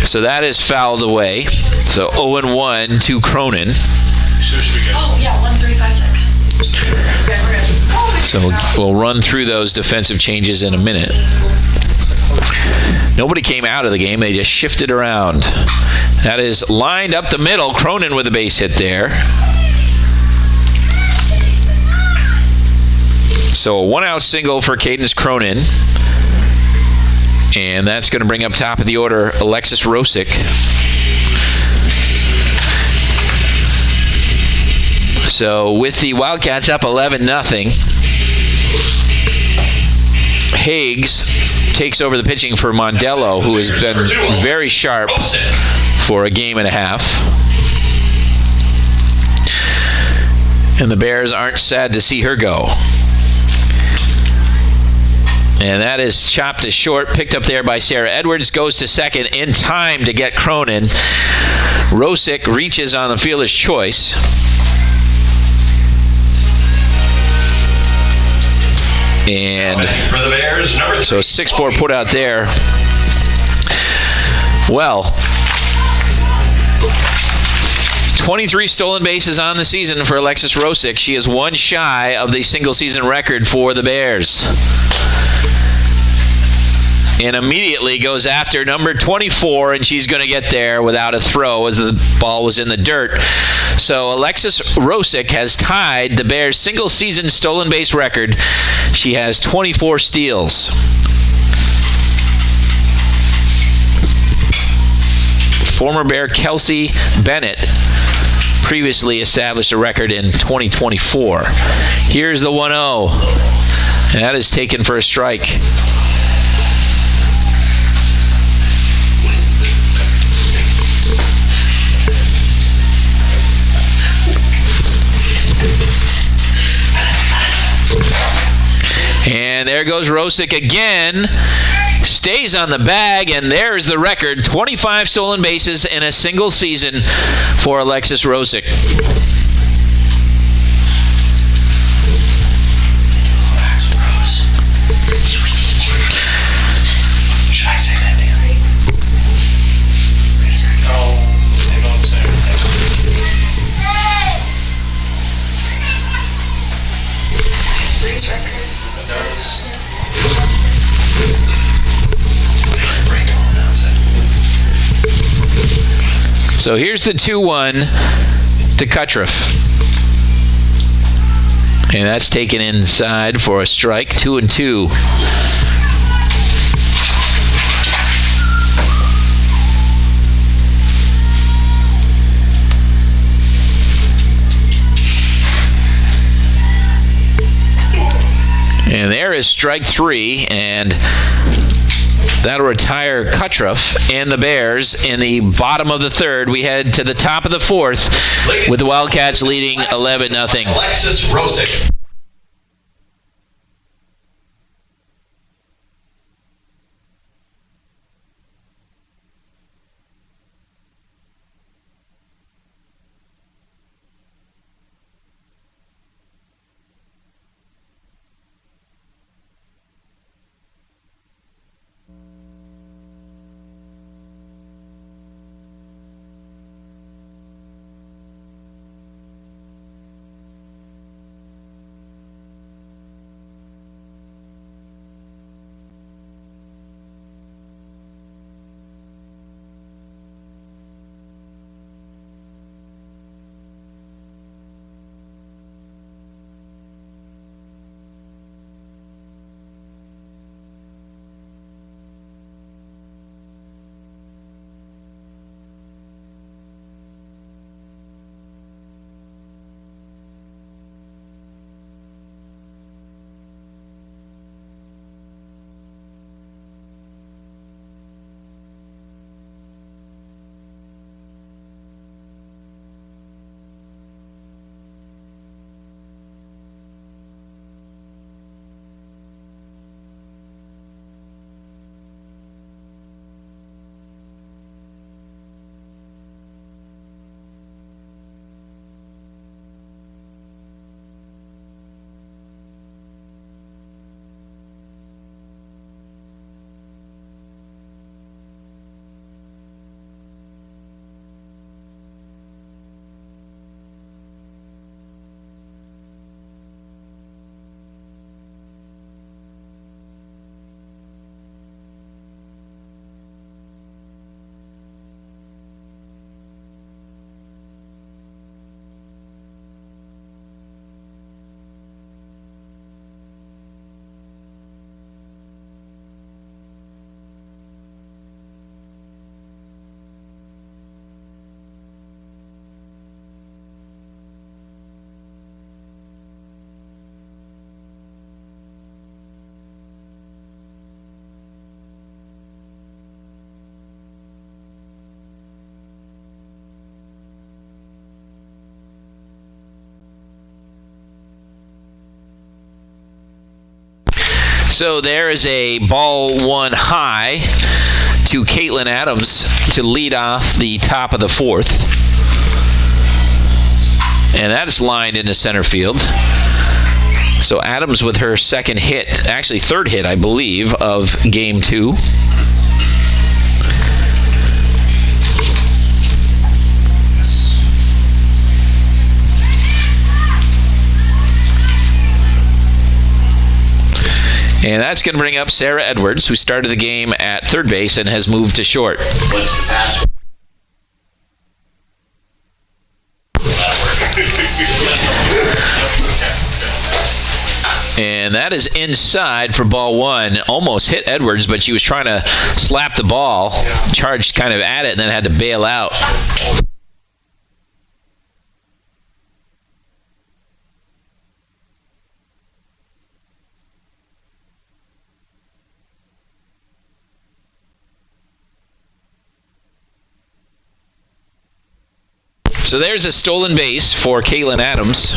So that is fouled away. So 0-1 to Cronin. Oh, yeah, 1-3-5-6. Okay, we're good. So we'll run through those defensive changes in a minute. Nobody came out of the game. They just shifted around. That is lined up the middle. Cronin with a base hit there. So a 1-out single for Cadence Cronin. And that's going to bring up top of the order Alexis Rosick. So with the Wildcats up 11-0, Higgs takes over the pitching for Mondello, who has been very sharp for a game and a half. And the Bears aren't sad to see her go. And that is chopped to short, picked up there by Sarah Edwards, goes to second in time to get Cronin. Rosick reaches on the fielder's choice. And for the Bears, number 3. So 6-4 put out there. Well, 23 stolen bases on the season for Alexis Rosick. She is one shy of the single-season record for the Bears. And immediately goes after number 24, and she's going to get there without a throw as the ball was in the dirt. So Alexis Rosick has tied the Bears' single-season stolen base record. She has 24 steals. Former Bear Kelsey Bennett previously established a record in 2024. Here's the 1-0. And that is taken for a strike. And there goes Rosick again. Stays on the bag, and there's the record. 25 stolen bases in a single season for Alexis Rosick. Should I say that, man? It's Bree's record. So here's the 2-1 to Cuttriff. And that's taken inside for a strike. 2-2. And there is strike 3, and that'll retire Cuttriff and the Bears in the bottom of the third. We head to the top of the fourth with the Wildcats leading 11-0. Alexis Rosick. So there is a ball one high to Caitlin Adams to lead off the top of the fourth. And that is lined into center field. So Adams with her second hit, actually third hit, I believe, of game 2. And that's going to bring up Sarah Edwards, who started the game at third base and has moved to short. What's the password? And that is inside for ball one. Almost hit Edwards, but she was trying to slap the ball, charged kind of at it, and then had to bail out. So there's a stolen base for Caitlin Adams.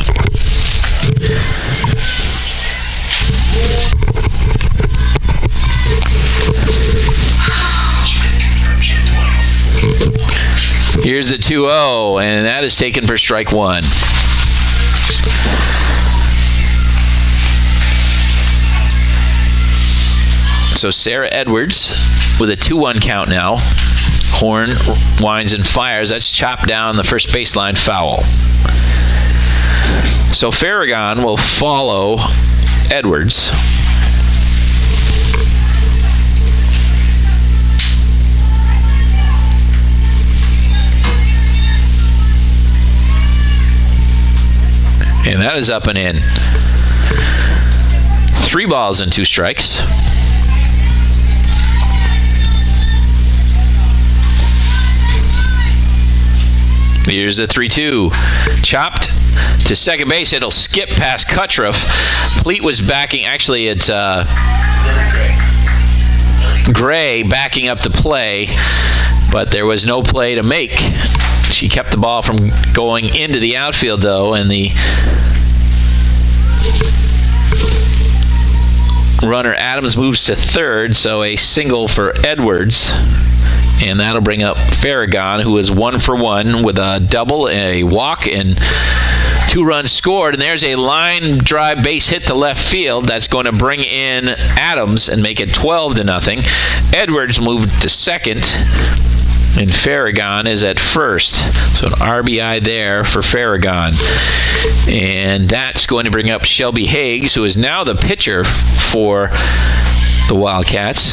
Here's a 2-0, and that is taken for strike one. So Sarah Edwards with a 2-1 count now. Horn winds and fires. That's chopped down the first baseline, foul. So Farragon will follow Edwards. And that is up and in. 3 balls and 2 strikes. Here's a 3-2. Chopped to second base. It'll skip past Cutruff. Pleat was backing. Actually, it's Gray backing up the play, but there was no play to make. She kept the ball from going into the outfield, though, and the runner Adams moves to third, so a single for Edwards. And that'll bring up Farragon, who is 1 for 1 with a double, a walk, and 2 runs scored. And there's a line drive base hit to left field that's going to bring in Adams and make it 12-0. Edwards moved to second, and Farragon is at first. So an RBI there for Farragon. And that's going to bring up Shelby Higgs, who is now the pitcher for the Wildcats.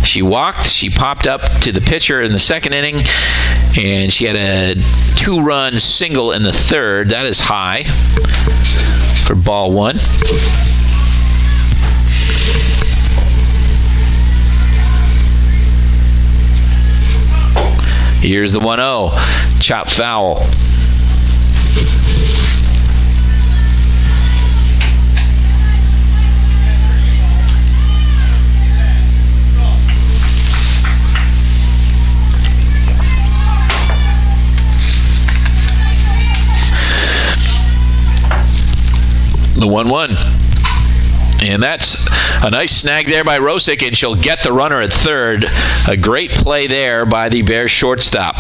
She walked, she popped up to the pitcher in the second inning, and she had a 2-run single in the third. That is high for ball one. Here's the 1-0. Chop foul. The 1-1. And that's a nice snag there by Rosick, and she'll get the runner at third. A great play there by the Bears shortstop.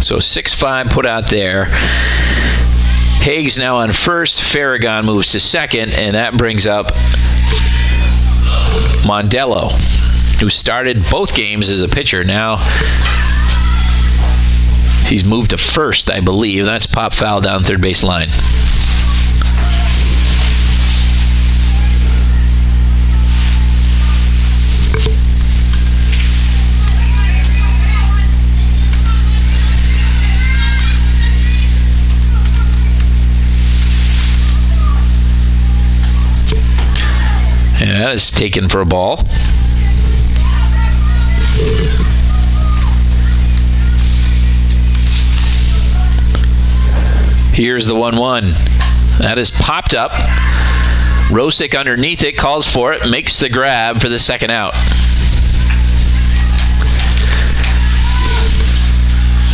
So 6-5 put out there. Higgs now on first. Farragon moves to second, and that brings up Mondello, who started both games as a pitcher. Now he's moved to first, I believe. That's pop foul down third base line. And that is taken for a ball. Here's the 1-1. That is popped up. Rosick underneath it, calls for it, makes the grab for the second out.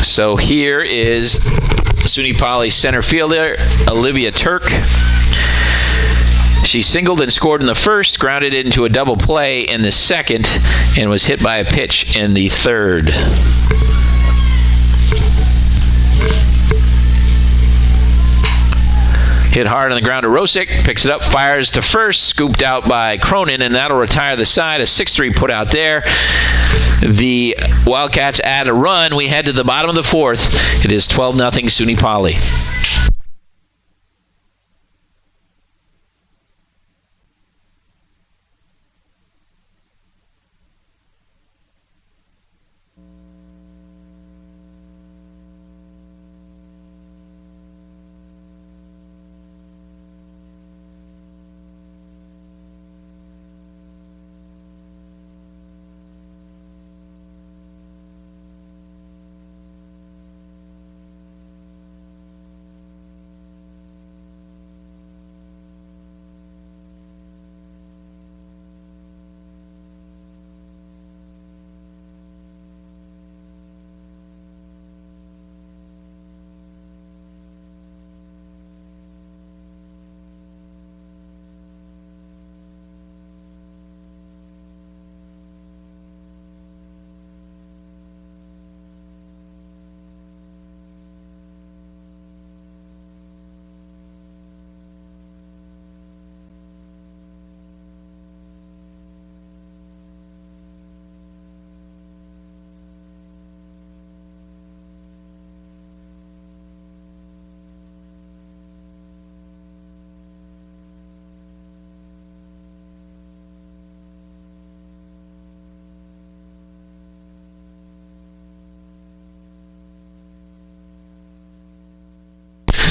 So here is SUNY Poly center fielder Olivia Turk. She singled and scored in the first, grounded into a double play in the second, and was hit by a pitch in the third. Hit hard on the ground to Rosick, picks it up, fires to first, scooped out by Cronin, and that'll retire the side. A 6-3 put out there. The Wildcats add a run. We head to the bottom of the fourth. It is 12-0 SUNY Poly.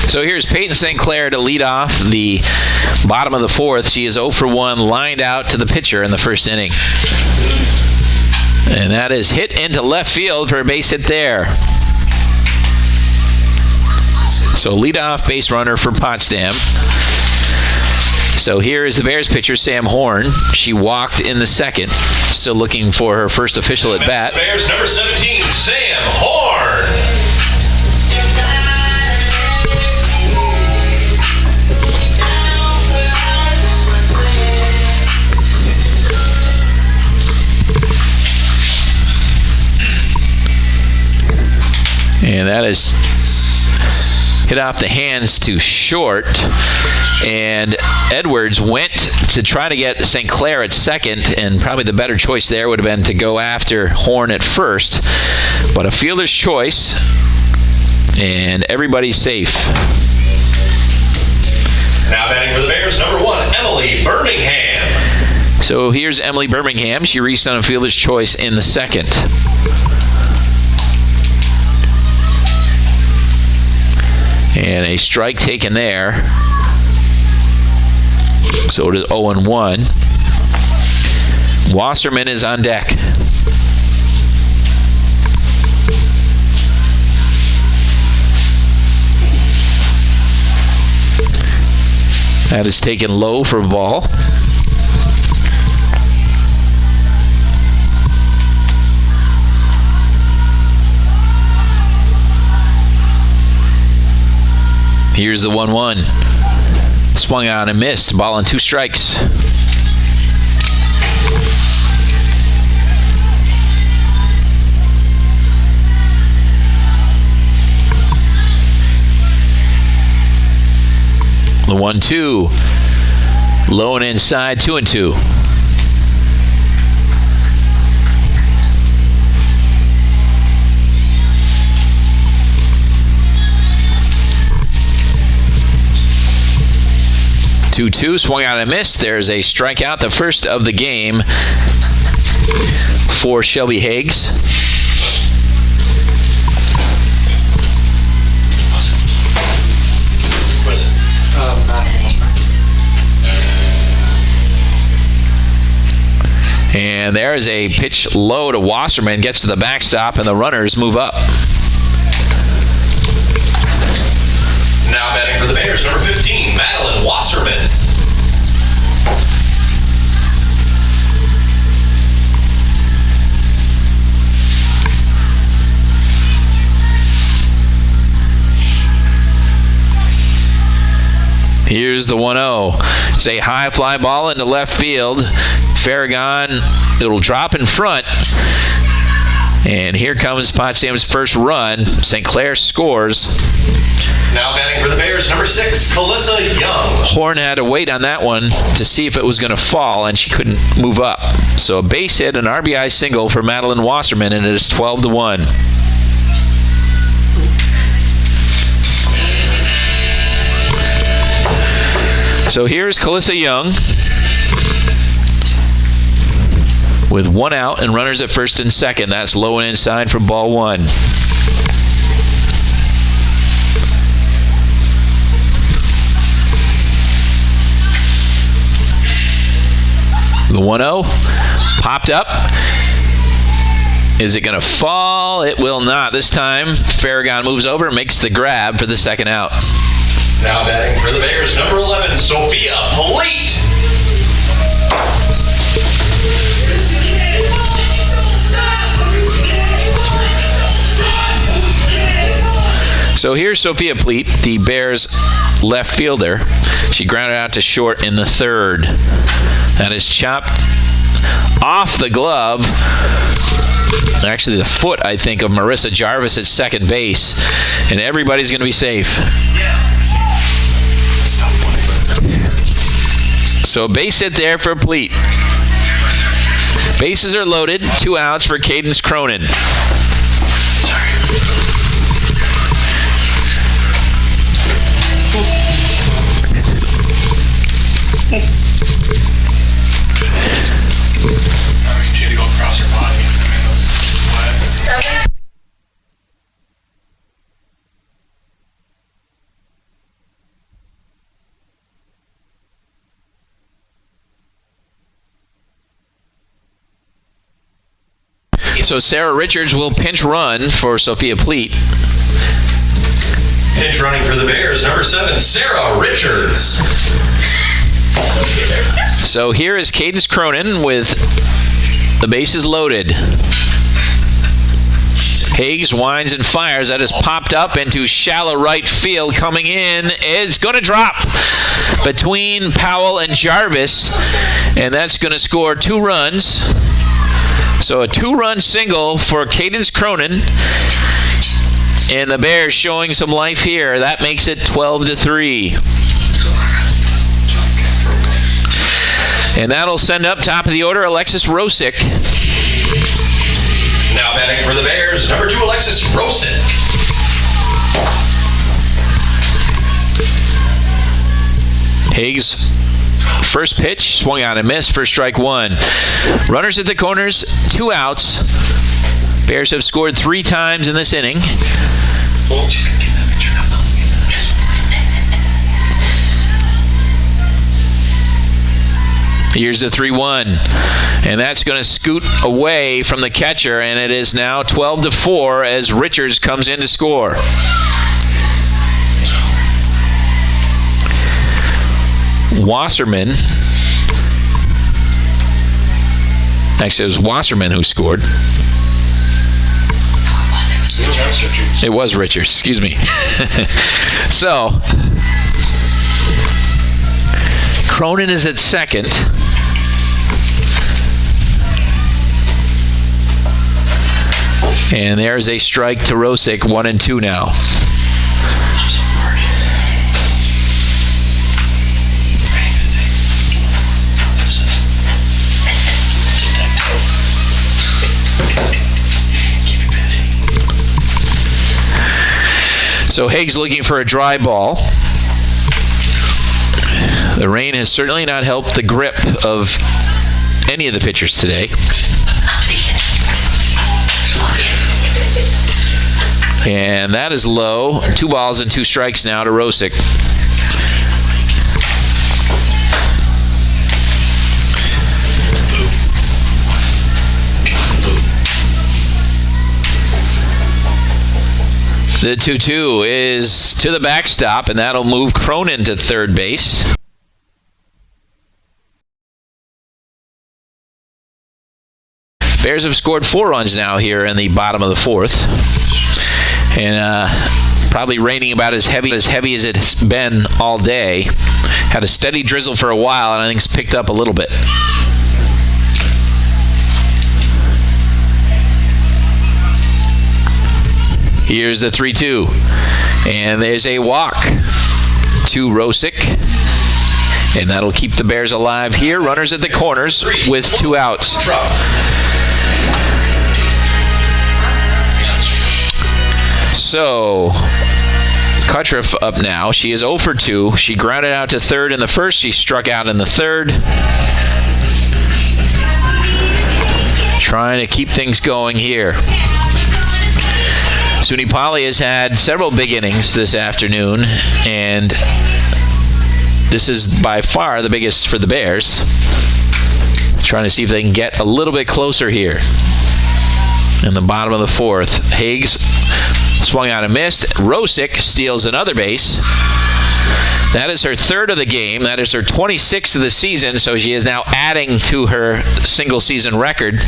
So here's Peyton St. Clair to lead off the bottom of the fourth. She is 0 for 1, lined out to the pitcher in the first inning. And that is hit into left field for a base hit there. So leadoff base runner for Potsdam. So here is the Bears pitcher, Sam Horn. She walked in the second, still looking for her first official at bat. Bears number 17, Sam Horn. And that is hit off the hands to short. And Edwards went to try to get St. Clair at second, and probably the better choice there would have been to go after Horn at first. But a fielder's choice, and everybody's safe. Now batting for the Bears, number 1, Emily Birmingham. So here's Emily Birmingham. She reached on a fielder's choice in the second. And a strike taken there. So it is 0-1. Wasserman is on deck. That is taken low for a ball. Here's the 1-1. Swung on and missed. Ball on 2 strikes. The 1-2. Low and inside, 2-2. Two, swung out and missed. There's a strikeout, the first of the game for Shelby Higgs. What is it? And there is a pitch low to Wasserman, gets to the backstop, and the runners move up. Now batting for the Bears, number 15, Madeline Wasserman. Here's the 1-0. It's a high fly ball into left field. Farragon, it'll drop in front. And here comes Potsdam's first run. St. Clair scores. Now batting for the Bears, number 6, Calissa Young. Horn had to wait on that one to see if it was going to fall, and she couldn't move up. So a base hit, an RBI single for Madeline Wasserman, and it is 12-1. So here's Calissa Young with 1 out and runners at first and second. That's low and inside for ball 1. The 1-0 popped up. Is it going to fall? It will not. This time, Farragon moves over and makes the grab for the second out. Now batting for the Bears, number 11, Sophia Polite. So here's Sophia Pleat, the Bears left fielder. She grounded out to short in the third. That is chopped off the glove. Actually, the foot, I think, of Marissa Jarvis at second base. And everybody's going to be safe. So a base hit there for Pleat. Bases are loaded. 2 outs for Cadence Cronin. She had to go across her body. It's wet. 7. So Sarah Richards will pinch run for Sophia Pleat. Pinch running for the Bears, number 7, Sarah Richards. So here is Cadence Cronin with the bases loaded. Higgs winds and fires. That is popped up into shallow right field. Coming in is going to drop between Powell and Jarvis. And that's going to score 2 runs. So a 2-run single for Cadence Cronin. And the Bears showing some life here. That makes it 12-3. And that'll send up top of the order Alexis Rosick. Now batting for the Bears, number 2, Alexis Rosick. Higgs, first pitch, swung out and missed for strike 1. Runners at the corners, 2 outs. Bears have scored 3 times in this inning. Here's the 3-1, and that's going to scoot away from the catcher, and it is now 12-4 as Richards comes in to score. Wasserman, actually it was Wasserman who scored. It was Richards, excuse me. So, Cronin is at second. And there's a strike to Rosick, 1-2 now. So Higgs looking for a dry ball. The rain has certainly not helped the grip of any of the pitchers today. And that is low. 2 balls and 2 strikes now to Rosick. The 2-2 is to the backstop, and that'll move Cronin to third base. Bears have scored 4 runs now here in the bottom of the 4th. And Probably raining about as heavy as it's been all day. Had a steady drizzle for a while, and I think it's picked up a little bit. Here's the 3-2. And there's a walk to Rosick. And that'll keep the Bears alive here. Runners at the corners with 2 outs. So, Cuttriff up now. She is 0 for 2. She grounded out to third in the first. She struck out in the third. Trying to keep things going here. SUNY Poly has had several big innings this afternoon, and this is by far the biggest for the Bears. Trying to see if they can get a little bit closer here. In the bottom of the fourth, Higgs swung out and missed. Rosick steals another base. That is her third of the game. That is her 26th of the season, so she is now adding to her single season record.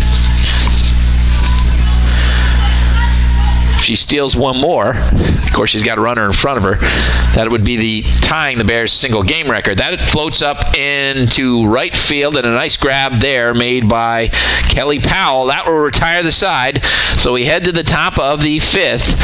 She steals one more. Of course, she's got a runner in front of her. That would be the tying the Bears' single game record. That floats up into right field, and a nice grab there made by Kelly Powell. That will retire the side. So we head to the top of the fifth.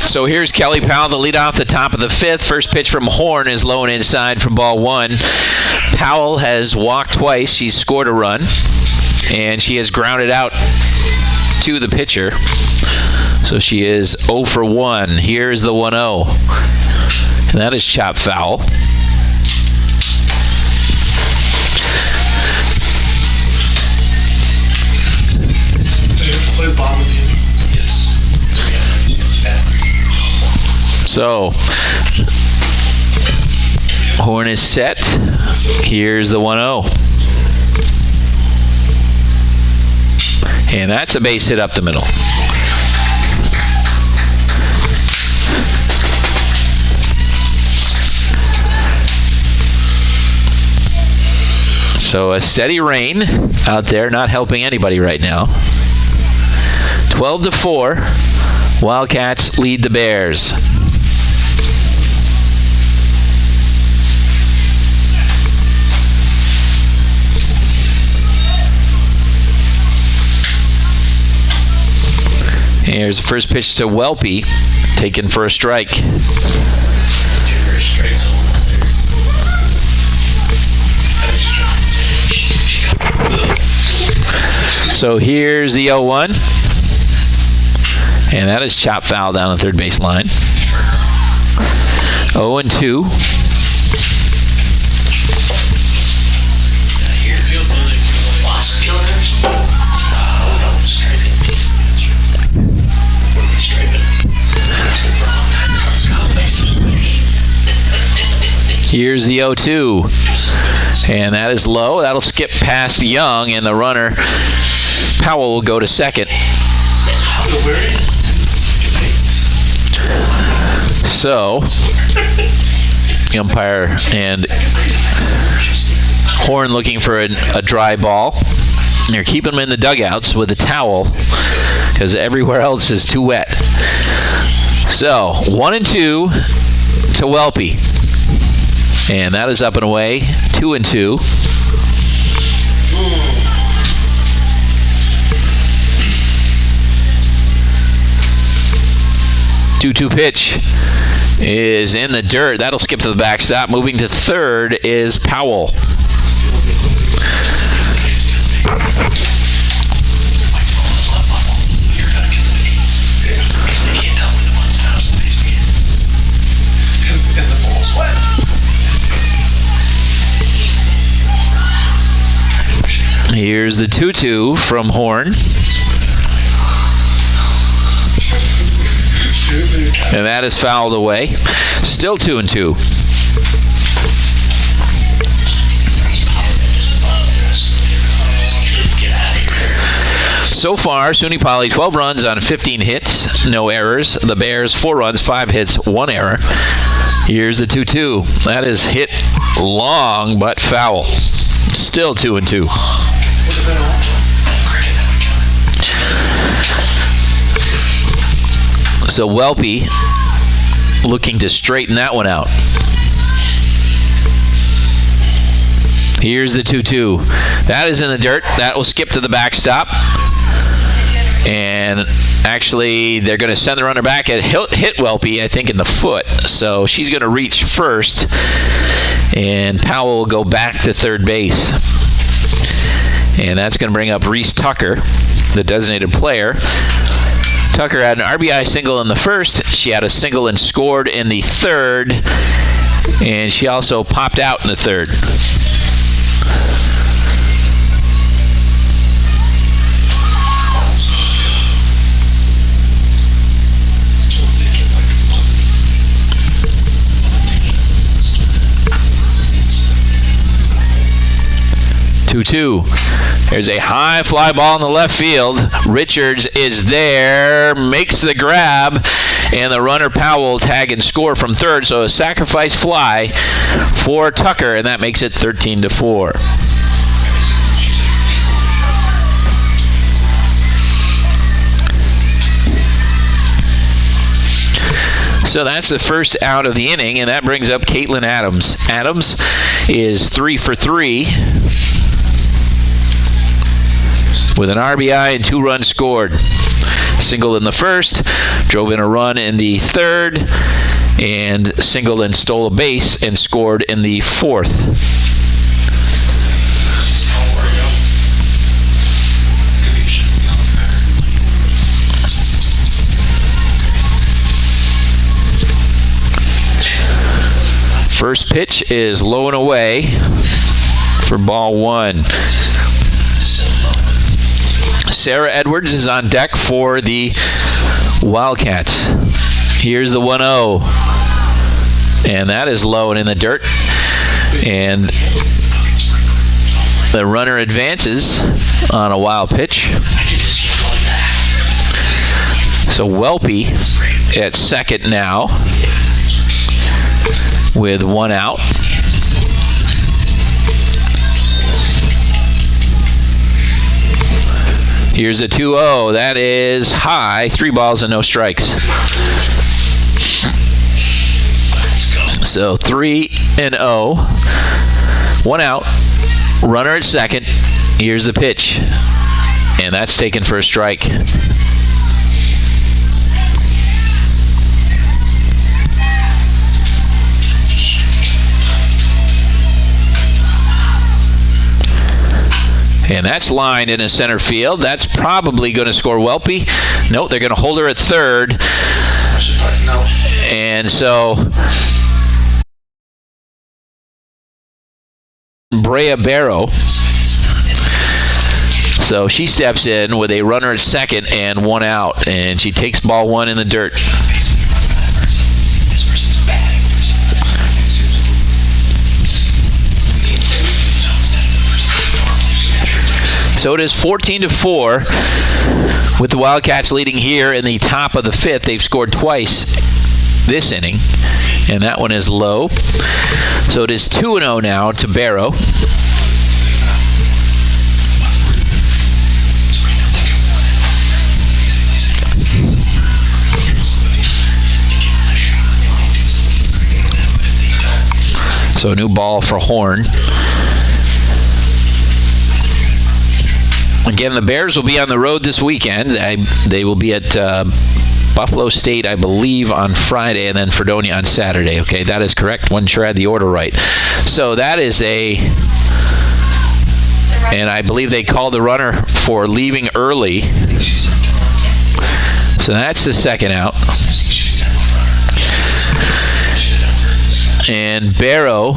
So here's Kelly Powell, the lead off the top of the fifth. First pitch from Horn is low and inside for ball one. Powell has walked twice. She's scored a run, and she has grounded out to the pitcher. So she is 0 for 1. Here's the 1-0. And that is chopped foul. Play the bottom of the inning. So, Horn is set. Here's the 1-0. And that's a base hit up the middle. So a steady rain out there, not helping anybody right now. 12-4. Wildcats lead the Bears. Here's the first pitch to Welpe, taken for a strike. So here's the 0-1. And that is chopped foul down the third base line. 0-2. Here's the 0-2. And that is low. That'll skip past Young, and the runner, Powell, will go to second. So, umpire and Horn looking for a dry ball. And they're keeping them in the dugouts with a towel because everywhere else is too wet. So, 1-2 to Welpe. And that is up and away, 2-2. 2-2 pitch is in the dirt. That'll skip to the backstop. Moving to third is Powell. Here's the 2-2 from Horn. And that is fouled away. Still 2-2. So far, SUNY Poly 12 runs on 15 hits, no errors. The Bears 4 runs, 5 hits, 1 error. Here's the 2-2. That is hit long but foul. Still 2-2. So Welpe looking to straighten that one out. Here's the 2-2. That is in the dirt. That will skip to the backstop. And actually, they're going to send the runner back and hit Welpe, I think, in the foot. So she's going to reach first. And Powell will go back to third base. And that's going to bring up Reese Tucker, the designated player. Tucker had an RBI single in the first. She had a single and scored in the third. And she also popped out in the third. There's a high fly ball in the left field. Richards is there, makes the grab, and the runner Powell will tag and score from third. So a sacrifice fly for Tucker, and that makes it 13-4. So that's the first out of the inning, and that brings up Caitlin Adams. Adams is 3 for 3. With an RBI and 2 runs scored. Singled in the first, drove in a run in the third, and singled and stole a base and scored in the fourth. First pitch is low and away for ball 1. Sarah Edwards is on deck for the Wildcats. Here's the 1-0. And that is low and in the dirt. And the runner advances on a wild pitch. So Welpe at second now with 1 out. Here's a 2-0. That is high. 3 balls and no strikes. So 3-0. 1 out. Runner at second. Here's the pitch. And that's taken for a strike. And that's lined in a center field. That's probably going to score Welpe. Nope, they're going to hold her at third. And so Brea Barrow. So she steps in with a runner at second and 1 out. And she takes ball 1 in the dirt. So it is 14-4 with the Wildcats leading here in the top of the 5th. They've scored twice this inning, and that one is low. So it is 2-0 now to Barrow. So a new ball for Horn. Again, the Bears will be on the road this weekend. They will be at Buffalo State, I believe, on Friday, and then Fredonia on Saturday. Okay, that is correct. Wasn't sure I had the order right. So that is and I believe they called the runner for leaving early. So that's the second out. And Barrow,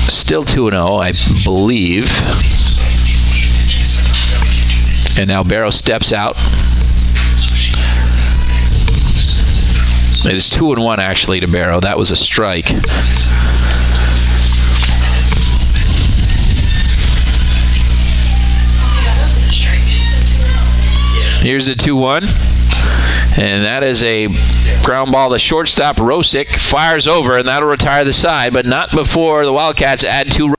still 2-0, I believe. And now Barrow steps out. It is 2-1 actually to Barrow. That was a strike. Here's the 2-1. And that is a ground ball to shortstop. Rosick fires over, and that'll retire the side, but not before the Wildcats add 2 runs.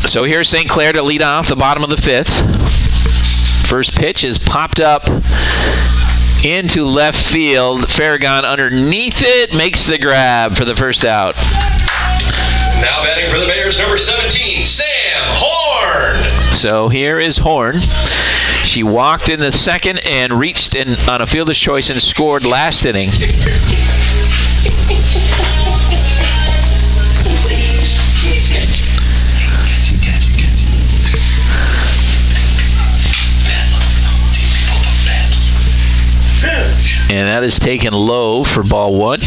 So here's St. Clair to lead off the bottom of the 5th. First pitch is popped up into left field. Farragon underneath it, makes the grab for the first out. Now batting for the Bears, number 17, Sam Horn. So here is Horn. She walked in the second and reached in on a fielder's choice and scored last inning. And that is taken low for ball 1.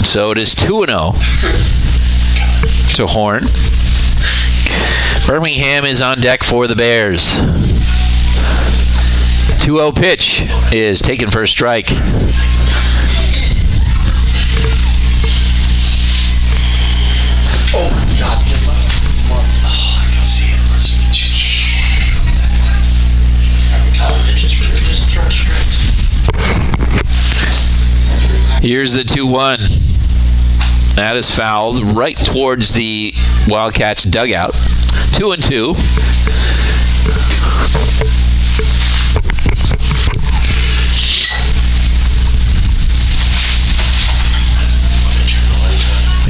So it is 2-0 to Horn. Birmingham is on deck for the Bears. 2-0 pitch is taken for a strike. Oh, God. Oh, I can see it. Here's the 2-1. That is fouled right towards the Wildcats dugout. 2-2.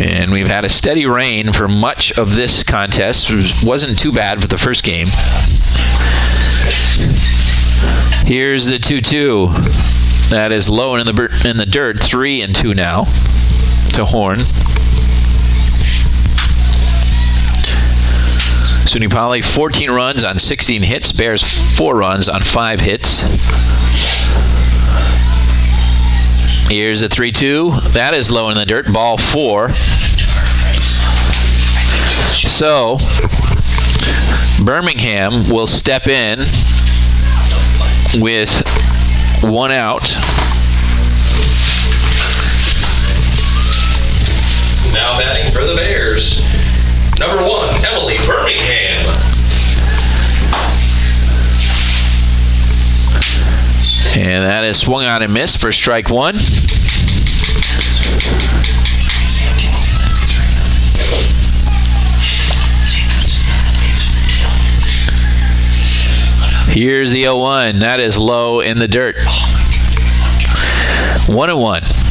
And we've had a steady rain for much of this contest. It wasn't too bad for the first game. Here's the 2-2. That is low in the dirt. 3-2 now to Horn. SUNY Poly 14 runs on 16 hits. Bears 4 runs on 5 hits. Here's a 3-2. That is low in the dirt. Ball 4. So Birmingham will step in with 1 out. Now batting for the Bears, number 1, Emily Birmingham. And that is swung on and missed for strike 1. Here's the 0-1. That is low in the dirt. 1-1.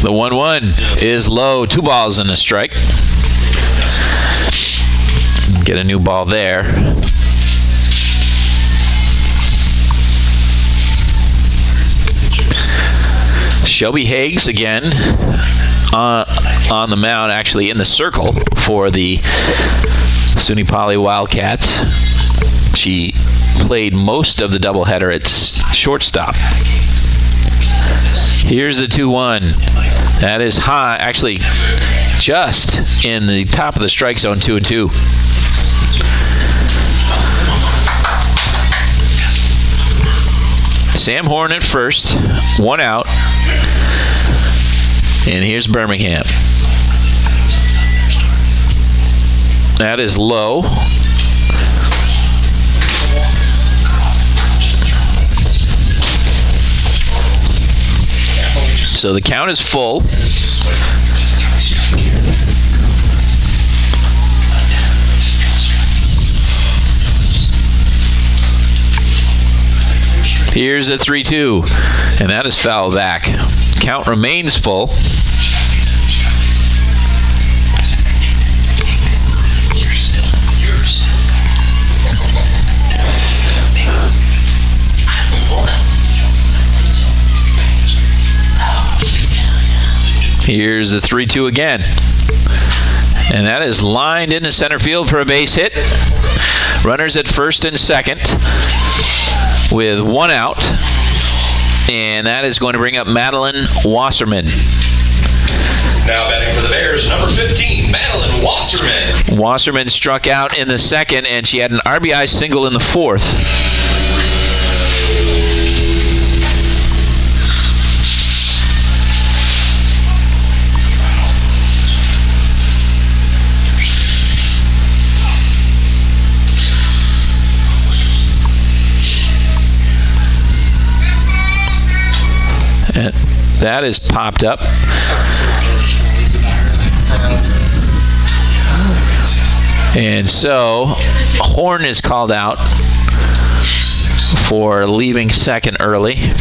The 1-1 is low. 2 balls and a strike. Get a new ball there. Shelby Higgs again on the mound, actually in the circle for the SUNY Poly Wildcats. She played most of the doubleheader at shortstop. Here's the 2-1. That is high, actually just in the top of the strike zone, 2-2. Sam Horn at first, 1 out. And here's Birmingham. That is low. So the count is full. Here's a 3-2, and that is foul back. Count remains full. Here's the 3-2 again. And that is lined into center field for a base hit. Runners at first and second with 1 out. And that is going to bring up Madeline Wasserman. Now batting for the Bears, number 15, Madeline Wasserman. Wasserman struck out in the second, and she had an RBI single in the fourth. That is popped up. And so Horn is called out for leaving second early.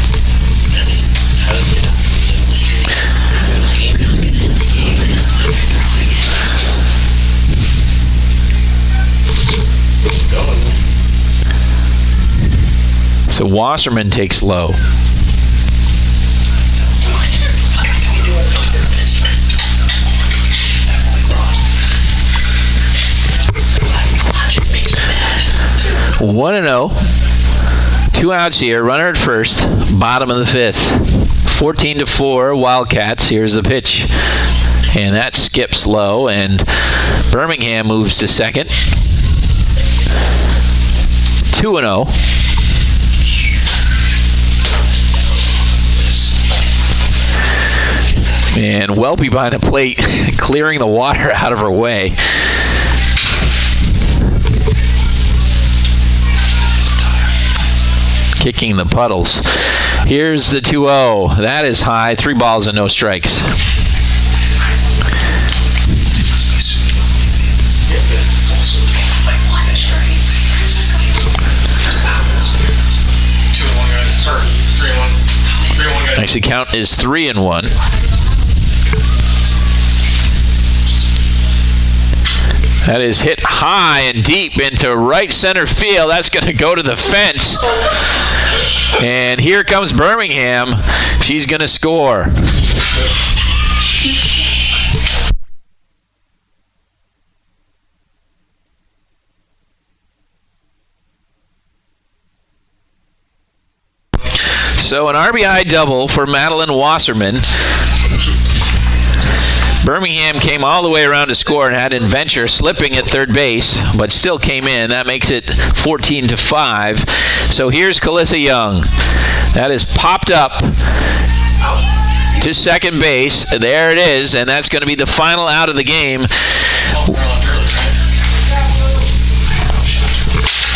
So Wasserman takes low. One and 0. 2 outs here. Runner at first. Bottom of the fifth. 14-4 Wildcats. Here's the pitch. And that skips low. And Birmingham moves to second. 2-0. And Welpe behind the plate, clearing the water out of her way. Kicking the puddles. Here's the 2-0. That is high. 3 balls and no strikes. Actually, count is 3-1. That is hit high and deep into right center field. That's going to go to the fence. And here comes Birmingham. She's going to score. So an RBI double for Madeline Wasserman. Birmingham came all the way around to score and had Adventure slipping at third base, but still came in. That makes it 14-5. So here's Calissa Young. That is popped up to second base. There it is, and that's going to be the final out of the game.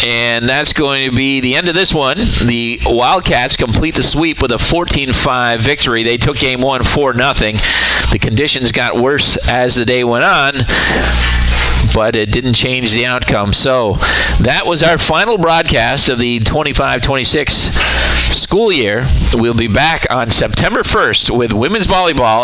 And that's going to be the end of this one. The Wildcats complete the sweep with a 14-5 victory. They took game one 4-0. The conditions got worse as the day went on, but it didn't change the outcome. So that was our final broadcast of the 25-26 school year. We'll be back on September 1st with women's volleyball.